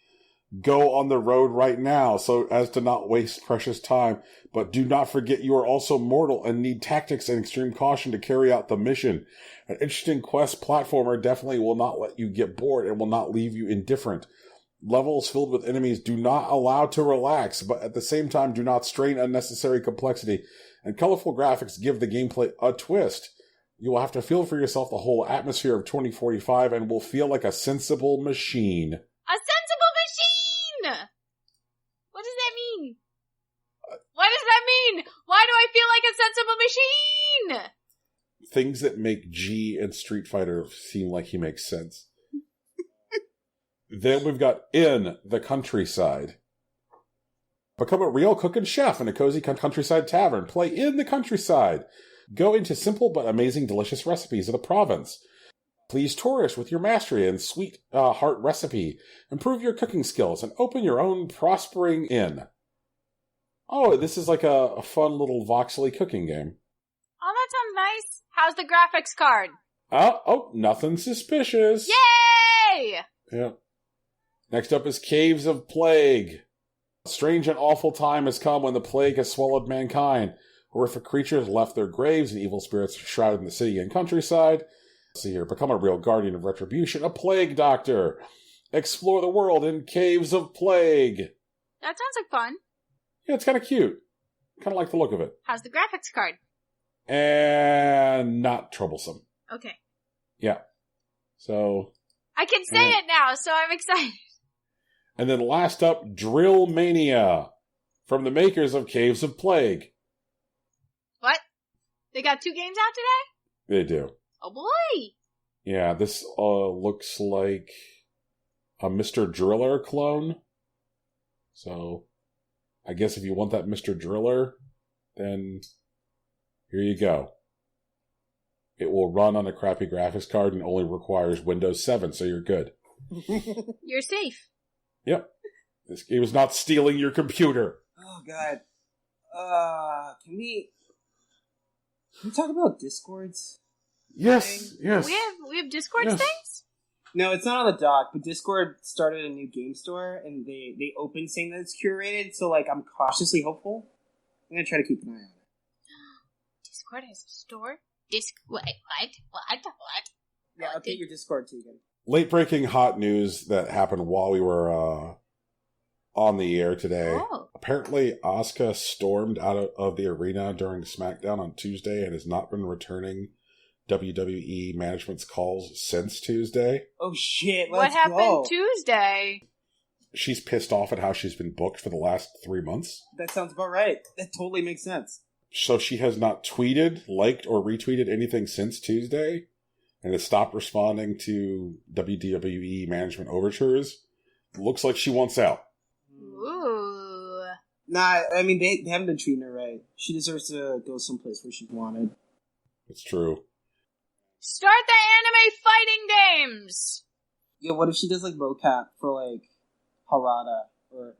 Go on the road right now so as to not waste precious time, but do not forget you are also mortal and need tactics and extreme caution to carry out the mission. An interesting quest platformer definitely will not let you get bored and will not leave you indifferent. Levels filled with enemies do not allow to relax, but at the same time do not strain unnecessary complexity, and colorful graphics give the gameplay a twist. You will have to feel for yourself the whole atmosphere of 2045 and will feel like a sensible machine. A sensible machine! What does that mean? What does that mean? Why do I feel like a sensible machine? Things that make G and Street Fighter seem like he makes sense. Then we've got In the Countryside. Become a real cook and chef in a cozy countryside tavern. Play in the countryside. Go into simple but amazing delicious recipes of the province. Please tourists with your mastery and sweet heart recipe. Improve your cooking skills and open your own prospering inn. Oh, this is like a fun little voxely cooking game. Oh, that sounds nice. How's the graphics card? Oh, nothing suspicious. Yay! Yeah. Next up is Caves of Plague. A strange and awful time has come when the plague has swallowed mankind. Horrific creatures left their graves and evil spirits shrouded in the city and countryside. Let's see here. Become a real guardian of retribution, a plague doctor. Explore the world in Caves of Plague. That sounds like fun. Yeah, it's kind of cute. Kind of like the look of it. How's the graphics card? And not troublesome. Okay. Yeah. So... I can say it now, so I'm excited. And then last up, Drill Mania. From the makers of Caves of Plague. What? They got 2 games out today? They do. Oh boy! Yeah, this looks like a Mr. Driller clone. So, I guess if you want that Mr. Driller, then here you go. It will run on a crappy graphics card and only requires Windows 7, so you're good. You're safe. Yep. This game is not stealing your computer. Oh, God. Can we talk about Discords? Yes, yes. We have Discord Yes. things? No, it's not on the dock, but Discord started a new game store, and they opened saying that it's curated, so, like, I'm cautiously hopeful. I'm gonna try to keep an eye on it. Discord has a store? What? Yeah, update your Discord, Tegan. Late-breaking hot news that happened while we were on the air today. Oh. Apparently, Asuka stormed out of the arena during SmackDown on Tuesday and has not been returning WWE management's calls since Tuesday. Oh, shit, What happened Tuesday? She's pissed off at how she's been booked for the last 3 months. That sounds about right. That totally makes sense. So she has not tweeted, liked, or retweeted anything since Tuesday. and has stopped responding to WWE management overtures. Looks like she wants out. Ooh. Nah, I mean, they haven't been treating her right. She deserves to go someplace where she's wanted. It's true. Start the anime fighting games! Yeah, what if she does, like, mocap for, like, Harada or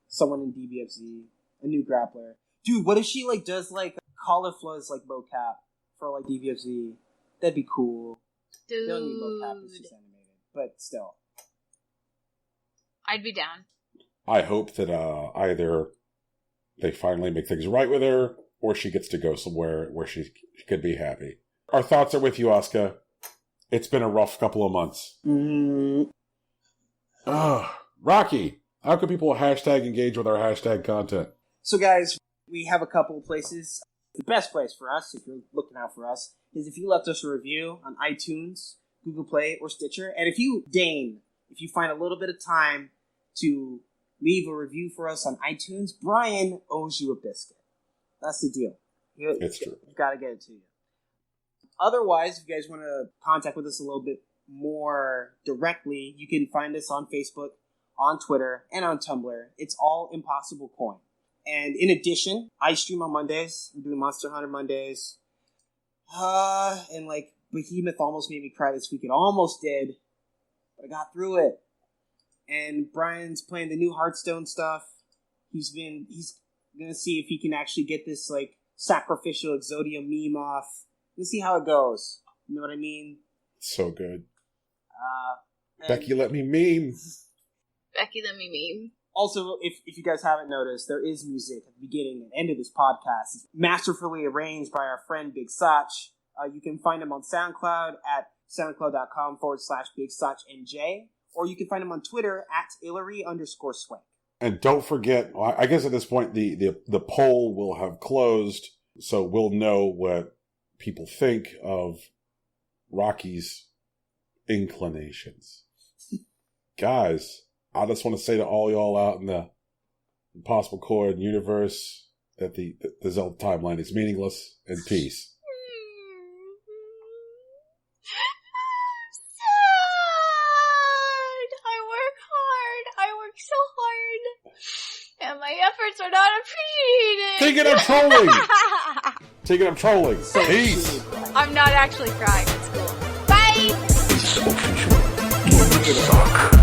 someone in DBFZ, a new grappler? Dude, what if she, like, does, like, Caulifla's, like, mocap for, like, DBFZ? That'd be cool. Dude. They don't need mocap, it's just animated. But still. I'd be down. I hope that either they finally make things right with her, or she gets to go somewhere where she could be happy. Our thoughts are with you, Asuka. It's been a rough couple of months. Rocky, how can people hashtag engage with our hashtag content? So, guys, we have a couple of places. The best place for us, if you're looking out for us, is if you left us a review on iTunes, Google Play, or Stitcher. And if you find a little bit of time to leave a review for us on iTunes, Brian owes you a biscuit. That's the deal. It's true. You've got to get it to you. Otherwise, if you guys want to contact with us a little bit more directly, you can find us on Facebook, on Twitter, and on Tumblr. It's all Impossible Coin. And in addition, I stream on Mondays. I'm doing Monster Hunter Mondays. And like Behemoth almost made me cry this week. It almost did, but I got through it. And Brian's playing the new Hearthstone stuff. He's gonna see if he can actually get this like sacrificial Exodia meme off. Let's see how it goes. You know what I mean? So good. Becky, let me meme. Becky, let me meme. Also, if you guys haven't noticed, there is music at the beginning and end of this podcast. It's masterfully arranged by our friend Big Sach. You can find him on SoundCloud at soundcloud.com/BigSachNJ, or you can find him on Twitter at Hillary_Swank. And don't forget, I guess at this point the poll will have closed, so we'll know what people think of Rocky's inclinations. Guys, I just want to say to all y'all out in the Impossible Coin universe that the Zelda timeline is meaningless, and peace. Sad. I work hard. I work so hard. And my efforts are not appreciated. Tegan, I'm trolling. Peace. I'm not actually crying. It's cool. Bye. It's official. You suck.